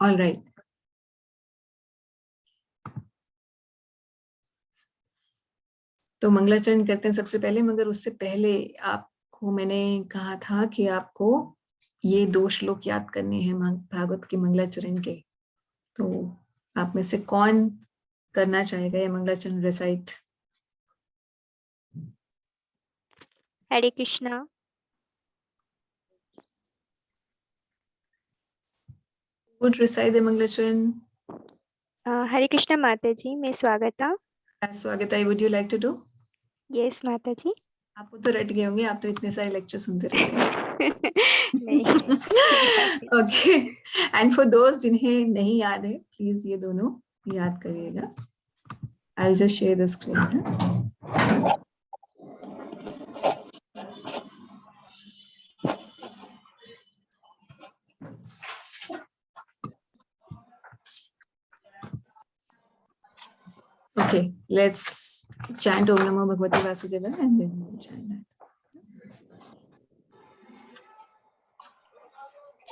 All right. तो मंगलाचरण करते हैं सबसे पहले, मगर उससे पहले आपको मैंने कहा था कि आपको ये 2 श्लोक याद करने हैं भागवत के मंगलाचरण के। तो आप में से कौन करना चाहेगा ये मंगलाचरण recite? Hare Krishna. Would recite the मंगलाचरण? हरे कृष्णा माता जी, मैं स्वागता। स्वागता, would you like to do? Yes माता जी। आपको तो रट गए होंगे, आप तो इतने सारे लेक्चर सुनते रहते हैं। नहीं। ओके, एंड फॉर दोस्त जिन्हें नहीं याद है, प्लीज ये दोनों याद करिएगा। I'll just share the screen. Okay, let's chant Om Namo Bhagavate Vasudevaya and then we'll chant that.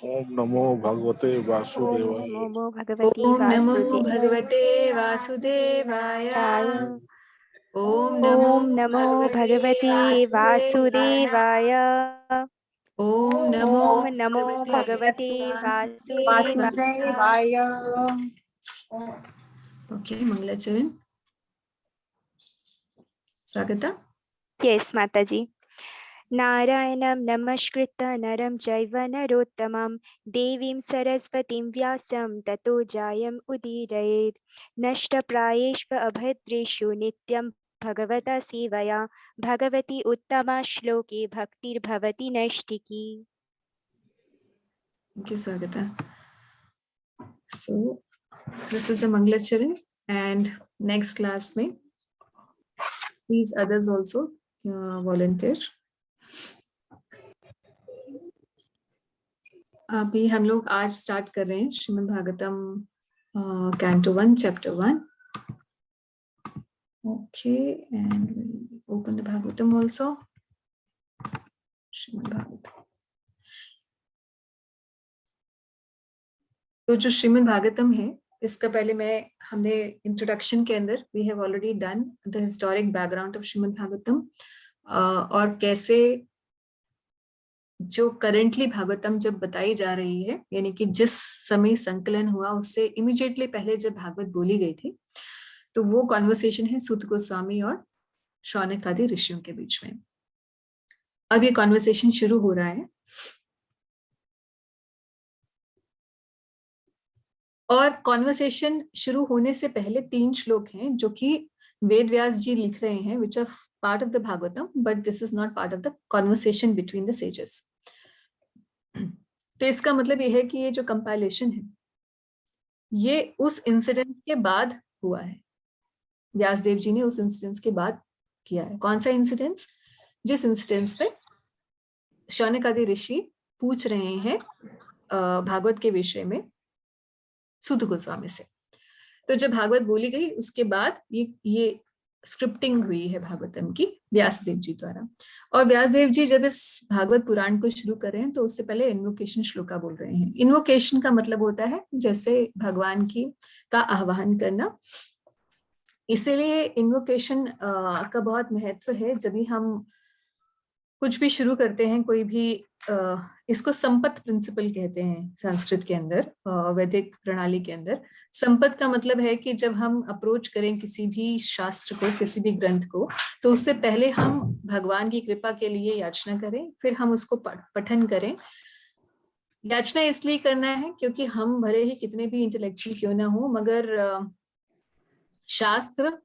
ओम नमो भगवते वासुदेवाय। ओम नमो भगवते Om Namo वासुदेवाय। Bhagavate Vasudevaya. Om ओम Namo नमो Bhagavate भगवते Vasudevaya. वासुदेवाय। Om ओम Namo नमो भगवते वासुदेवाय। वासुदेवाय। Okay, मंगलाचरण स्वागता। यस माता जी। नारायणं नमस्कृत्य नरं चैव नरोत्तमं देवीं सरस्वतीं व्यासं ततो जायम् उदीरयेत्। नष्टप्रायेषु अभद्रेषु नित्यं भगवता सेवया भगवती उत्तमा श्लोके भक्तिर्भवति नैष्टिकी। Thank you, Swagata. So this is a Mangalacharan, and next class में please others also volunteer. अभी हम लोग आज स्टार्ट कर रहे हैं Shrimad Bhagavatam canto 1 chapter 1. Okay, and we'll open the Bhagavatam also. Shrimad Bhagavatam. तो जो श्रीमद् भागवतम है, इसका पहले हमने इंट्रोडक्शन के अंदर we have already done the historic background of Shrimad Bhagavatam, और कैसे जो करेंटली भागवतम जब बताई जा रही है, यानी कि जिस समय संकलन हुआ उससे इमीडिएटली पहले जब भागवत बोली गई थी, तो वो कॉन्वर्सेशन है सूत गोस्वामी और शौनक आदि ऋषियों के बीच में. अब ये कॉन्वर्सेशन शुरू हो रहा है, और कॉन्वर्सेशन शुरू होने से पहले 3 श्लोक हैं जो कि वेद व्यास जी लिख रहे हैं, which are part of the Bhagavatam, but this is not part of the conversation between the sages. तो इसका मतलब ये है कि ये जो कंपाइलेशन है ये उस इंसिडेंट के बाद हुआ है. व्यासदेव जी ने उस इंसिडेंस के बाद किया है. कौन सा इंसिडेंस? जिस इंसिडेंस पे शौनक आदि ऋषि पूछ रहे हैं भागवत के विषय में सूत गोस्वामी से. तो जब भागवत बोली गई उसके बाद ये स्क्रिप्टिंग हुई है भागवतम की व्यासदेव जी द्वारा. और व्यासदेव जी जब इस भागवत पुराण को शुरू कर रहे हैं तो उससे पहले इन्वोकेशन श्लोका बोल रहे हैं. इन्वोकेशन का मतलब होता है जैसे भगवान का आह्वान करना. इसीलिए इन्वोकेशन का बहुत महत्व है. जब भी हम कुछ भी शुरू करते हैं, कोई भी इसको संपत प्रिंसिपल कहते हैं संस्कृत के अंदर, वैदिक प्रणाली के अंदर. संपत का मतलब है कि जब हम अप्रोच करें किसी भी शास्त्र को, किसी भी ग्रंथ को, तो उससे पहले हम भगवान की कृपा के लिए याचना करें, फिर हम उसको पठन करें. याचना इसलिए करना है क्योंकि हम भले ही कितने भी इंटेलेक्चुअल क्यों ना हो, मगर शास्त्र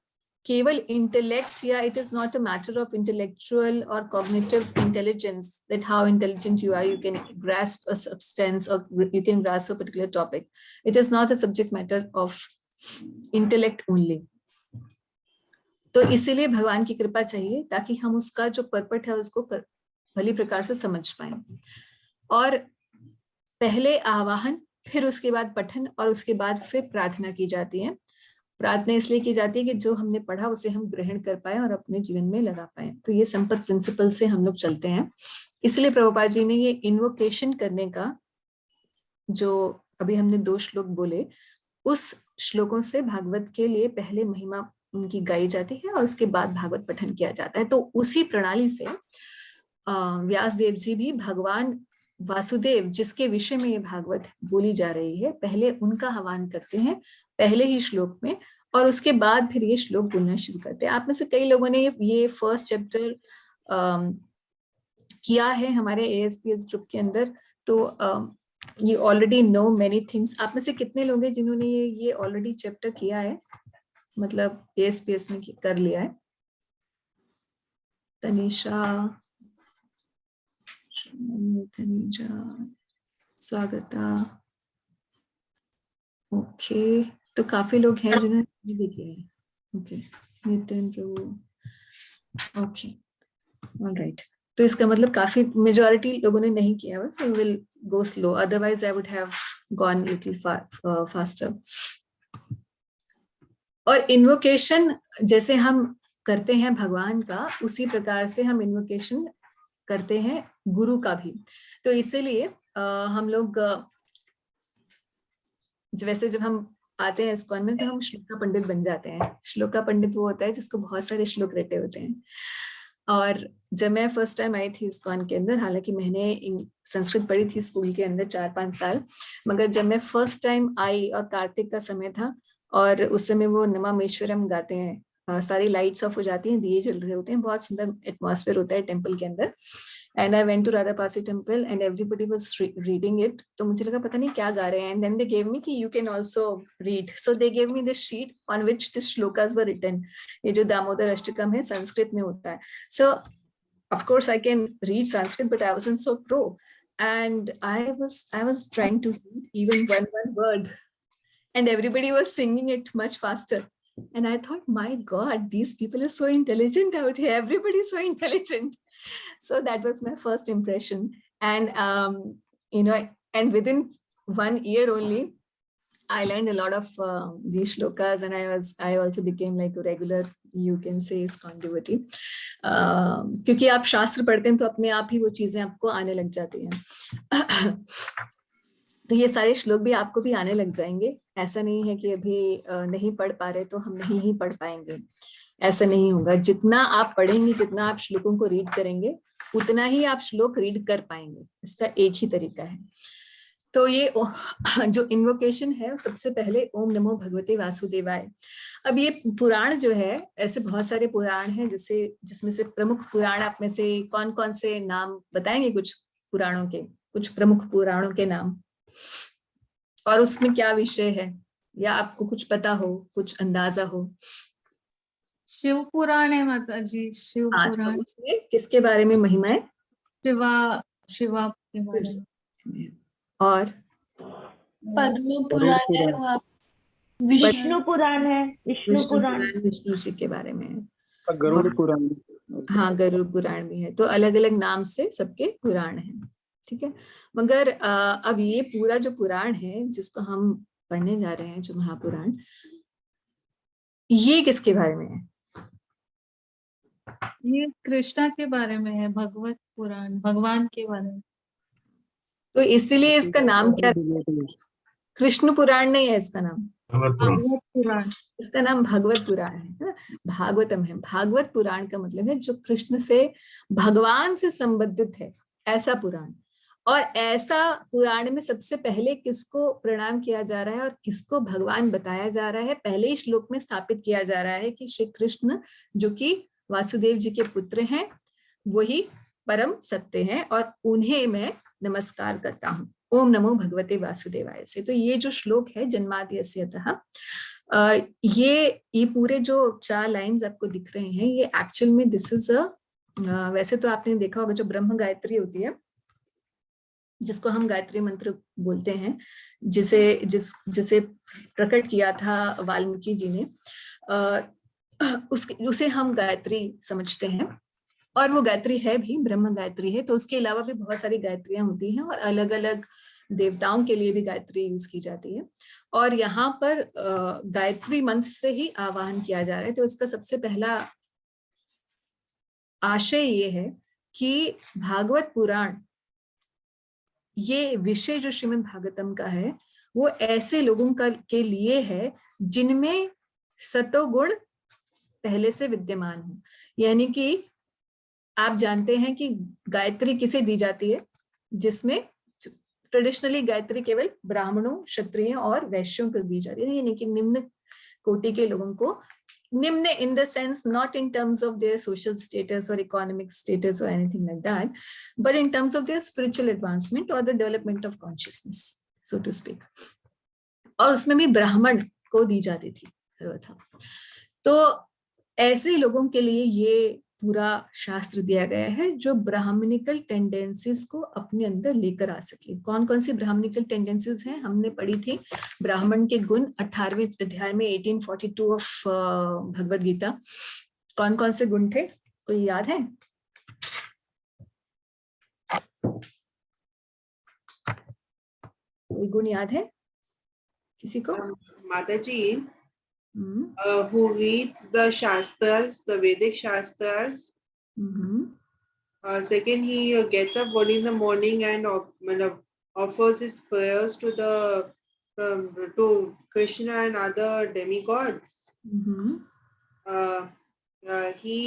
केवल इंटेलेक्ट, या it is not a matter of intellectual और cognitive intelligence, that how intelligent you are, you can grasp a substance और you can grasp a particular topic. It is not a subject matter of intellect only. तो इसीलिए भगवान की कृपा चाहिए ताकि हम उसका जो पर्पट है उसको भली प्रकार से समझ पाए. और पहले आवाहन, फिर उसके बाद पठन, और उसके बाद फिर प्रार्थना की जाती है. प्रार्थना इसलिए की जाती है कि जो हमने पढ़ा उसे हम ग्रहण कर पाए और अपने जीवन में लगा पाए. तो ये संपत प्रिंसिपल से हम लोग चलते हैं. इसलिए प्रभुपाद जी ने ये इन्वोकेशन करने का जो अभी हमने 2 श्लोक बोले, उस श्लोकों से भागवत के लिए पहले महिमा उनकी गाई जाती है और उसके बाद भागवत पठन किया जाता है। तो उसी प्रणाली से व्यास देव जी भी भगवान वासुदेव जिसके विषय में ये भागवत बोली जा रही है, पहले उनका आह्वान करते हैं पहले ही श्लोक में, और उसके बाद फिर ये श्लोक बोलना शुरू करते हैं। आप में से कई लोगों ने ये फर्स्ट चैप्टर किया है हमारे ASPS ग्रुप के अंदर, तो you already know many things. आप में से कितने लोग हैं जिन्होंने ये ऑलरेडी चैप्टर किया है, मतलब ASPS में कर लिया है? तनिषा, स्वागता, ओके, तो काफी लोग हैं जिन्होंने भी किया है। ओके, नितिन प्रभु, ओके, ऑलराइट। तो इसका मतलब काफी मेजॉरिटी लोगों ने नहीं किया है, so we'll go slow, otherwise I would have gone little faster. और इन्वोकेशन जैसे हम करते हैं भगवान का, उसी प्रकार से हम इन्वोकेशन करते हैं गुरु का भी। तो इसीलिए हम लोग वैसे जब हम आते हैं इस्कॉन में तो हम श्लोका पंडित बन जाते हैं। श्लोका पंडित वो होता है जिसको बहुत सारे श्लोक रहते होते हैं। और जब मैं फर्स्ट टाइम आई थी इस्कॉन के अंदर, हालांकि मैंने संस्कृत पढ़ी थी स्कूल के अंदर 4-5 साल, मगर जब मैं फर्स्ट टाइम आई और कार्तिक का समय था और उस समय वो नमामेश्वरम गाते हैं, सारी लाइट्स ऑफ हो जाती हैं, दिए जल रहे होते हैं, बहुत सुंदर एटमॉस्फेयर होता है टेम्पल के अंदर। And I went to Radha Pasi temple and everybody was reading it. तो मुझे लगा पता नहीं क्या गा रहे हैं, and then they gave me कि you can also read. So they gave me this sheet on which this shlokas were written. ये जो दामोदर अष्टकम है संस्कृत में होता है। So of course I can read Sanskrit, but I wasn't so pro, and I was trying to read even one word, and everybody was singing it much faster. And I thought, my God, these people are so intelligent out here. Everybody's so intelligent. So that was my first impression. And, and within 1 year only, I learned a lot of these shlokas, and I also became like a regular, you can say, ISKCON devotee. क्योंकि आप शास्त्र पढ़ते हैं तो अपने आप ही वो चीजें आपको आने लग जाती हैं। तो ये सारे श्लोक भी आपको भी आने लग जाएंगे। ऐसा नहीं है कि अभी नहीं पढ़ पा रहे तो हम नहीं ही पढ़ पाएंगे, ऐसा नहीं होगा। जितना आप पढ़ेंगे, जितना आप श्लोकों को रीड करेंगे, उतना ही आप श्लोक रीड कर पाएंगे। इसका एक ही तरीका है। तो ये जो इन्वोकेशन है, सबसे पहले ओम नमो भगवते वासुदेवाय। अब ये पुराण जो है, ऐसे बहुत सारे पुराण हैं जिसमें से प्रमुख पुराण आप में से कौन कौन से नाम बताएंगे? कुछ पुराणों के, कुछ प्रमुख पुराणों के नाम, और उसमें क्या विषय है, या आपको कुछ पता हो, कुछ अंदाजा हो? शिव पुराण है माता जी, शिव पुराण। तो उसमें किसके बारे में महिमा है? शिवा के बारे में। और पद्म पुराण है, विष्णु पुराण है, विष्णु पुराण, विष्णु जी के बारे में है। गरुड़ पुराण, हाँ, गरुड़ पुराण भी है। तो अलग अलग नाम से सबके पुराण हैं, ठीक है। मगर अब ये पूरा जो पुराण है जिसको हम पढ़ने जा रहे हैं, जो महापुराण, ये किसके बारे में है? ये कृष्णा के बारे में है, भगवत पुराण, भगवान के बारे में। तो इसलिए इसका नाम क्या? कृष्ण पुराण नहीं है इसका नाम, भगवत पुराण। इसका नाम भगवत पुराण है। भागवतम है। भागवत पुराण का मतलब है जो कृष्ण से, भगवान से संबंधित है, ऐसा पुराण। और ऐसा पुराण में सबसे पहले किसको प्रणाम किया जा रहा है और किसको भगवान बताया जा रहा है? पहले ही श्लोक में स्थापित किया जा रहा है कि श्री कृष्ण जो कि वासुदेव जी के पुत्र हैं, वही परम सत्य हैं और उन्हें मैं नमस्कार करता हूँ। ओम नमो भगवते वासुदेवाय से। तो ये जो श्लोक है, जन्माद्यस्यतः, ये पूरे जो 4 लाइंस आपको दिख रहे हैं, ये एक्चुअल में दिस इज वैसे तो आपने देखा होगा जो ब्रह्म गायत्री होती है, जिसको हम गायत्री मंत्र बोलते हैं, जिसे प्रकट किया था वाल्मीकि जी ने, उसे हम गायत्री समझते हैं। और वो गायत्री है भी, ब्रह्म गायत्री है। तो उसके अलावा भी बहुत सारी गायत्रियां होती हैं और अलग अलग देवताओं के लिए भी गायत्री यूज की जाती है। और यहाँ पर गायत्री मंत्र से ही आवाहन किया जा रहा है। तो इसका सबसे पहला आशय ये है कि भागवत पुराण, ये विषय जो श्रीमद् भागवतम का है, वो ऐसे लोगों के लिए है जिनमें सतोगुण पहले से विद्यमान हो। यानी कि आप जानते हैं कि गायत्री किसे दी जाती है, जिसमें ट्रेडिशनली गायत्री केवल ब्राह्मणों, क्षत्रियों और वैश्यों को दी जाती है, यानी कि निम्न कोटि के लोगों को, निम्न in the sense not in terms of their social status or economic status or anything like that, but in terms of their spiritual advancement or the development of consciousness, so to speak. और उसमें भी ब्राह्मण को दी जाती थी सर्वथा। तो ऐसे लोगों के लिए ये पूरा शास्त्र दिया गया है जो ब्राह्मणिकल टेंडेंसीज को अपने अंदर लेकर आ सके। कौन कौन सी ब्राह्मणिकल टेंडेंसीज हैं हमने पढ़ी थी। ब्राह्मण के गुण 18वें अध्याय में 1842 ऑफ भगवद गीता। कौन कौन से गुण थे, कोई याद है? कोई गुण याद है किसी को? माता जी, who reads the Shastras, the Vedic Shastras. Second, he gets up early in the morning and offers his prayers to to Krishna and other demigods. He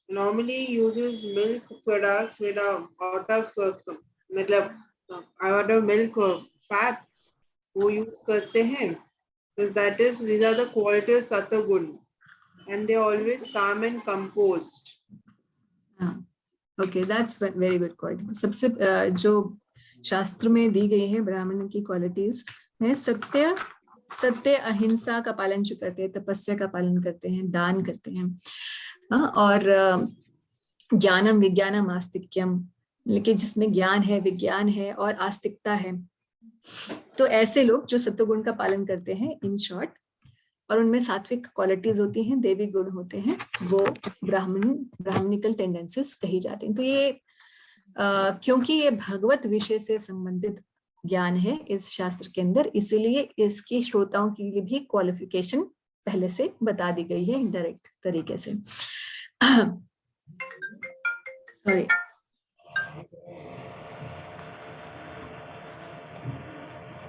normally uses milk products made out of milk fats. वो use करते हैं. So these are the qualities of Satagun, and they are always calm and composed. Okay, that's very good quality. सबसे जो शास्त्र में दी गई है ब्राह्मण की क्वालिटीज है सत्य अहिंसा का पालन जो करते हैं, तपस्या का पालन करते हैं, दान करते हैं, और ज्ञानम विज्ञानम आस्तिक्यम, लेकिन जिसमें ज्ञान है, विज्ञान है और आस्तिकता है। तो ऐसे लोग जो सत्वगुण का पालन करते हैं इन शॉर्ट, और उनमें सात्विक क्वालिटीज होती हैं, देवी गुण होते हैं, वो ब्राह्मणिकल टेंडेंसीज कही जाती हैं। तो ये क्योंकि ये भगवत विषय से संबंधित ज्ञान है इस शास्त्र के अंदर, इसीलिए इसकी श्रोताओं के लिए भी क्वालिफिकेशन पहले से बता दी गई है इनडायरेक्ट तरीके से। सॉरी,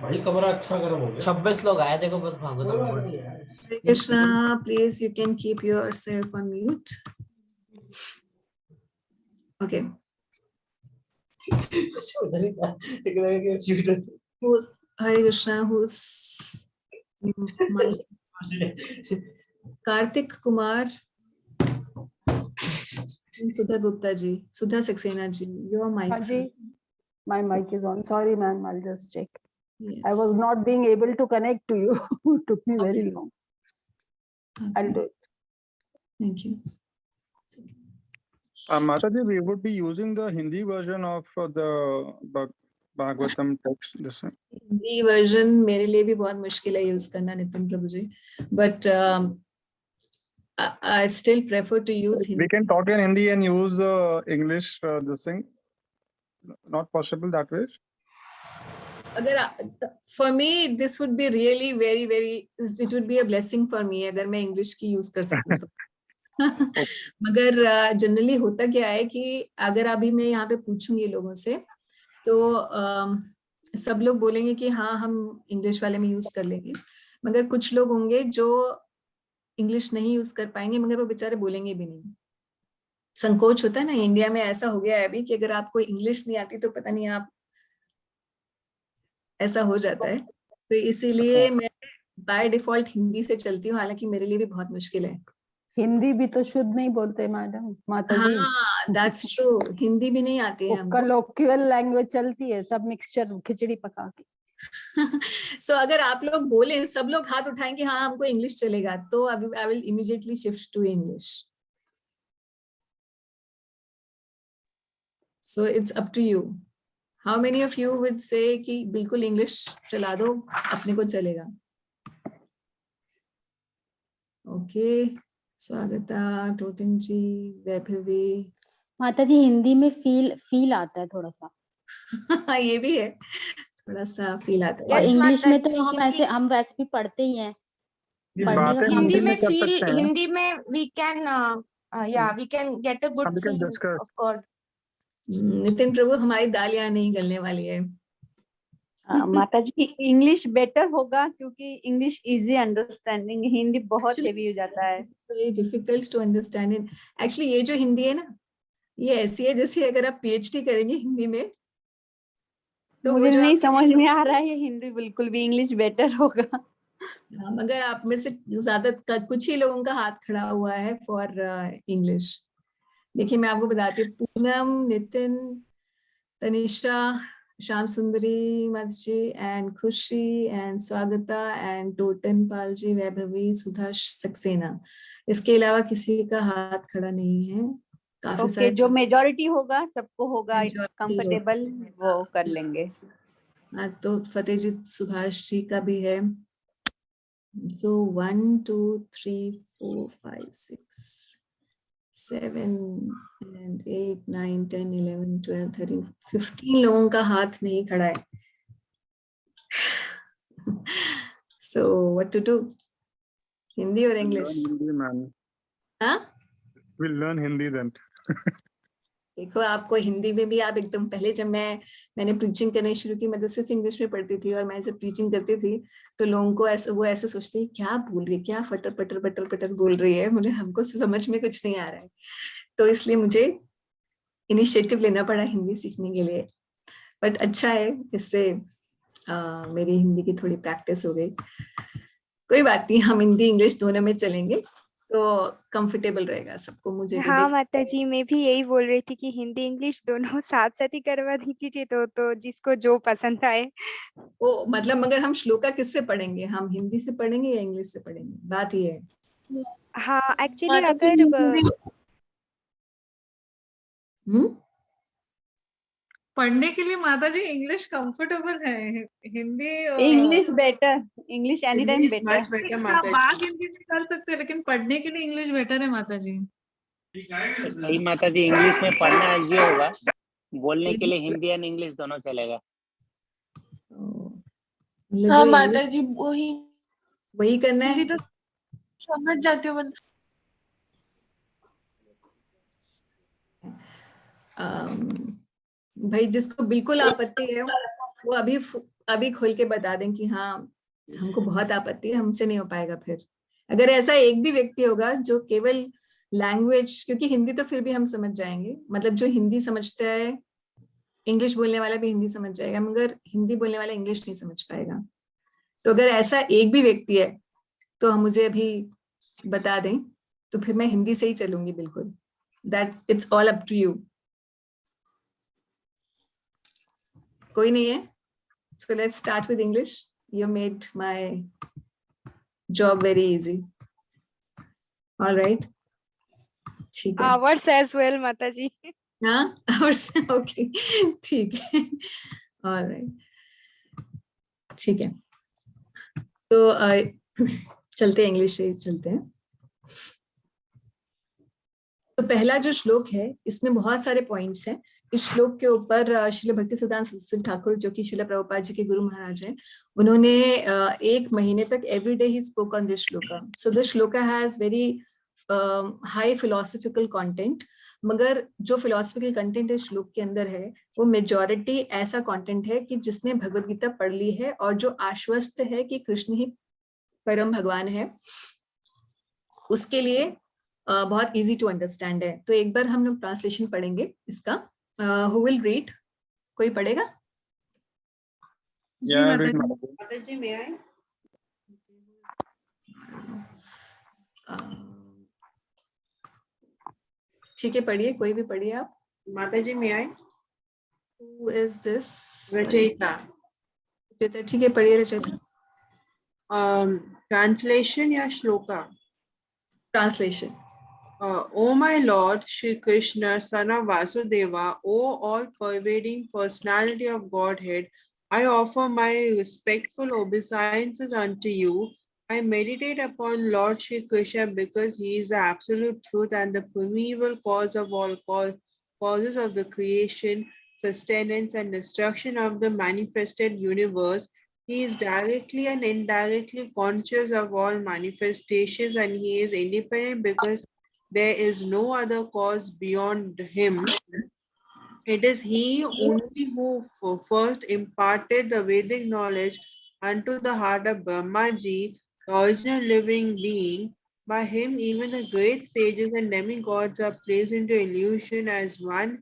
भाई कमरा अच्छा गर्म हो गया। 26 लोग आए, देखो बस Bhagavat. Krishna, please you can keep yourself on mute. Okay. Who's Hare Krishna? Who's Karthik Kumar? Sudha Gupta ji, Sudha Saxena ji, your mic. Haji, my mic is on. Sorry, ma'am. I'll just check. Yes. I was not being able to connect to you. It took me very long. Okay. I'll do it. Thank you. Mataji, we would be using the Hindi version of the Bhagavatam text. Hindi version मेरे लिए भी बहुत मुश्किल है use करना नितिन प्रभु जी, but I still prefer to use Hindi. We can talk in Hindi and use English. This thing, not possible that way. अगर for me this would be really very it would be a blessing for me अगर मैं English की use कर सकूं तो। मगर generally होता क्या है कि अगर अभी मैं यहाँ पे पूछूंगी लोगों से तो सब लोग बोलेंगे कि हाँ हम इंग्लिश वाले में यूज कर लेंगे, मगर कुछ लोग होंगे जो इंग्लिश नहीं यूज कर पाएंगे, मगर वो बेचारे बोलेंगे भी नहीं। संकोच होता है ना, इंडिया में ऐसा हो गया है अभी कि अगर आपको इंग्लिश नहीं आती तो पता नहीं आप, ऐसा हो जाता है। तो इसीलिए मैं बाय डिफॉल्ट हिंदी से चलती हूँ, हालांकि मेरे लिए भी बहुत मुश्किल है। हिंदी भी तो शुद्ध नहीं बोलते मैडम, माता जी। हाँ, that's true, हिंदी भी नहीं आती है हमको। कलोक्युअल लैंग्वेज चलती है, सब मिक्सचर खिचड़ी पका के। So अगर आप लोग बोले, सब लोग हाथ उठाएंगे हाँ हमको इंग्लिश चलेगा, तो I will immediately shift to English. So it's up to you. How many of you would say कि बिल्कुल इंग्लिश चला दो, अपने को चलेगा? Okay, स्वागता, टोटन जी, वैभवी। माता जी हिंदी में फील आता है थोड़ा सा। ये भी है, थोड़ा सा फील आता है। और Yes, इंग्लिश में माता तो जी, हम वैसे भी पढ़ते ही हैं। हिंदी में फील, हिंदी में we can get a good feel of God. Nitin प्रभु, हमारी दाल यहाँ नहीं गलने वाली है। माता जी इंग्लिश बेटर होगा क्योंकि इंग्लिश इजी अंडरस्टैंडिंग, हिंदी बहुत हेवी हो जाता है। Very difficult to understand it. Actually ये जो हिंदी है ना, ये ऐसी है जैसे अगर आप पीएचडी करेंगे हिंदी में तो मुझे जो नहीं समझ में आ रहा है हिंदी बिल्कुल भी, इंग्लिश बेटर होगा। मगर आप में से ज्यादा कुछ ही लोगों का हाथ खड़ा हुआ है फॉर इंग्लिश। देखिए मैं आपको बताती हूँ, पूनम, नितिन, तनिषा, श्याम सुंदरी मस्जी and Khushi and Swagata and Totan Palji, Vaibhavi, Sudha Saxena, इसके अलावा किसी का हाथ खड़ा नहीं है। काफी ओके, सारे जो मेजॉरिटी होगा सबको होगा Majority कंफर्टेबल, वो कर लेंगे। हाँ, तो फतेहजीत सुभाष जी का भी है। So 1, 2, 3, 4, 5, 6, 7 and 8, 9, 10, 11, 12, 13, 15 लोगों का हाथ नहीं खड़ा है। So what to do? Hindi और इंग्लिश? Hindi, man. हाँ? We'll learn Hindi then. देखो आपको हिंदी में भी आप एकदम पहले जब मैंने प्रीचिंग करनी शुरू की, मैं तो सिर्फ इंग्लिश में पढ़ती थी और मैं जब प्रीचिंग करती थी तो लोगों को वो ऐसे सोचते हैं क्या बोल रही है, क्या फटर पटर पटर पटर बोल रही है, मुझे हमको समझ में कुछ नहीं आ रहा है। तो इसलिए मुझे इनिशिएटिव लेना पड़ा हिंदी सीखने के लिए। बट अच्छा है, इससे मेरी हिंदी की थोड़ी प्रैक्टिस हो गई। कोई बात नहीं, हम हिंदी इंग्लिश दोनों में चलेंगे तो कंफर्टेबल रहेगा सबको। मुझे भी हाँ माता जी, मैं भी यही बोल रही थी कि हिंदी इंग्लिश दोनों साथ साथ ही करवा दीजिए तो जिसको जो पसंद आए। ओ मतलब मगर हम श्लोका किससे पढ़ेंगे, हम हिंदी से पढ़ेंगे या इंग्लिश से पढ़ेंगे, बात ये है। हाँ एक्चुअली माता जी, अगर पढ़ने के लिए माता जी इंग्लिश कंफर्टेबल है, Hindi English better, English any time English better. much better, आप Mataji. बात हिंदी में कर सकते हैं लेकिन पढ़ने के लिए इंग्लिश बेटर है माता जी। सही माता जी, इंग्लिश में पढ़ना इजी होगा, बोलने के लिए हिंदी एंड इंग्लिश दोनों चलेगा। हाँ माता जी, वही करना है। हिंदी तो समझ जाती हूँ। भाई जिसको बिल्कुल आपत्ति है वो अभी खोल के बता दें कि हाँ हमको बहुत आपत्ति है, हमसे नहीं हो पाएगा। फिर अगर ऐसा एक भी व्यक्ति होगा जो केवल लैंग्वेज, क्योंकि हिंदी तो फिर भी हम समझ जाएंगे, मतलब जो हिंदी समझता है इंग्लिश बोलने वाला भी हिंदी समझ जाएगा, मगर हिंदी बोलने वाला इंग्लिश नहीं समझ पाएगा। तो अगर ऐसा एक भी व्यक्ति है तो हम मुझे अभी बता दें, तो फिर मैं हिंदी से ही चलूंगी बिल्कुल। That it's all up to you. कोई नहीं है? So let's start with English. You made my job very easy. All right. ठीक है। Ours as well, माता जी। हाँ, ours okay. ठीक है। All right. ठीक है। तो चलते हैं, इंग्लिश से चलते हैं। तो पहला जो श्लोक है इसमें बहुत सारे पॉइंट्स हैं। इस श्लोक के ऊपर श्रील भक्तिसिद्धांत सरस्वती ठाकुर, जो कि श्रील प्रभुपाद जी के गुरु महाराज हैं, उन्होंने 1 महीने तक every day he spoke on this shloka. So this shloka has very high philosophical content, मगर जो फिलोसफिकल कंटेंट इस श्लोक के अंदर है वो मेजॉरिटी ऐसा कंटेंट है कि जिसने भगवद गीता पढ़ ली है और जो आश्वस्त है कि कृष्ण ही परम भगवान है, उसके लिए बहुत इजी टू अंडरस्टैंड है। तो एक बार हम लोग ट्रांसलेशन पढ़ेंगे इसका। Who will read? कोई पढ़ेगा? माता जी, may I? ठीक है, पढ़िए, कोई भी पढ़िए आप। माता जी, may I? Who is this? रचयिता। ठीक है, पढ़िए रचयिता। Translation या shloka? Translation. O my Lord, Shri Krishna, son of Vasudeva, O all-pervading personality of Godhead, I offer my respectful obeisances unto you. I meditate upon Lord Shri Krishna because he is the absolute truth and the primeval cause of all causes of the creation, sustenance, and destruction of the manifested universe. He is directly and indirectly conscious of all manifestations, and he is independent because there is no other cause beyond him. It is he only who first imparted the Vedic knowledge unto the heart of Brahmaji, the original living being. By him, even the great sages and demigods are placed into illusion, as one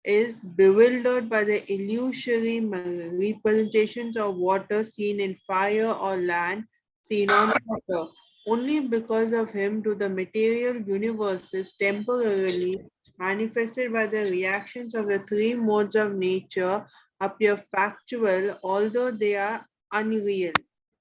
is bewildered by the illusory representations of water seen in fire or land seen on water. Only because of him do the material universes temporarily manifested by the reactions of the three modes of nature appear factual, although they are unreal.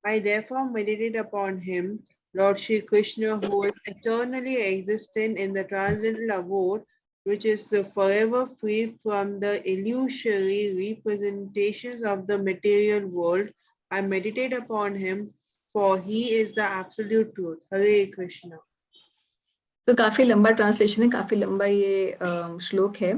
I therefore meditate upon him, Lord Shri Krishna, who is eternally existent in the transcendental abode, which is forever free from the illusory representations of the material world. I meditate upon him, for he is the absolute truth. Hare Krishna. तो काफी लंबा translation है, काफी लंबा ये श्लोक है।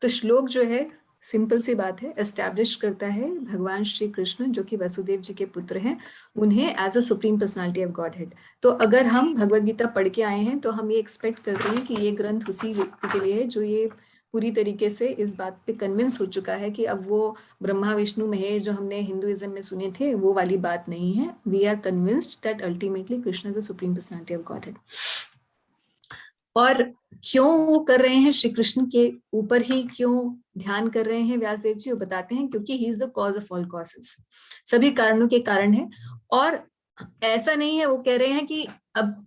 तो श्लोक जो है सिंपल सी बात है, एस्टैब्लिश करता है भगवान श्री कृष्ण जो कि वसुदेव जी के पुत्र हैं, उन्हें as a supreme personality of Godhead. तो अगर हम भगवद गीता पढ़ के आए हैं तो हम ये एक्सपेक्ट करते हैं कि ये ग्रंथ उसी व्यक्ति के लिए है जो ये पूरी तरीके से इस बात पे कन्विंस हो चुका है कि अब वो ब्रह्मा विष्णु महेश जो हमने हिंदुइज्म में सुने थे वो वाली बात नहीं है। We are convinced that ultimately Krishna is the supreme personality of Godhead. और क्यों वो कर रहे हैं, श्री कृष्ण के ऊपर ही क्यों ध्यान कर रहे हैं व्यासदेव जी, वो बताते हैं क्योंकि he is the cause of all causes, सभी कारणों के कारण है। और ऐसा नहीं है वो कह रहे हैं कि अब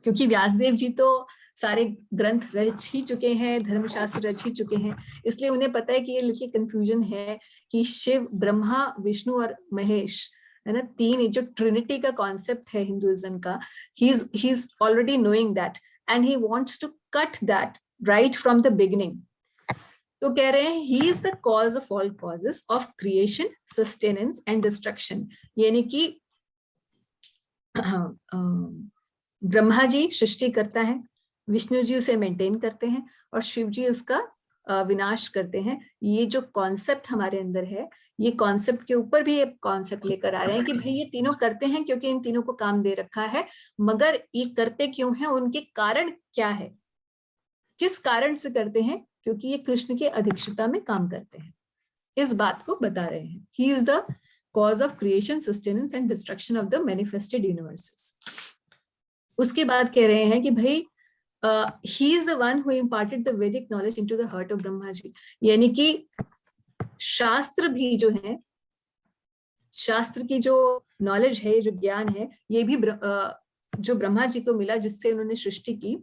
क्योंकि व्यासदेव जी तो सारे ग्रंथ रच ही चुके हैं, धर्मशास्त्र रच ही चुके हैं, इसलिए उन्हें पता है कि ये लिटिल कंफ्यूजन है कि शिव, ब्रह्मा, विष्णु और महेश है ना, तीन, जो ट्रिनिटी का कॉन्सेप्ट है हिंदुइज्म का, he is already knowing that and he wants to cut that right from the beginning. तो कह रहे हैं he is the cause of all causes of creation, sustenance and destruction. यानी कि ब्रह्मा जी सृष्टि करता है, विष्णु जी उसे मेंटेन करते हैं और शिव जी उसका विनाश करते हैं। ये जो कॉन्सेप्ट हमारे अंदर है, ये कॉन्सेप्ट के ऊपर भी ये कॉन्सेप्ट लेकर आ रहे हैं कि भाई ये तीनों करते हैं क्योंकि इन तीनों को काम दे रखा है, मगर ये करते क्यों हैं, उनके कारण क्या है, किस कारण से करते हैं, क्योंकि ये कृष्ण के अध्यक्षता में काम करते हैं, इस बात को बता रहे हैं। He is the cause of creation, sustenance and destruction of the manifested universes. उसके बाद कह रहे हैं कि भाई he is the one who imparted the Vedic knowledge into the heart of Brahma ji, यानी कि शास्त्र भी जो है, शास्त्र की जो नॉलेज है, जो ज्ञान है, ये भी जो ब्रह्मा जी को मिला जिससे उन्होंने सृष्टि की।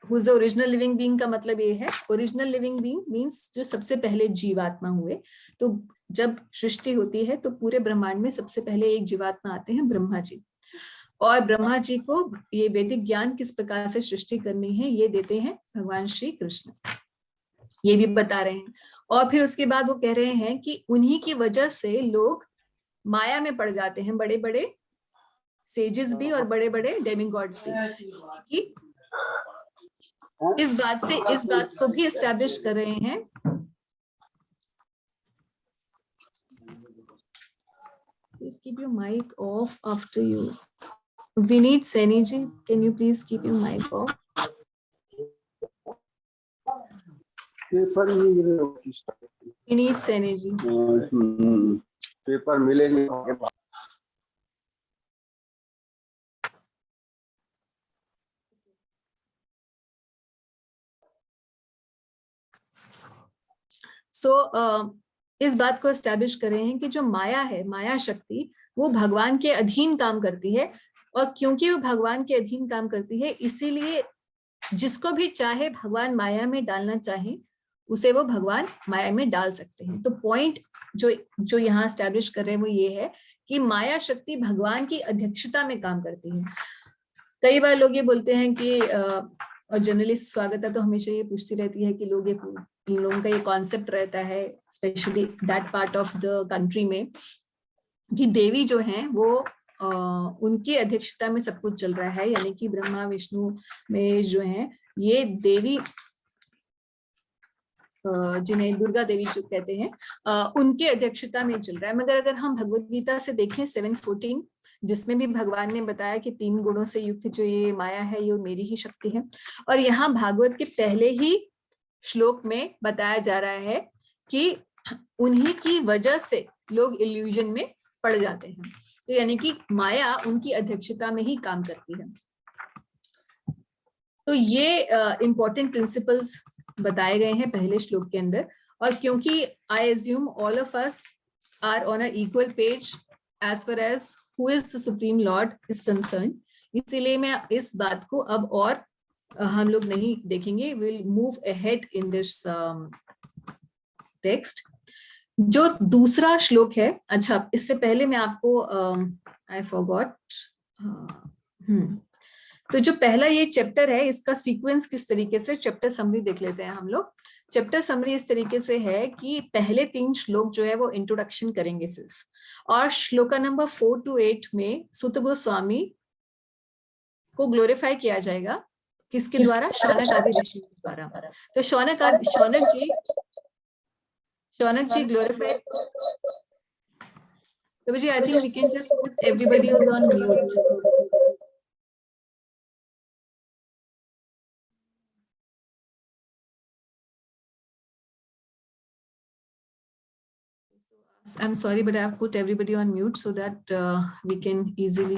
Who is the original living being का मतलब ये है, ओरिजिनल लिविंग बीइंग मीन्स जो सबसे पहले जीवात्मा हुए। तो जब सृष्टि होती है तो पूरे ब्रह्मांड में सबसे पहले एक जीवात्मा आते हैं ब्रह्मा जी, और ब्रह्मा जी को ये वैदिक ज्ञान किस प्रकार से सृष्टि करनी है ये देते हैं भगवान श्री कृष्ण, ये भी बता रहे हैं। और फिर उसके बाद वो कह रहे हैं कि उन्हीं की वजह से लोग माया में पड़ जाते हैं, बड़े बड़े सेजेस भी और बड़े बड़े डेमिगॉड्स भी। इस बात को भी एस्टैब्लिश कर रहे हैं। Please keep your mic off after you. Vineet Saini ji, can you please keep your mic off? Vineet Saini ji. Paper मिलेंगे। इस बात को एस्टैब्लिश कर रहे हैं कि जो माया है, माया शक्ति, वो भगवान के अधीन काम करती है, और क्योंकि वो भगवान के अधीन काम करती है इसीलिए जिसको भी चाहे भगवान माया में डालना चाहे उसे वो भगवान माया में डाल सकते हैं। तो पॉइंट जो यहाँ एस्टैब्लिश कर रहे हैं वो ये है कि माया शक्ति भगवान की अध्यक्षता में काम करती है। कई बार लोग ये बोलते हैं कि और जनरली स्वागता तो हमेशा ये पूछती रहती है कि लोग इन लोगों का ये कॉन्सेप्ट रहता है, specially that part of the country में, कि देवी जो हैं वो उनकी अध्यक्षता में सब कुछ चल रहा है, यानी कि ब्रह्मा विष्णु महेश जो हैं ये देवी, जिन्हें दुर्गा देवी जो कहते हैं, उनके अध्यक्षता में चल रहा है। मगर अगर हम भगवद गीता से देखें 7:14, जिसमें भी भगवान ने बताया कि 3 गुणों से युक्त जो ये माया है ये मेरी ही शक्ति है, और यहाँ भागवत के पहले ही श्लोक में बताया जा रहा है कि उन्हीं की वजह से लोग इल्यूजन में पड़ जाते हैं। तो यानी कि माया उनकी अध्यक्षता में ही काम करती है। तो ये इंपॉर्टेंट प्रिंसिपल्स बताए गए हैं पहले श्लोक के अंदर। और क्योंकि I assume all of us are on a equal page as far as who is the supreme lord is concern, इसीलिए मैं इस बात को अब और हम लोग नहीं देखेंगे। Will move ahead in this text. जो दूसरा श्लोक है, अच्छा इससे पहले मैं आपको आई फॉरगॉट, तो जो पहला ये चैप्टर है इसका सीक्वेंस किस तरीके से, चैप्टर समरी देख लेते हैं हम लोग। चैप्टर समरी इस तरीके से है कि पहले 3 श्लोक जो है वो इंट्रोडक्शन करेंगे सिर्फ, और श्लोका नंबर 4 to 8 में सुत गोस्वामी को ग्लोरीफाई किया जाएगा। किसके द्वारा? शौनक आदि ऋषि के द्वारा। तो शौनक जी ग्लोरीफाई। तो जी I think we can just everybody is on mute. I'm sorry, but I have put everybody on mute so that we can easily.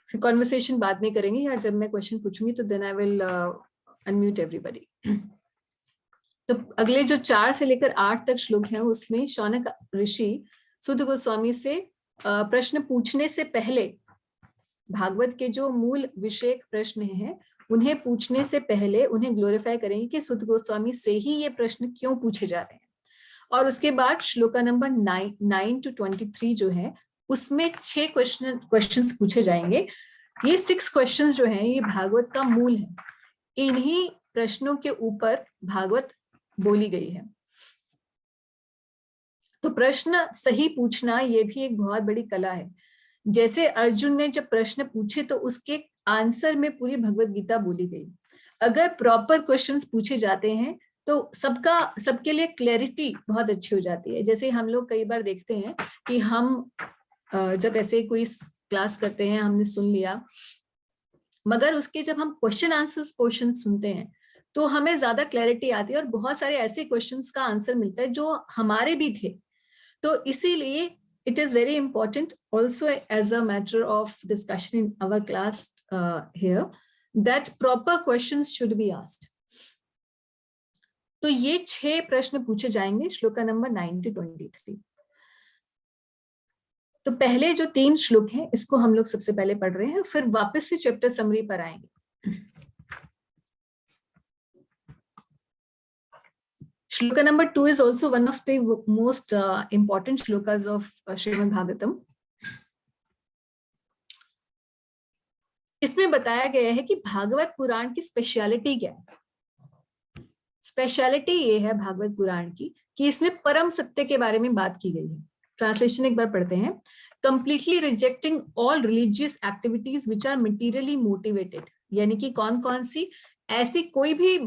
फिर कॉन्वर्सेशन बाद में करेंगे, या जब मैं क्वेश्चन पूछूंगी तो then I will unmute everybody. तो अगले जो 4 से लेकर 8 तक श्लोक हैं उसमें शौनक ऋषि सुत गोस्वामी से प्रश्न पूछने से पहले, भागवत के जो मूल विषय प्रश्न हैं उन्हें पूछने से पहले उन्हें ग्लोरीफाई करेंगे कि सुत गोस्वामी से ही ये प्रश्न क्यों पूछे जा रहे हैं। और उसके बाद श्लोका नंबर 9 to 23 जो है उसमें 6 क्वेश्चंस पूछे जाएंगे। ये 6 क्वेश्चंस जो हैं ये भागवत का मूल है। इन्हीं प्रश्नों के ऊपर भागवत बोली गई है। तो प्रश्न सही पूछना ये भी एक बहुत बड़ी कला है। जैसे अर्जुन ने जब प्रश्न पूछे तो उसके आंसर में पूरी भगवत गीता बोली गई। अगर प्रॉपर क्वेश्चंस पूछे जाते हैं तो सबके लिए क्लैरिटी बहुत अच्छी हो जाती है। जैसे हम लोग कई बार देखते हैं कि हम जब ऐसे कोई क्लास करते हैं, हमने सुन लिया, मगर उसके जब हम क्वेश्चन आंसर्स पोर्शन सुनते हैं तो हमें ज्यादा क्लैरिटी आती है और बहुत सारे ऐसे क्वेश्चंस का आंसर मिलता है जो हमारे भी थे। तो इसीलिए it is very important also as a matter of discussion in our class here that proper questions should be asked. तो ये 6 प्रश्न पूछे जाएंगे श्लोका नंबर 9 to 23। तो पहले जो 3 श्लोक हैं इसको हम लोग सबसे पहले पढ़ रहे हैं, फिर वापस से चैप्टर समरी पर आएंगे। Shloka number 2 is also one of the most important shlokas of Srimad Bhagavatam. इसमें बताया गया है कि भागवत पुराण की स्पेशलिटी क्या है। स्पेशलिटी ये है भागवत पुराण की कि इसमें परम सत्य के बारे में बात की गई है। ट्रांसलेशन एक बार पढ़ते हैं। Completely rejecting all religious activities which are materially motivated, यानी कि कौन सी ऐसी कोई भी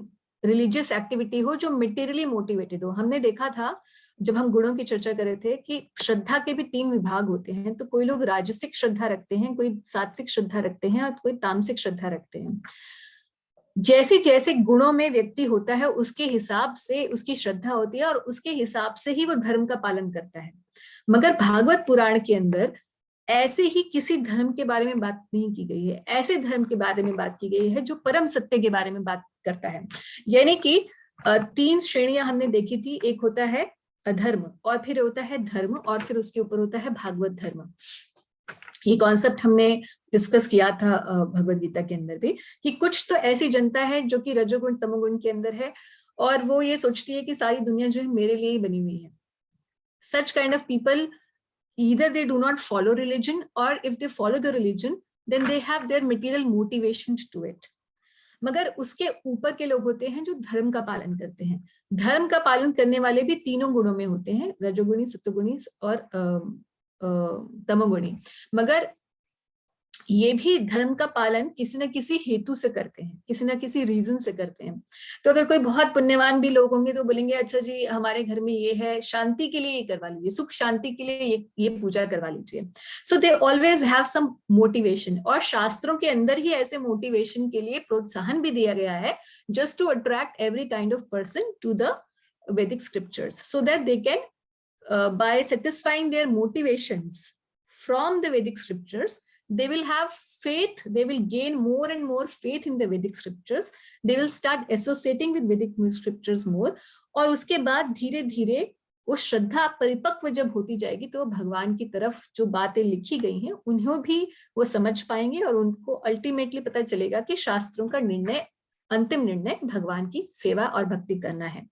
रिलीजियस एक्टिविटी हो जो मटेरियली मोटिवेटेड हो। हमने देखा था जब हम गुणों की चर्चा कर रहे थे कि श्रद्धा के भी 3 विभाग होते हैं। तो कोई लोग राजसिक श्रद्धा रखते हैं, कोई सात्विक श्रद्धा रखते हैं और कोई तामसिक श्रद्धा रखते हैं। जैसे जैसे गुणों में व्यक्ति होता है उसके हिसाब से उसकी श्रद्धा होती है और उसके हिसाब से ही वो धर्म का पालन करता है। मगर भागवत पुराण के अंदर ऐसे ही किसी धर्म के बारे में बात नहीं की गई है। ऐसे धर्म के बारे में बात की गई है जो परम सत्य के बारे में बात करता है। यानी कि 3 श्रेणियां हमने देखी थी। एक होता है अधर्म, और फिर होता है धर्म, और फिर उसके ऊपर होता है भागवत धर्म। ये कॉन्सेप्ट हमने डिस्कस किया था भगवद गीता के अंदर भी, कि कुछ तो ऐसी जनता है जो कि रजोगुण तमोगुण के अंदर है और वो ये सोचती है कि सारी दुनिया जो है मेरे लिए ही बनी हुई है। Such kind of people, either they do not follow religion, or if they follow the religion, then they have their material motivations to it. मगर उसके ऊपर के लोग होते हैं जो धर्म का पालन करते हैं। धर्म का पालन करने वाले भी 3 गुणों में होते हैं, रजोगुणी, सत्वगुणी और तमोगुणी। मगर ये भी धर्म का पालन किसी न किसी हेतु से करते हैं, किसी न किसी रीजन से करते हैं। तो अगर कोई बहुत पुण्यवान भी लोग होंगे तो बोलेंगे अच्छा जी हमारे घर में ये है, शांति के लिए ये करवा लीजिए, सुख शांति के लिए ये पूजा करवा लीजिए। So they always have some motivation, और शास्त्रों के अंदर ही ऐसे मोटिवेशन के लिए प्रोत्साहन भी दिया गया है, just to attract every kind of person to the Vedic scriptures, so that they can by satisfying their motivations from the Vedic scriptures, they will have faith, they will gain more and more faith in the Vedic scriptures, they will start associating with Vedic scriptures more, और उसके बाद धीरे धीरे वो श्रद्धा परिपक्व जब होती जाएगी तो भगवान की तरफ जो बातें लिखी गई हैं उन्हें भी वो समझ पाएंगे, और उनको अल्टीमेटली पता चलेगा कि शास्त्रों का निर्णय, अंतिम निर्णय भगवान की सेवा और भक्ति करना है,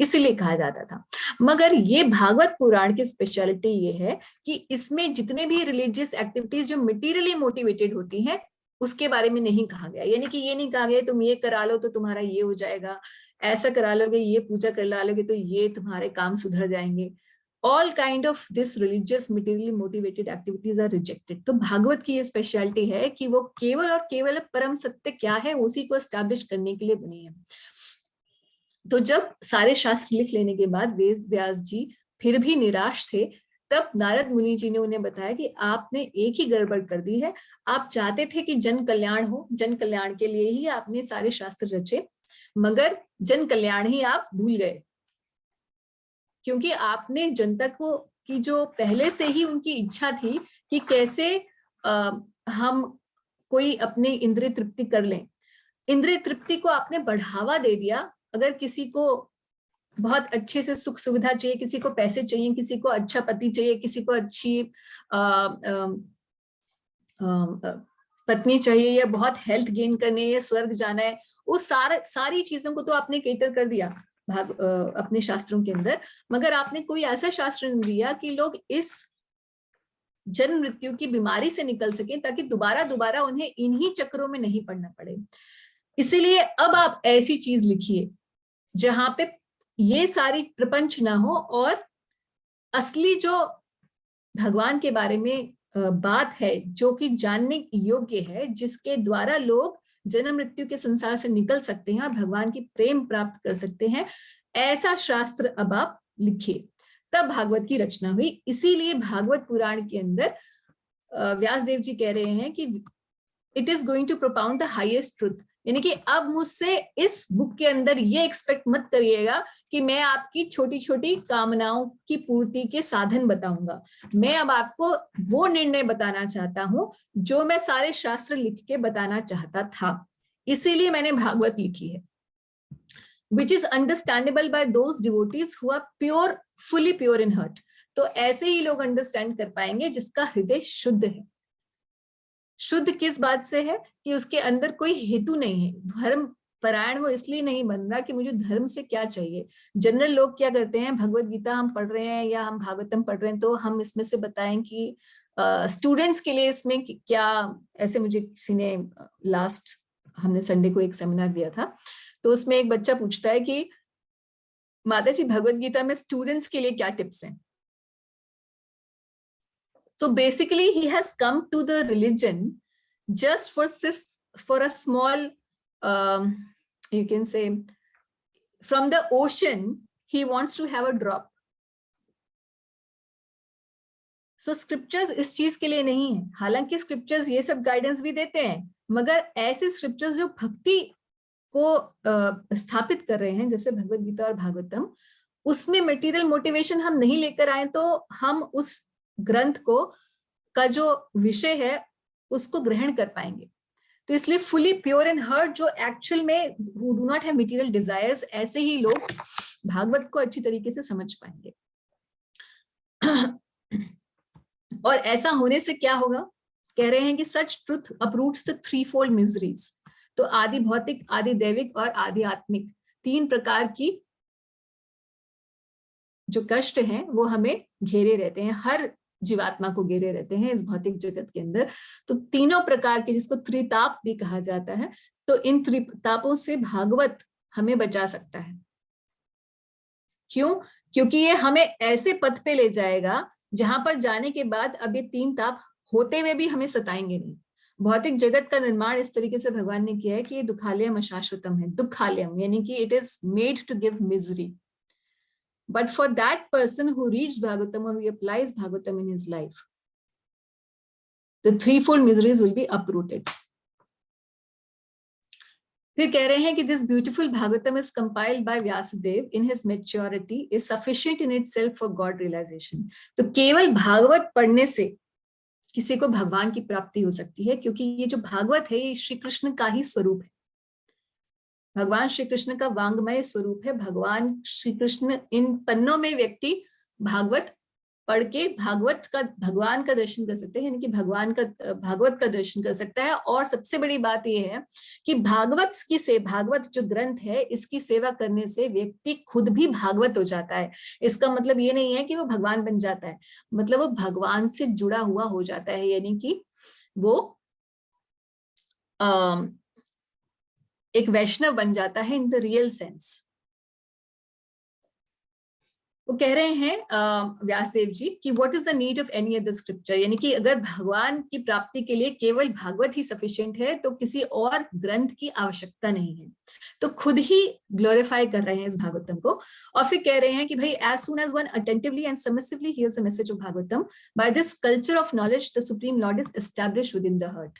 इसीलिए कहा जाता था। मगर ये भागवत पुराण की स्पेशलिटी ये है कि इसमें जितने भी रिलीजियस एक्टिविटीज जो मटेरियली मोटिवेटेड होती हैं उसके बारे में नहीं कहा गया। यानी कि ये नहीं कहा गया तुम ये करा लो तो तुम्हारा ये हो जाएगा, ऐसा करा लोगे, ये पूजा कर ला लोगे तो ये तुम्हारे काम सुधर जाएंगे। All kind of this religious materially motivated activities are rejected। तो भागवत की ये स्पेशलिटी है कि वो केवल और केवल परम सत्य क्या है उसी को एस्टैब्लिश करने के लिए बनी है। तो जब सारे शास्त्र लिख लेने के बाद वेद व्यास जी फिर भी निराश थे, तब नारद मुनि जी ने उन्हें बताया कि आपने एक ही गड़बड़ कर दी है। आप चाहते थे कि जन कल्याण हो, जन कल्याण के लिए ही आपने सारे शास्त्र रचे, मगर जन कल्याण ही आप भूल गए, क्योंकि आपने जनता को की जो पहले से ही उनकी इच्छा थी कि कैसे हम कोई अपने इंद्रिय तृप्ति कर लें, इंद्रिय तृप्ति को आपने बढ़ावा दे दिया। अगर किसी को बहुत अच्छे से सुख सुविधा चाहिए, किसी को पैसे चाहिए, किसी को अच्छा पति चाहिए, किसी को अच्छी पत्नी चाहिए, या बहुत हेल्थ गेन करनी है, या स्वर्ग जाना है, वो सारी चीजों को तो आपने केटर कर दिया अपने शास्त्रों के अंदर, मगर आपने कोई ऐसा शास्त्र नहीं दिया कि लोग इस जन्म मृत्यु की बीमारी से निकल सके, ताकि दोबारा दोबारा उन्हें इन्हीं चक्रों में नहीं पड़ना पड़े। इसीलिए अब आप ऐसी चीज लिखिए जहां पे ये सारी प्रपंच ना हो, और असली जो भगवान के बारे में बात है जो कि जानने योग्य है, जिसके द्वारा लोग जन्म मृत्यु के संसार से निकल सकते हैं और भगवान की प्रेम प्राप्त कर सकते हैं, ऐसा शास्त्र अब आप लिखिए। तब भागवत की रचना हुई। इसीलिए भागवत पुराण के अंदर व्यास देव जी कह रहे हैं कि it is going to propound the highest truth, यानी कि अब मुझसे इस बुक के अंदर ये एक्सपेक्ट मत करिएगा कि मैं आपकी छोटी छोटी कामनाओं की पूर्ति के साधन बताऊंगा। मैं अब आपको वो निर्णय बताना चाहता हूं जो मैं सारे शास्त्र लिख के बताना चाहता था, इसीलिए मैंने भागवत लिखी है। which is understandable by those devotees who are pure, fully pure in heart। तो ऐसे ही लोग अंडरस्टैंड कर पाएंगे जिसका हृदय शुद्ध है। शुद्ध किस बात से है कि उसके अंदर कोई हेतु नहीं है, धर्म परायण वो इसलिए नहीं बन रहा कि मुझे धर्म से क्या चाहिए। जनरल लोग क्या करते हैं, भगवत गीता हम पढ़ रहे हैं या हम भागवतम पढ़ रहे हैं तो हम इसमें से बताएं कि स्टूडेंट्स के लिए इसमें क्या, ऐसे मुझे किसी ने लास्ट हमने संडे को एक सेमिनार दिया था, तो उसमें एक बच्चा पूछता है कि माता जी भगवत गीता में स्टूडेंट्स के लिए क्या टिप्स हैं। So basically he has come to the religion just for a small, you can say, from the ocean he wants to have a drop। So scriptures इस चीज के लिए नहीं है, हालांकि scriptures ये सब गाइडेंस भी देते हैं, मगर ऐसे scriptures जो भक्ति को स्थापित कर रहे हैं जैसे भगवत गीता और भागवतम, उसमें मटेरियल मोटिवेशन हम नहीं लेकर आए तो हम उस ग्रंथ को का जो विषय है उसको ग्रहण कर पाएंगे। तो इसलिए फुली प्योर इन हार्ट जो एक्चुअल में who do not have material desires, ऐसे ही लोग भागवत को अच्छी तरीके से समझ पाएंगे। और ऐसा होने से क्या होगा, कह रहे हैं कि सच ट्रुथ अपरूट्स द थ्रीफोल्ड मिजरीज। तो आदि भौतिक, आदि दैविक और आदि आत्मिक, तीन प्रकार की जो कष्ट हैं वो हमें घेरे रहते हैं, हर जीवात्मा को घेरे रहते हैं इस भौतिक जगत के अंदर। तो तीनों प्रकार के, जिसको त्रिताप भी कहा जाता है, तो इन त्रितापों से भागवत हमें बचा सकता है। क्यों? क्योंकि ये हमें ऐसे पथ पे ले जाएगा जहां पर जाने के बाद अब ये तीन ताप होते हुए भी हमें सताएंगे नहीं। भौतिक जगत का निर्माण इस तरीके से भगवान ने किया है कि ये दुखालयम अशाश्वतम है, दुखालयम यानी कि it is made to give misery. But for that person who reads Bhagavatam or he applies Bhagavatam in his life, the threefold miseries will be uprooted. फिर कह रहे हैं कि this beautiful Bhagavatam is compiled by Vyasadeva in his maturity is sufficient in itself for God realization. तो केवल भागवत पढ़ने से किसी को भगवान की प्राप्ति हो सकती है, क्योंकि ये जो भागवत है ये श्री कृष्ण का ही स्वरूप है, भगवान श्री कृष्ण का वांग्मय स्वरूप है. भगवान श्री कृष्ण इन पन्नों में व्यक्ति भागवत पढ़ के भगवान का दर्शन कर सकते हैं, यानी कि भागवत का दर्शन कर सकता है. और सबसे बड़ी बात यह है कि भागवत जो ग्रंथ है इसकी सेवा करने से व्यक्ति खुद भी भागवत हो जाता है. इसका मतलब ये नहीं है कि वो भगवान बन जाता है, मतलब वो भगवान से जुड़ा हुआ हो जाता है, यानी कि वो एक वैष्णव बन जाता है इन द रियल सेंस. वो कह रहे हैं व्यासदेव जी कि what is the need of any other scripture, यानी कि अगर भगवान की प्राप्ति के लिए केवल भागवत ही सफिशिएंट है तो किसी और ग्रंथ की आवश्यकता नहीं है. तो खुद ही ग्लोरीफाई कर रहे हैं इस भागवतम को. और फिर कह रहे हैं कि भाई as soon as one attentively and submissively hears the message of Bhagavatam, by this culture of knowledge the supreme lord is established within the heart.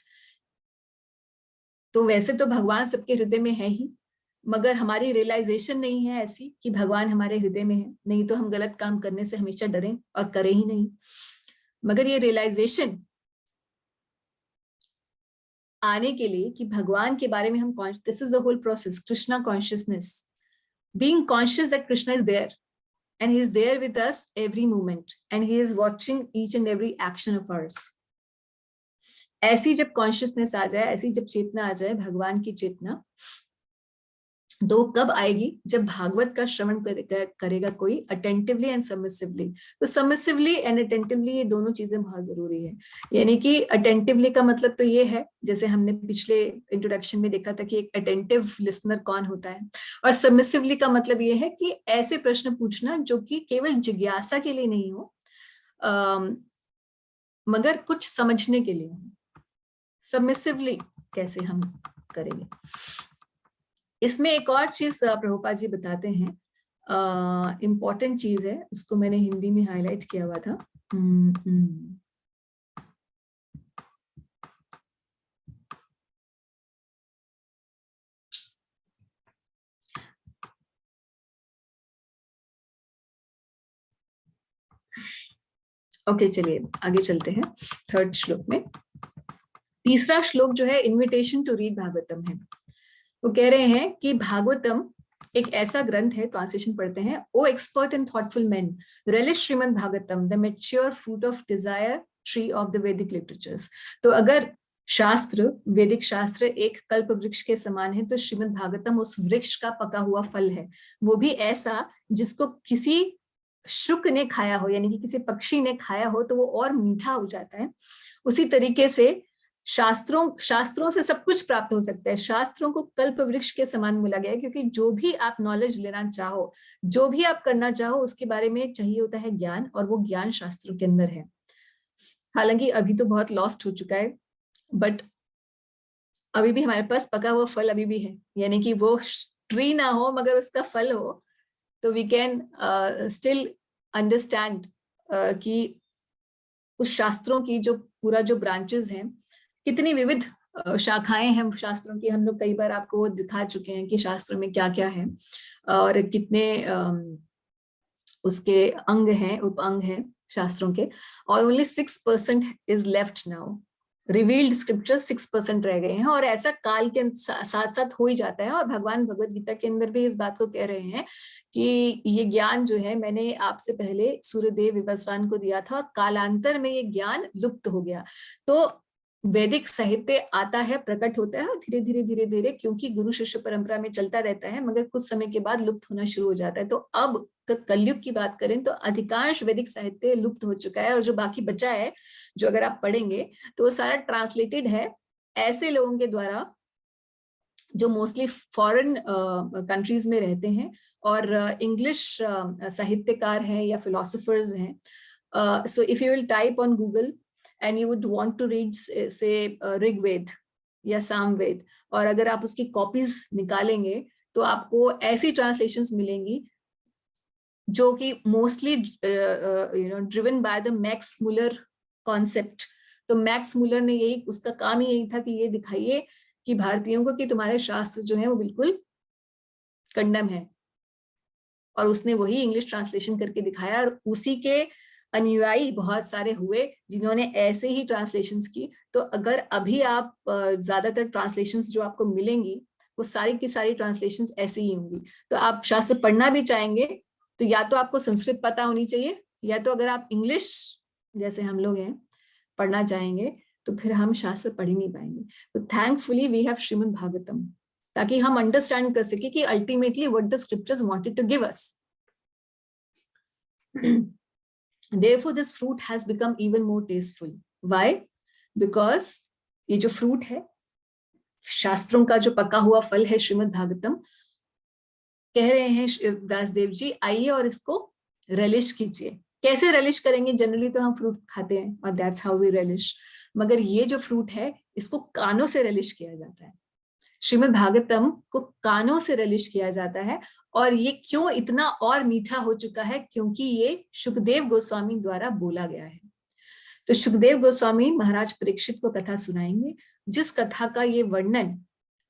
तो वैसे तो भगवान सबके हृदय में है ही, मगर हमारी रियलाइजेशन नहीं है ऐसी कि भगवान हमारे हृदय में है, नहीं तो हम गलत काम करने से हमेशा डरें और करें ही नहीं. मगर ये रियलाइजेशन आने के लिए कि भगवान के बारे में हम this is the whole process, Krishna consciousness, being conscious that Krishna is there and he is there with us every moment and he is watching each and every action of ours. ऐसी जब कॉन्शियसनेस आ जाए, ऐसी जब चेतना आ जाए, भगवान की चेतना, तो कब आएगी? जब भागवत का श्रवण करेगा कोई अटेंटिवली एंड सबमिसिवली. तो सबमिसिवली एंड अटेंटिवली ये दोनों चीजें बहुत जरूरी है. यानी कि अटेंटिवली का मतलब तो ये है, जैसे हमने पिछले इंट्रोडक्शन में देखा था कि एक अटेंटिव लिसनर कौन होता है, और सबमिसिवली का मतलब ये है कि ऐसे प्रश्न पूछना जो कि केवल जिज्ञासा के लिए नहीं हो मगर कुछ समझने के लिए हो. सबमिसिवली कैसे हम करेंगे, इसमें एक और चीज प्रभुपाद जी बताते हैं, इम्पोर्टेंट चीज है, उसको मैंने हिंदी में हाईलाइट किया हुआ था. ओके, चलिए आगे चलते हैं. थर्ड श्लोक में तीसरा श्लोक जो है इन्विटेशन टू रीड भागवतम है. वो कह रहे हैं कि भागवतम एक ऐसा ग्रंथ है, ट्रांसलेशन पढ़ते हैं, O expert and thoughtful man relish Shrimad Bhagavatam the mature fruit of desire tree of the Vedic literatures. तो अगर शास्त्र, वैदिक शास्त्र एक कल्प वृक्ष के समान है, तो श्रीमद् भागवतम उस वृक्ष का पका हुआ फल है, वो भी ऐसा जिसको किसी शुक ने खाया हो, यानी कि किसी पक्षी ने खाया हो तो वो और मीठा हो जाता है. उसी तरीके से शास्त्रों से सब कुछ प्राप्त हो सकता है. शास्त्रों को कल्प वृक्ष के समान बोला गया है, क्योंकि जो भी आप नॉलेज लेना चाहो, जो भी आप करना चाहो, उसके बारे में चाहिए होता है ज्ञान, और वो ज्ञान शास्त्रों के अंदर है. हालांकि अभी तो बहुत लॉस्ट हो चुका है, बट अभी भी हमारे पास पका हुआ फल अभी भी है, यानी कि वो ट्री ना हो मगर उसका फल हो, तो वी कैन स्टिल अंडरस्टैंड कि उस शास्त्रों की जो पूरा जो ब्रांचेस हैं, कितनी विविध शाखाएं हैं शास्त्रों की. हम लोग कई बार आपको वो दिखा चुके हैं कि शास्त्रों में क्या क्या है और कितने उसके अंग हैं, उप अंग हैं शास्त्रों के. और only 6% is left now. Revealed scriptures 6% रह गए हैं, और ऐसा काल के साथ साथ हो ही जाता है. और भगवान भगवत गीता के अंदर भी इस बात को कह रहे हैं कि ये ज्ञान जो है मैंने आपसे पहले सूर्यदेव विवस्वान को दिया था, और कालांतर में ये ज्ञान लुप्त हो गया. तो वैदिक साहित्य आता है, प्रकट होता है, धीरे धीरे धीरे धीरे, क्योंकि गुरु शिष्य परंपरा में चलता रहता है, मगर कुछ समय के बाद लुप्त होना शुरू हो जाता है. तो अब कलयुग की बात करें तो अधिकांश वैदिक साहित्य लुप्त हो चुका है, और जो बाकी बचा है, जो अगर आप पढ़ेंगे तो वो सारा ट्रांसलेटेड है ऐसे लोगों के द्वारा जो मोस्टली फॉरेन कंट्रीज में रहते हैं और इंग्लिश साहित्यकार हैं या फिलोसोफर्स हैं. So if you will type on Google and you would want to read say Rigveda या सामवेद, और अगर आप उसकी कॉपीज निकालेंगे तो आपको ऐसी ट्रांसलेशंस मिलेंगी जो कि mostly driven by the Max Muller concept. तो मैक्स मुलर ने यही, उसका काम ही यही था कि ये दिखाइए कि भारतीयों को कि तुम्हारे शास्त्र जो है वो बिल्कुल कंडम है, और उसने वही इंग्लिश ट्रांसलेशन करके दिखाया, और उसी के अनुयायी बहुत सारे हुए जिन्होंने ऐसे ही ट्रांसलेशंस की। तो अगर अभी आप ज्यादातर ट्रांसलेशंस जो आपको मिलेंगी वो सारी की सारी ट्रांसलेशंस ऐसे ही होंगी। तो आप शास्त्र पढ़ना भी चाहेंगे तो या तो आपको संस्कृत पता होनी चाहिए, या तो अगर आप इंग्लिश जैसे हम लोग हैं पढ़ना चाहेंगे तो फिर हम शास्त्र पढ़ ही नहीं पाएंगे। तो thankfully we have Shrimad Bhagavatam, ताकि हम अंडरस्टैंड कर सके कि ultimately what the scriptures wanted to give us. Therefore this fruit has become even more tasteful. Why? Because ये जो फ्रूट है, शास्त्रों का जो पका हुआ फल है श्रीमद् भागवतम, कह रहे हैं व्यासदेव जी आइए और इसको रेलिश कीजिए। कैसे रेलिश करेंगे? जनरली तो हम फ्रूट खाते हैं और दैट्स हाउ वी रेलिश, मगर ये जो फ्रूट है इसको कानों से रेलिश किया जाता है। श्रीमद् भागवतम को कानों से रेलिश किया जाता है, और ये क्यों इतना और मीठा हो चुका है? क्योंकि ये शुकदेव गोस्वामी द्वारा बोला गया है। तो शुकदेव गोस्वामी महाराज परीक्षित को कथा सुनाएंगे, जिस कथा का ये वर्णन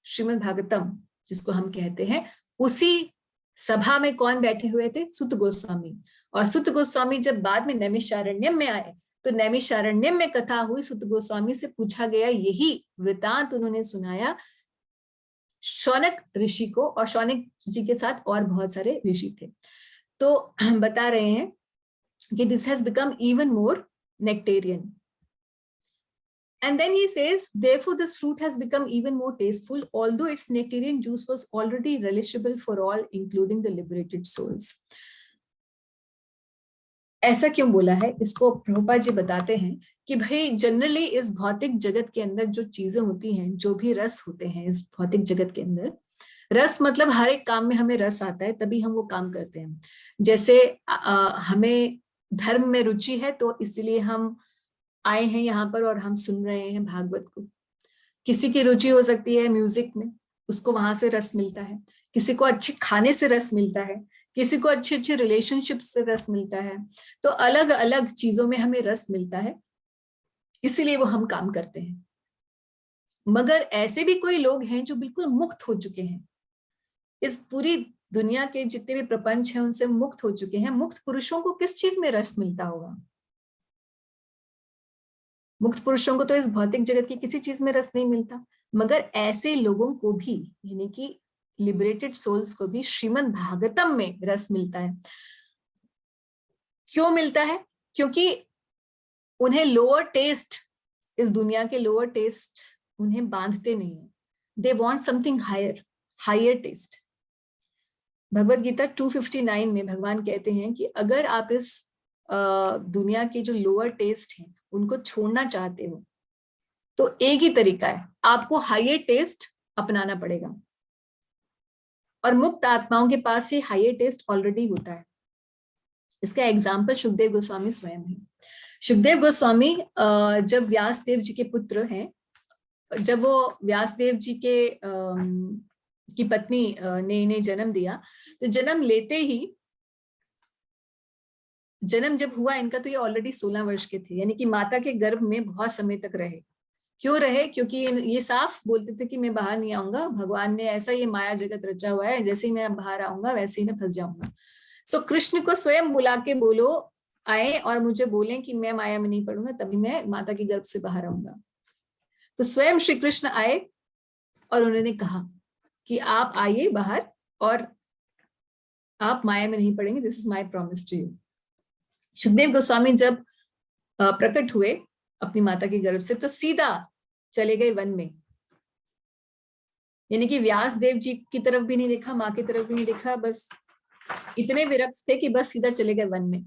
श्रीमद् भागवतम जिसको हम कहते हैं, उसी सभा में कौन बैठे हुए थे? सुत गोस्वामी। और सुत गोस्वामी जब बाद में नैमिषारण्यम में आए तो नैमिषारण्यम में कथा हुई, सुत गोस्वामी से पूछा गया, यही वृतांत उन्होंने सुनाया शौनक ऋषि को, और शौनक जी के साथ और बहुत सारे ऋषि थे। तो हम बता रहे हैं कि this has become even more nectarian. And then he says, therefore this fruit has become even more tasteful, although its nectarian juice was already relishable for all, including the liberated souls. ऐसा क्यों बोला है? इसको प्रभुपाद जी बताते हैं कि भाई generally इस भौतिक जगत के अंदर जो चीजें होती हैं, जो भी रस होते हैं इस भौतिक जगत के अंदर, रस मतलब हर एक काम में हमें रस आता है तभी हम वो काम करते हैं। जैसे हमें धर्म में रुचि है तो इसलिए हम आए हैं यहाँ पर और हम सुन रहे हैं भागवत को। किसी की रुचि हो सकती है म्यूजिक में, उसको वहां से रस मिलता है। किसी को अच्छे खाने से रस मिलता है, किसी को अच्छे अच्छे रिलेशनशिप से रस मिलता है। तो अलग अलग चीजों में हमें रस मिलता है, इसीलिए वो हम काम करते हैं। मगर ऐसे भी कोई लोग हैं जो बिल्कुल मुक्त हो चुके हैं, इस पूरी दुनिया के जितने भी प्रपंच हैं उनसे मुक्त हो चुके हैं। मुक्त पुरुषों को किस चीज में रस मिलता होगा? मुक्त पुरुषों को तो इस भौतिक जगत की किसी चीज में रस नहीं मिलता, मगर ऐसे लोगों को भी, यानी कि लिबरेटेड सोल्स को भी श्रीमद् भागवतम में रस मिलता है। क्यों मिलता है? क्योंकि उन्हें लोअर टेस्ट, इस दुनिया के लोअर टेस्ट उन्हें बांधते नहीं है। They want something higher, higher taste. Bhagavad Gita 259 में भगवान कहते हैं कि अगर आप इस दुनिया के जो लोअर टेस्ट हैं उनको छोड़ना चाहते हो तो एक ही तरीका है, आपको हायर टेस्ट अपनाना पड़ेगा। और मुक्त आत्माओं के पास ये हायर टेस्ट ऑलरेडी होता है। इसका एग्जाम्पल सुखदेव गोस्वामी स्वयं है। सुखदेव गोस्वामी जब व्यासदेव जी के पुत्र हैं, जब वो व्यासदेव जी के की पत्नी ने इन्हें जन्म दिया, तो जन्म लेते ही, जन्म जब हुआ इनका तो ये ऑलरेडी 16 वर्ष के थे, यानी कि माता के गर्भ में बहुत समय तक रहे। क्यों रहे? क्योंकि ये साफ बोलते थे कि मैं बाहर नहीं आऊंगा, भगवान ने ऐसा ये माया जगत रचा हुआ है, जैसे ही मैं बाहर आऊंगा वैसे ही मैं फंस जाऊंगा। सो कृष्ण को स्वयं बुला के बोलो, आए और मुझे बोले कि मैं माया में नहीं पड़ूंगा, तभी मैं माता के गर्भ से बाहर आऊंगा। तो स्वयं श्री कृष्ण आए और उन्होंने कहा कि आप आइए बाहर और आप माया में नहीं पड़ेंगे, this is my promise to you. Sukhdev Goswami जब प्रकट हुए अपनी माता के गर्भ से तो सीधा चले गए वन में, यानी कि व्यास देव जी की तरफ भी नहीं देखा, माँ की तरफ भी नहीं देखा, बस इतने विरक्त थे कि बस सीधा चले गए वन में।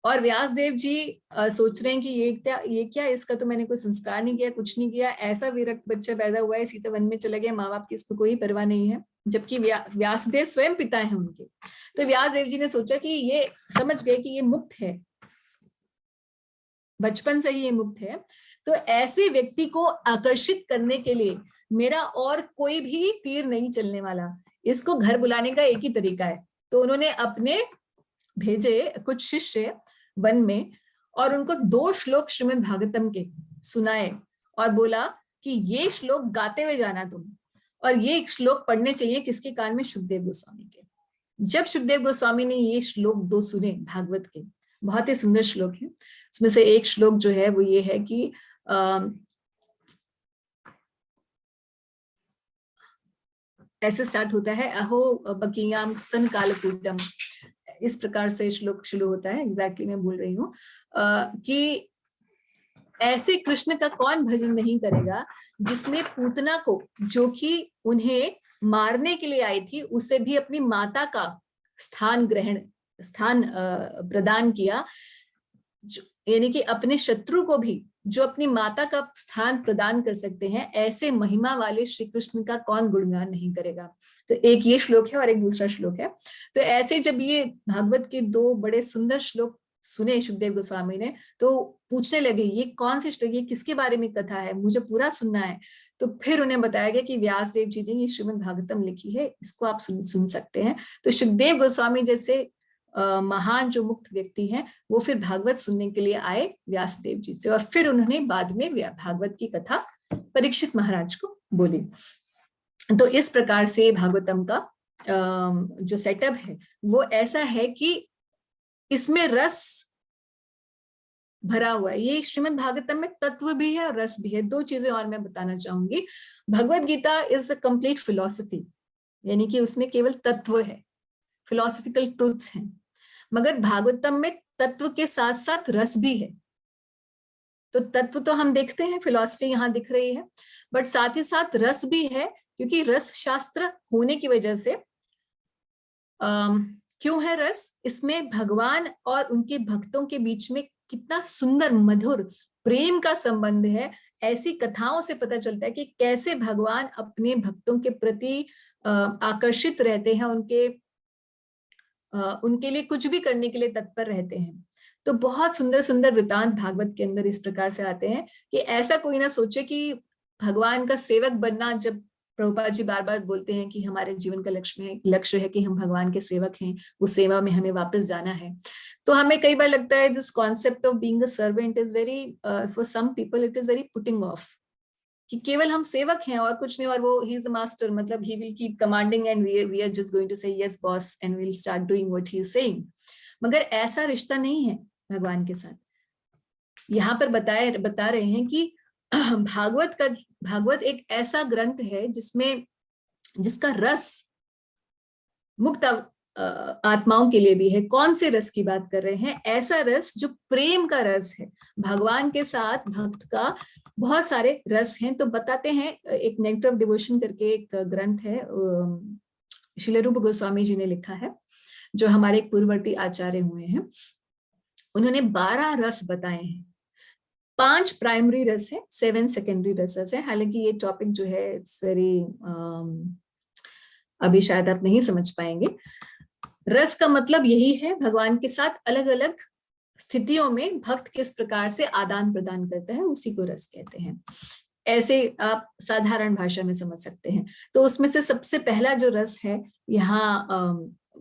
और व्यास देव जी सोच रहे हैं कि ये क्या, इसका तो मैंने कोई संस्कार नहीं किया, कुछ नहीं किया, ऐसा विरक्त बच्चा पैदा हुआ है, सीता वन में चला गया, माँ बाप की इसको कोई परवाह नहीं है, जबकि व्यासदेव स्वयं पिता हैं उनके। तो व्यास देव जी ने सोचा कि ये समझ गए कि ये मुक्त है, बचपन से ही ये मुक्त है, तो ऐसे व्यक्ति को आकर्षित करने के लिए मेरा और कोई भी तीर नहीं चलने वाला, इसको घर बुलाने का एक ही तरीका है। तो उन्होंने अपने भेजे कुछ शिष्य वन में और उनको 2 श्लोक श्रीमद् भागवतम के सुनाए और बोला कि ये श्लोक गाते हुए जाना तुम, और ये श्लोक पढ़ने चाहिए किसके कान में? सुखदेव गोस्वामी के। जब सुखदेव गोस्वामी ने ये श्लोक 2 सुने भागवत के, बहुत ही सुंदर श्लोक है, उसमें से एक श्लोक जो है वो ये है कि ऐसे स्टार्ट होता है, अहो बकीयाम स्तन कालकूटम, इस प्रकार से श्लोक शुरू होता है, एग्जैक्टली मैं बोल रही हूँ कि ऐसे कृष्ण का कौन भजन नहीं करेगा जिसने पूतना को, जो कि उन्हें मारने के लिए आई थी, उसे भी अपनी माता का स्थान प्रदान किया, यानी कि अपने शत्रु को भी जो अपनी माता का स्थान प्रदान कर सकते हैं, ऐसे महिमा वाले श्री कृष्ण का कौन गुणगान नहीं करेगा। तो एक ये श्लोक है और एक दूसरा श्लोक है। तो ऐसे जब ये भागवत के 2 बड़े सुंदर श्लोक सुने सुखदेव गोस्वामी ने, तो पूछने लगे ये कौन से श्लोक, ये किसके बारे में कथा है, मुझे पूरा सुनना है। तो फिर उन्हें बताया गया कि व्यास देव जी ने ये श्रीमद् भागवतम लिखी है, इसको आप सुन सकते हैं। तो सुखदेव गोस्वामी जैसे महान जो मुक्त व्यक्ति हैं, वो फिर भागवत सुनने के लिए आए व्यासदेव जी से, और फिर उन्होंने बाद में भागवत की कथा परीक्षित महाराज को बोली। तो इस प्रकार से भागवतम का जो सेटअप है वो ऐसा है कि इसमें रस भरा हुआ है। ये श्रीमद् भागवतम में तत्व भी है और रस भी है। 2 चीजें और मैं बताना चाहूंगी। Bhagavad Gita is a complete philosophy, यानी कि उसमें केवल तत्व है, फिलोसॉफिकल ट्रूथ्स हैं, मगर भागवतम में तत्व के साथ साथ रस भी है। तो तत्व तो हम देखते हैं, फिलॉसफी यहाँ दिख रही है, बट साथ ही साथ रस भी है, क्योंकि रस शास्त्र होने की वजह से क्यों है रस? इसमें भगवान और उनके भक्तों के बीच में कितना सुंदर मधुर प्रेम का संबंध है। ऐसी कथाओं से पता चलता है कि कैसे भगवान अपने भक्तों के प्रति आकर्षित रहते हैं, उनके लिए कुछ भी करने के लिए तत्पर रहते हैं। तो बहुत सुंदर सुंदर वृतांत भागवत के अंदर इस प्रकार से आते हैं कि ऐसा कोई ना सोचे कि भगवान का सेवक बनना, जब प्रभुपाद जी बार बार बोलते हैं कि हमारे जीवन का लक्ष्य है कि हम भगवान के सेवक हैं, उस सेवा में हमें वापस जाना है, तो हमें कई बार लगता है this concept of being a servant is very, for some people it is very putting off, कि केवल हम सेवक हैं और कुछ नहीं, और वो ही इज अ मास्टर, मतलब he will keep commanding and we are just going to say yes boss and we will start doing what he is saying. मगर ऐसा रिश्ता नहीं है भगवान के साथ। यहाँ पर बता रहे हैं कि भागवत एक ऐसा ग्रंथ है जिसका रस मुक्त आत्माओं के लिए भी है। कौन से रस की बात कर रहे हैं? ऐसा रस जो प्रेम का रस है। भगवान के साथ भक्त का बहुत सारे रस हैं। तो बताते हैं, एक नेक्टर ऑफ डिवोशन करके एक ग्रंथ है, श्रील रूप गोस्वामी जी ने लिखा है, जो हमारे एक पूर्ववर्ती आचार्य हुए हैं। उन्होंने 12 रस बताए हैं। 5 प्राइमरी रस है, 7 सेकेंडरी रसेस है। हालांकि ये टॉपिक जो है इट्स वेरी अभी शायद आप नहीं समझ पाएंगे। रस का मतलब यही है, भगवान के साथ अलग अलग स्थितियों में भक्त किस प्रकार से आदान प्रदान करता है, उसी को रस कहते हैं। ऐसे आप साधारण भाषा में समझ सकते हैं। तो उसमें से सबसे पहला जो रस है, यहाँ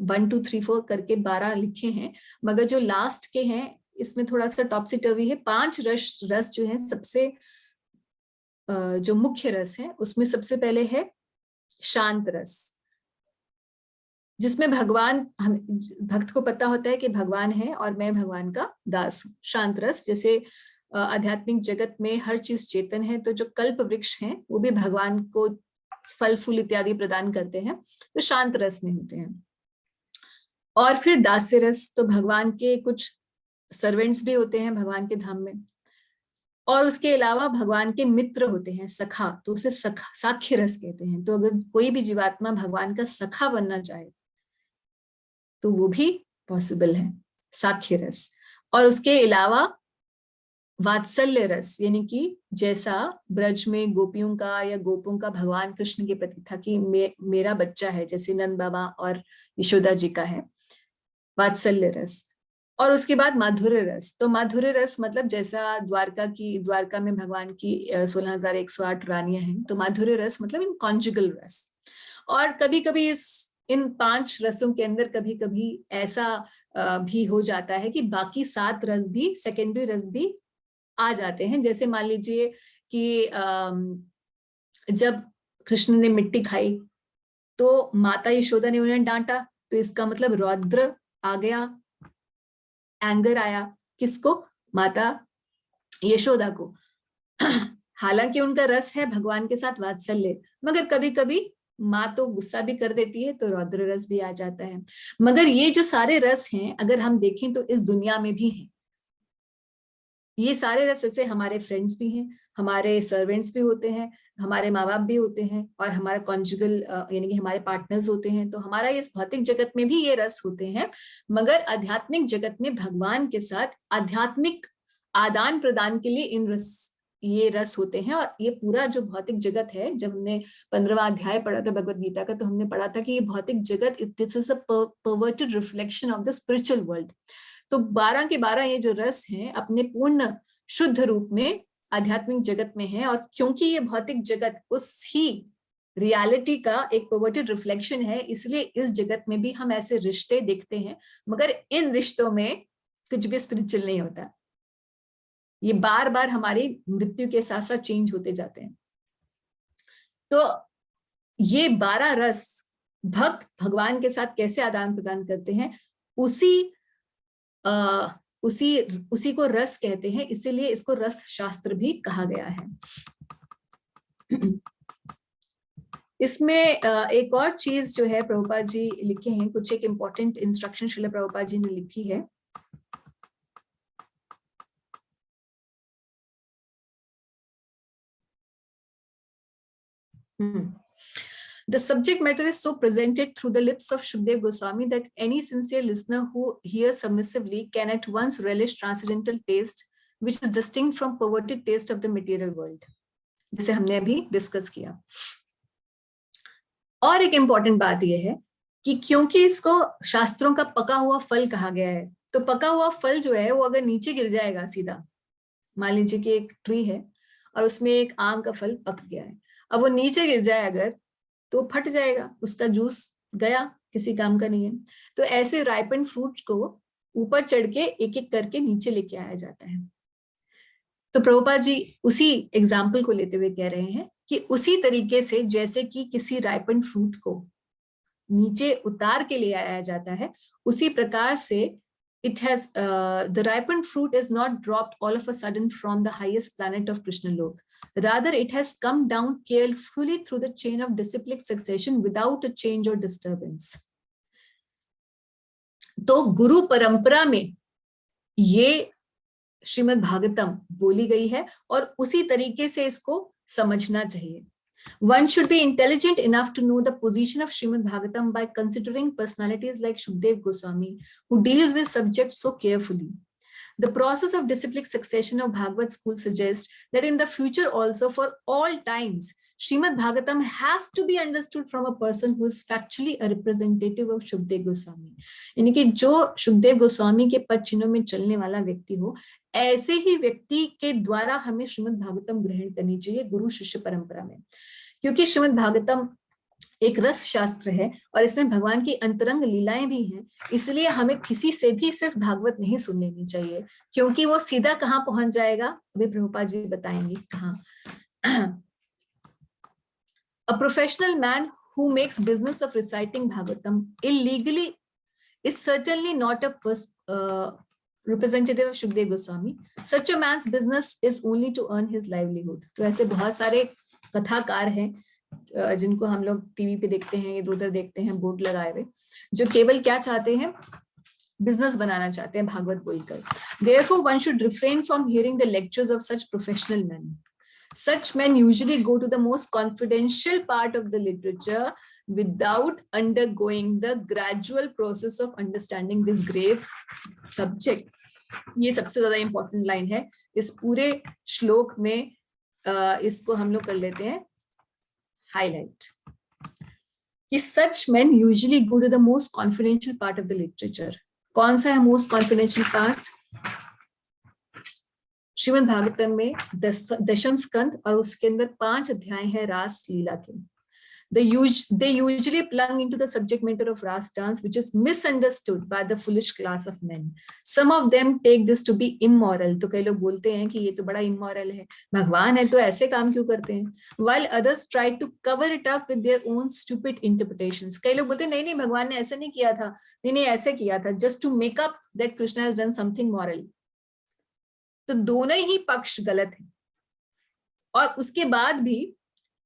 1 2 3 4 करके 12 लिखे हैं, मगर जो लास्ट के हैं इसमें थोड़ा सा टॉपसी टर्वी है। 5 रस जो है सबसे जो मुख्य रस है, उसमें सबसे पहले है शांत रस, जिसमें भगवान, भक्त को पता होता है कि भगवान है और मैं भगवान का दास हूँ। शांत रस, जैसे आध्यात्मिक जगत में हर चीज चेतन है, तो जो कल्प वृक्ष हैं वो भी भगवान को फल फूल इत्यादि प्रदान करते हैं, तो शांत रस में होते हैं। और फिर दास्य रस, तो भगवान के कुछ सर्वेंट्स भी होते हैं भगवान के धाम में, और उसके अलावा भगवान के मित्र होते हैं, सखा, तो उसे साख्य रस कहते हैं। तो अगर कोई भी जीवात्मा भगवान का सखा बनना चाहे तो वो भी पॉसिबल है, साख्य रस। और उसके अलावा वात्सल्य रस, यानी कि जैसा ब्रज में गोपियों का या गोपों का भगवान कृष्ण के प्रति था कि मेरा बच्चा है, जैसे नंद बाबा और यशोदा जी का है, वात्सल्य रस। और उसके बाद माधुर्य रस। तो माधुर्य रस मतलब जैसा द्वारका में भगवान की 16,108 रानियां हैं, तो माधुर्य रस मतलब इन कॉन्जुगल रस। और कभी कभी इन 5 रसों के अंदर कभी कभी ऐसा भी हो जाता है कि बाकी 7 रस भी, सेकेंडरी रस भी आ जाते हैं। जैसे मान लीजिए कि जब कृष्ण ने मिट्टी खाई तो माता यशोदा ने उन्हें डांटा, तो इसका मतलब रौद्र आ गया, एंगर आया। किसको? माता यशोदा को। हालांकि उनका रस है भगवान के साथ वात्सल्य, मगर कभी कभी माँ तो गुस्सा भी कर देती है, तो रौद्र रस भी आ जाता है। मगर ये जो सारे रस हैं, अगर हम देखें तो इस दुनिया में भी हैं। ये सारे रस ऐसे हमारे फ्रेंड्स भी हैं, हमारे सर्वेंट्स भी होते हैं, हमारे माँ बाप भी होते हैं, और हमारा कॉन्जुगल यानी कि हमारे पार्टनर्स होते हैं। तो हमारा इस भौतिक जगत में भी ये रस होते हैं, मगर आध्यात्मिक जगत में भगवान के साथ आध्यात्मिक आदान प्रदान के लिए ये रस होते हैं। और ये पूरा जो भौतिक जगत है, जब हमने 15वां अध्याय पढ़ा था भगवद गीता का, तो हमने पढ़ा था कि ये भौतिक जगत it is a perverted reflection of the spiritual world. तो 12 के 12 ये जो रस हैं अपने पूर्ण शुद्ध रूप में आध्यात्मिक जगत में है। और क्योंकि ये भौतिक जगत उस ही रियलिटी का एक परवर्टेड रिफ्लेक्शन है, इसलिए इस जगत में भी हम ऐसे रिश्ते देखते हैं, मगर इन रिश्तों में कुछ भी स्पिरिचुअल नहीं होता। ये बार बार हमारी मृत्यु के साथ साथ चेंज होते जाते हैं। तो ये 12 रस भक्त भगवान के साथ कैसे आदान प्रदान करते हैं, उसी को रस कहते हैं, इसीलिए इसको रस शास्त्र भी कहा गया है। इसमें एक और चीज जो है प्रभुपाद जी लिखे हैं, कुछ एक इम्पोर्टेंट इंस्ट्रक्शन श्रील प्रभुपाद जी ने लिखी है। The subject matter is so presented through the lips of Shukdev Goswami that any sincere listener who hears submissively can at once relish transcendental taste, which is distinct from perverted taste of the material world, जिसे हमने अभी discuss किया। और एक important बात यह है कि क्योंकि इसको शास्त्रों का पका हुआ फल कहा गया है, तो पका हुआ फल जो है वो अगर नीचे गिर जाएगा सीधा, मान लीजिए कि एक ट्री है और उसमें एक आम का फल पक गया है, अब वो नीचे गिर जाए अगर, तो फट जाएगा, उसका जूस गया, किसी काम का नहीं है। तो ऐसे राइपन फ्रूट को ऊपर चढ़ के एक एक करके नीचे लेके आया जाता है। तो प्रभुपाद जी उसी एग्जाम्पल को लेते हुए कह रहे हैं कि उसी तरीके से जैसे कि किसी राइपन फ्रूट को नीचे उतार के ले आया जाता है, उसी प्रकार से the ripened fruit is not dropped all of a sudden from the highest planet of Krishna Lok. Rather, it has come down carefully through the chain of disciplic succession without a change or disturbance. तो गुरु परंपरा में ये श्रीमद् भागवतम बोली गई है और उसी तरीके से इसको समझना चाहिए। One should be intelligent enough to know the position of Srimad Bhagavatam by considering personalities like Shukdev Goswami, who deals with subjects so carefully. The process of disciplic succession of Bhagavad school suggests that in the future also for all times, Srimad Bhagavatam has to be understood from a person who is factually a representative of Shukdev Goswami. यानी कि जो शुकदेव गोस्वामी के पद चिन्हों में चलने वाला व्यक्ति हो, ऐसे ही व्यक्ति के द्वारा हमें श्रीमद् भागवतम ग्रहण करनी चाहिए गुरु शिष्य परंपरा में, क्योंकि श्रीमद् भागवतम एक रस शास्त्र है और इसमें भगवान की अंतरंग लीलाएं भी हैं। इसलिए हमें किसी से भी सिर्फ भागवत नहीं सुन लेनी चाहिए, क्योंकि वो सीधा कहाँ पहुंच जाएगा, अभी प्रभुपाद जी बताएंगे कहाँ। A professional man who makes business of reciting Bhagavatam illegally is certainly not a representative of Shukdev Goswami. Such a man's business is only to earn his livelihood. तो ऐसे बहुत सारे कथाकार हैं जिनको हम लोग टीवी पे देखते हैं, इधर उधर देखते हैं बोर्ड लगाए हुए, जो केवल क्या चाहते हैं, बिजनेस बनाना चाहते हैं भागवत बोलकर। Therefore, one should refrain from hearing the lectures of such professional men. Such men usually go to the most confidential part of the literature without undergoing the gradual process of understanding this grave subject. ये सबसे ज्यादा important line है इस पूरे श्लोक में, इसको हम लोग कर लेते हैं हाईलाइट कि such men usually go to the most confidential part of the literature. कौन सा है most confidential part? Shrimad Bhagavatam में दशम स्कंद और उसके अंदर 5 अध्याय है रास लीला के. They usually plunge into the subject matter of Ras dance, which is misunderstood by the foolish class of men. Some of them take this to be immoral. तो कई लोग बोलते हैं कि ये तो बड़ा immoral है, भगवान है तो ऐसे काम क्यों करते हैं? While others try to cover it up with their own stupid interpretations. कई लोग बोलते हैं नहीं भगवान ने ऐसा नहीं किया था, नहीं ऐसे किया था, just to make up that Krishna has done something moral. तो दोनों ही पक्ष गलत है. और उसके बाद भी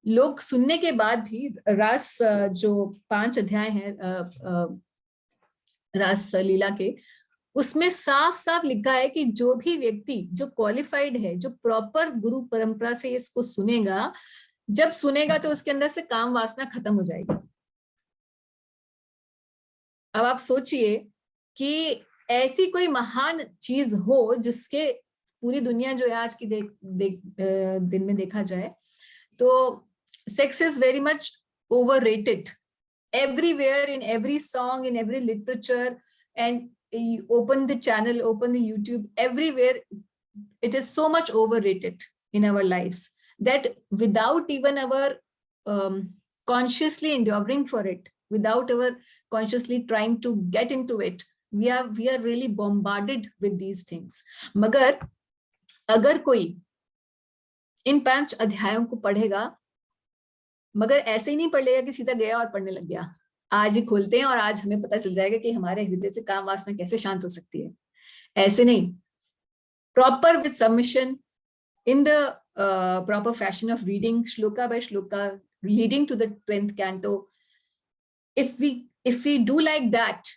लोग सुनने के बाद भी रास जो 5 अध्याय हैं रास लीला के, उसमें साफ साफ लिखा है कि जो भी व्यक्ति जो क्वालिफाइड है, जो प्रॉपर गुरु परंपरा से इसको सुनेगा, जब सुनेगा तो उसके अंदर से काम वासना खत्म हो जाएगी. अब आप सोचिए कि ऐसी कोई महान चीज हो जिसके पूरी दुनिया जो है आज की दिन में देखा जाए तो sex is very much overrated everywhere, in every song, in every literature, and you open the channel, open the YouTube, everywhere it is so much overrated in our lives that without even our consciously endeavoring for it, without our consciously trying to get into it, we are really bombarded with these things. मगर अगर कोई इन 5 अध्यायों को पढ़ेगा, मगर ऐसे ही नहीं पढ़ लेगा कि सीधा गया और पढ़ने लग गया, आज ही खोलते हैं और आज हमें पता चल जाएगा कि हमारे हृदय से काम वासना कैसे शांत हो सकती है, ऐसे नहीं. Proper with submission in the proper fashion of reading shloka by shloka leading to the 20th canto. If we do like that,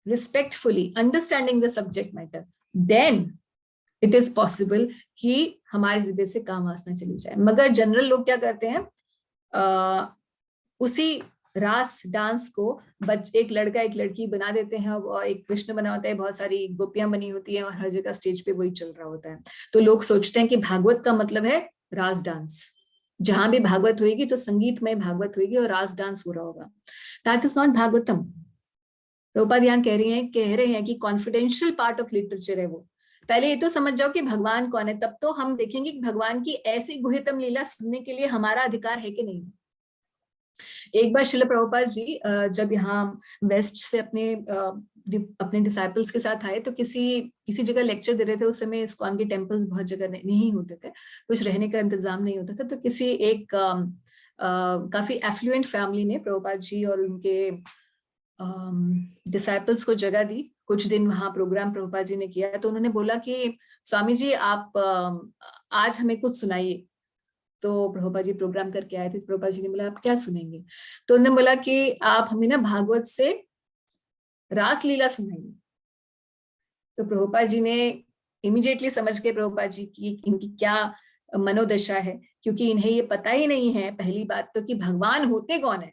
respectfully understanding the subject matter, then it is possible कि हमारे हृदय से काम वासना चली जाए. मगर जनरल लोग क्या करते हैं, उसी रास डांस को एक लड़का एक लड़की बना देते हैं और एक कृष्ण बना होता है, बहुत सारी गोपियां बनी होती हैं और हर जगह स्टेज पे वही चल रहा होता है. तो लोग सोचते हैं कि भागवत का मतलब है रास डांस, जहां भी भागवत होगी तो संगीतमय भागवत होगी और रास डांस हो रहा होगा. That is not Bhagavatam. Prabhupada यहाँ कह रहे हैं कि कॉन्फिडेंशियल पार्ट ऑफ लिटरेचर है वो. पहले ये तो समझ जाओ कि भगवान कौन है, तब तो हम देखेंगे कि भगवान की ऐसी गुह्यतम लीला सुनने के लिए हमारा अधिकार है कि नहीं. एक बार श्रील प्रभुपाद जी जब यहाँ वेस्ट से अपने डिसाइपल्स के साथ आए तो किसी जगह लेक्चर दे रहे थे. उस समय इस्कॉन के टेम्पल्स बहुत जगह नहीं होते थे, कुछ रहने का इंतजाम नहीं होता था. तो किसी एक काफी एफ्लुएंट फैमिली ने प्रभुपाद जी और उनके डिसाइपल्स को जगह दी. कुछ दिन वहां प्रोग्राम प्रभुपाद जी ने किया तो उन्होंने बोला कि स्वामी जी आप आज हमें कुछ सुनाइए. तो प्रभुपाद जी प्रोग्राम करके आए थे. प्रभुपाद जी ने बोला आप क्या सुनेंगे? तो उन्होंने बोला कि आप हमें ना भागवत से रास लीला सुनाइए. तो प्रभुपाद जी ने इमीडिएटली समझ के प्रभुपाद जी की इनकी क्या मनोदशा है, क्योंकि इन्हें ये पता ही नहीं है पहली बात तो कि भगवान होते कौन है,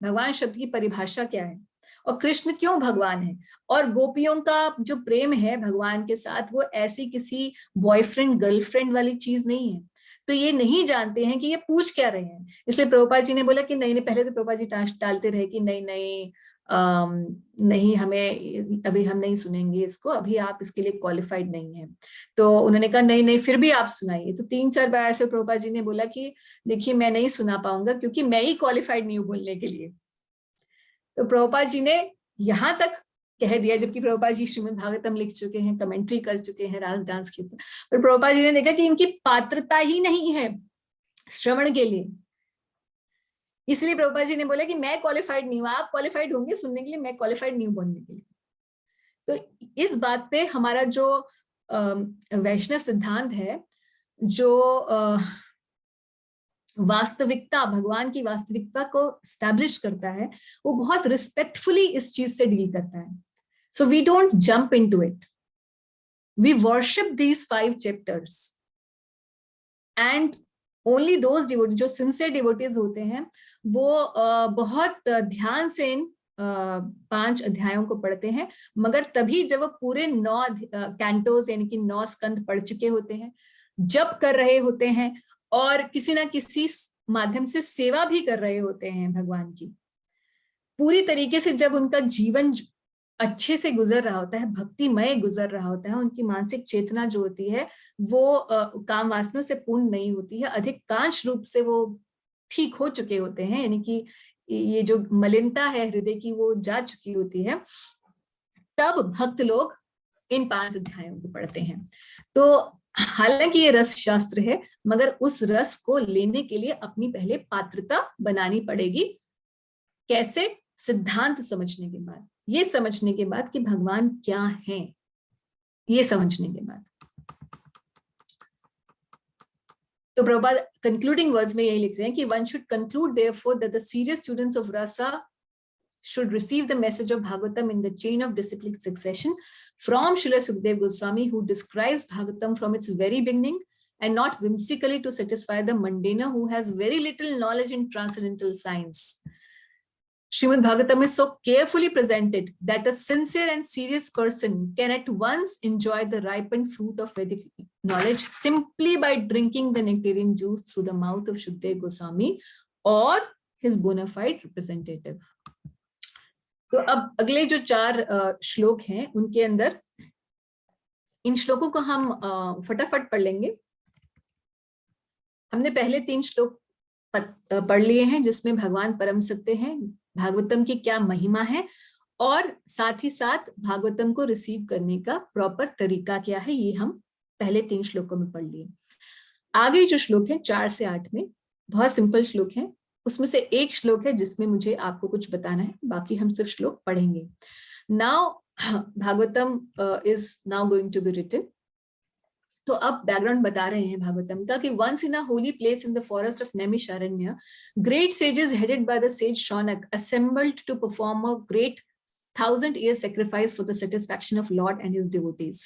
भगवान शब्द की परिभाषा क्या है और कृष्ण क्यों भगवान है. और गोपियों का जो प्रेम है भगवान के साथ वो ऐसी किसी बॉयफ्रेंड गर्लफ्रेंड वाली चीज नहीं है. तो ये नहीं जानते हैं कि ये पूछ क्या रहे हैं. इसलिए प्रभुपाद जी ने बोला कि नहीं, पहले तो प्रभुपाद जी टालते रहे कि नहीं हमें अभी हम नहीं सुनेंगे इसको, अभी आप इसके लिए क्वालिफाइड नहीं है. तो उन्होंने कहा नहीं फिर भी आप सुनाइए. तो 3-4 बार ऐसे प्रभुपाद जी ने बोला कि देखिए मैं नहीं सुना पाऊंगा क्योंकि मैं ही क्वालिफाइड नहीं हूँ बोलने के लिए. तो प्रभुपाद जी ने यहाँ तक कह दिया, जबकि प्रभुपाद जी श्रीमद् भागवतम लिख चुके हैं, कमेंट्री कर चुके हैं रास डांस के ऊपर, पर प्रभुपाद जी ने देखा कि इनकी पात्रता ही नहीं है श्रवण के लिए. इसलिए प्रभुपाद जी ने बोला कि मैं क्वालिफाइड नहीं हूँ, आप क्वालिफाइड होंगे सुनने के लिए, मैं क्वालिफाइड नहीं हूँ बोलने के लिए. तो इस बात पे हमारा जो वैष्णव सिद्धांत है, जो वास्तविकता, भगवान की वास्तविकता को स्टैब्लिश करता है, वो बहुत रिस्पेक्टफुली इस चीज से डील करता है. So we don't jump into it, we worship these 5 chapters and only those devotees जो सिंसियर डिवोटीज होते हैं वो बहुत ध्यान से इन 5 अध्यायों को पढ़ते हैं. मगर तभी जब वो पूरे 9 कैंटोस यानी कि 9 स्कंद पढ़ चुके होते हैं, जप कर रहे होते हैं और किसी ना किसी माध्यम से सेवा भी कर रहे होते हैं भगवान की, पूरी तरीके से जब उनका जीवन अच्छे से गुजर रहा होता है, भक्तिमय गुजर रहा होता है, उनकी मानसिक चेतना जो होती है वो काम वासना से पूर्ण नहीं होती है, अधिकांश रूप से वो ठीक हो चुके होते हैं, यानी कि ये जो मलिनता है हृदय की वो जा चुकी होती है, तब भक्त लोग इन 5 अध्यायों को पढ़ते हैं। तो हालांकि ये रस शास्त्र है, मगर उस रस को लेने के लिए अपनी पहले पात्रता बनानी पड़ेगी। कैसे? सिद्धांत समझने के बाद, ये समझने के बाद कि भगवान क्या हैं, ये समझने के बाद। तो प्रभुपाद कंक्लूडिंग वर्ड्स में यही लिख रहे हैं कि one should conclude therefore that the serious students of rasa should receive the message of Bhagavatam in the chain of disciplic succession from Srila Sukadeva Goswami, who describes Bhagavatam from its very beginning and not whimsically to satisfy the mundaner who has very little knowledge in transcendental science. Srimad Bhagavatam is so carefully presented that a sincere and serious person can at once enjoy the ripened fruit of Vedic knowledge simply by drinking the nectarian juice through the mouth of Sukadeva Goswami or his bona fide representative. तो अब अगले जो 4 श्लोक हैं उनके अंदर, इन श्लोकों को हम फटाफट पढ़ लेंगे। हमने पहले 3 श्लोक पढ़ लिए हैं जिसमें भगवान परम सत्य हैं, भागवतम की क्या महिमा है और साथ ही साथ भागवतम को रिसीव करने का प्रॉपर तरीका क्या है, ये हम पहले 3 श्लोकों में पढ़ लिए। आगे जो श्लोक है 4 से 8 में बहुत सिंपल श्लोक है, उसमें से एक श्लोक है जिसमें मुझे आपको कुछ बताना है, बाकी हम सिर्फ श्लोक पढ़ेंगे। Now Bhagavatam is now going to be written. तो अब बैकग्राउंड बता रहे हैं भागवतम का कि once in a holy place in the forest of Naimisharanya, great sages headed by the sage Shaunak assembled to perform a great 1000-year sacrifice for the satisfaction of Lord and his devotees.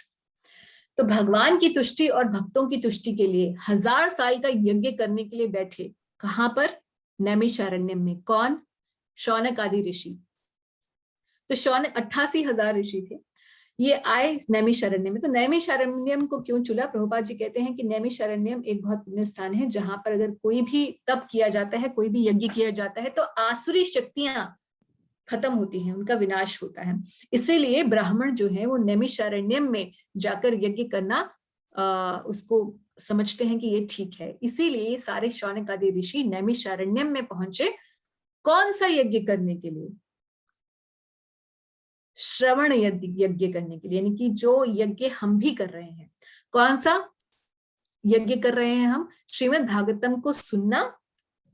तो भगवान की तुष्टि और भक्तों की तुष्टि के लिए 1000 साल का यज्ञ करने के लिए बैठे। कहां पर? नैमिषारण्यम में। कौन? शौनक आदि ऋषि। तो शौनक 88,000 ऋषि थे, ये आए नैमिषारण्य में। तो नैमिषारण्यम को क्यों चुना? प्रभुपाद जी कहते हैं कि नैमिषारण्यम एक बहुत पुण्य स्थान है जहां पर अगर कोई भी तप किया जाता है, कोई भी यज्ञ किया जाता है तो आसुरी शक्तियां खत्म होती हैं, उनका विनाश होता है। इसीलिए ब्राह्मण जो है वो नैमिषारण्यम में जाकर यज्ञ करना उसको समझते हैं कि ये ठीक है। इसीलिए सारे शौनक आदि ऋषि नैमिषारण्यम में पहुंचे। कौन सा यज्ञ करने के लिए? श्रवण यज्ञ करने के लिए, यानी कि जो यज्ञ हम भी कर रहे हैं। कौन सा यज्ञ कर रहे हैं हम? श्रीमद् भागवतम को सुनना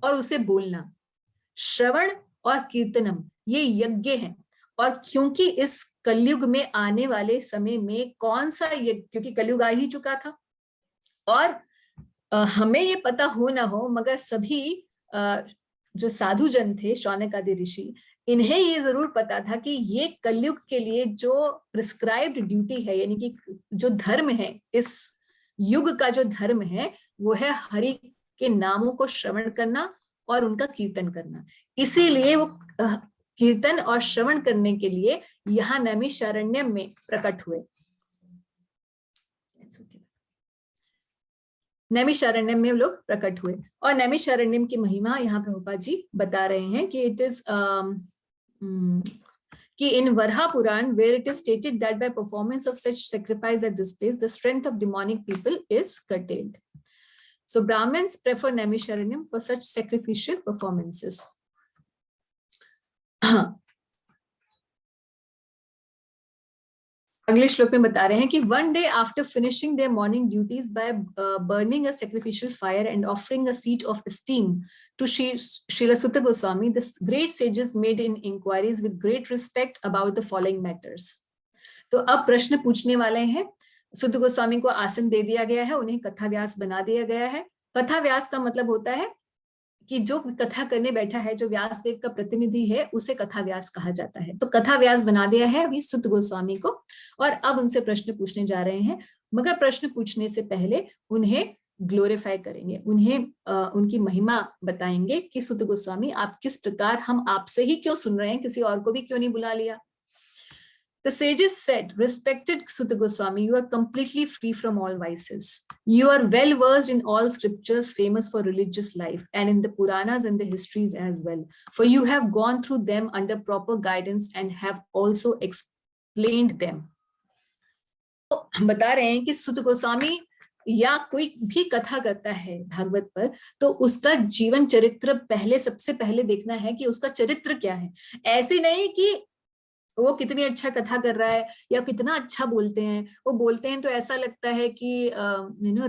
और उसे बोलना। श्रवण और कीर्तनम ये यज्ञ है। और क्योंकि इस कलयुग में आने वाले समय में कौन सा यज्ञ, क्योंकि कलयुग आ ही चुका था और हमें ये पता हो ना हो मगर सभी जो साधु जन थे, शौनक आदि ऋषि, इन्हें ये जरूर पता था कि ये कलयुग के लिए जो प्रिस्क्राइब्ड ड्यूटी है, यानी कि जो धर्म है, इस युग का जो धर्म है वो है हरि के नामों को श्रवण करना और उनका कीर्तन करना। इसीलिए वो कीर्तन और श्रवण करने के लिए यहाँ नैमिषारण्यम में प्रकट हुए। नैमिषारण्यम में लोग प्रकट हुए और नैमिषारण्यम की महिमा यहाँ प्रभुपाद जी बता रहे हैं कि इट इज कि in Varha Puran, where it is stated that by performance of such sacrifice at this place, the strength of demonic people is curtailed. So Brahmins prefer Naimisharanyam for such sacrificial performances. अगले श्लोक में बता रहे हैं कि one day after finishing their morning duties by burning a sacrificial fire and offering a seat of esteem to Srila Sutta Goswami, the great sages made in inquiries with great respect about the following matters. तो अब प्रश्न पूछने वाले हैं। सुत गोस्वामी को आसन दे दिया गया है, उन्हें कथा व्यास बना दिया गया है। कथा व्यास का मतलब होता है कि जो कथा करने बैठा है, जो व्यासदेव का प्रतिनिधि है, उसे कथा व्यास कहा जाता है। तो कथा व्यास बना दिया है अभी सुत गोस्वामी को और अब उनसे प्रश्न पूछने जा रहे हैं। मगर प्रश्न पूछने से पहले उन्हें ग्लोरीफाई करेंगे, उन्हें उनकी महिमा बताएंगे कि सुत गोस्वामी आप किस प्रकार, हम आपसे ही क्यों सुन रहे हैं, किसी और को भी क्यों नहीं बुला लिया। The sages said, respected Sutta Goswami, you are completely free from all vices. You are well versed in all scriptures famous for religious life and in the Puranas and the histories as well. For you have gone through them under proper guidance and have also explained them. तो बता रहे हैं कि सुत गोस्वामी या कोई भी कथा करता है भागवत पर, तो उसका जीवन चरित्र पहले सबसे पहले देखना है कि उसका चरित्र क्या है। ऐसे नहीं कि वो कितनी अच्छा कथा कर रहा है या कितना अच्छा बोलते हैं, वो बोलते हैं तो ऐसा लगता है कि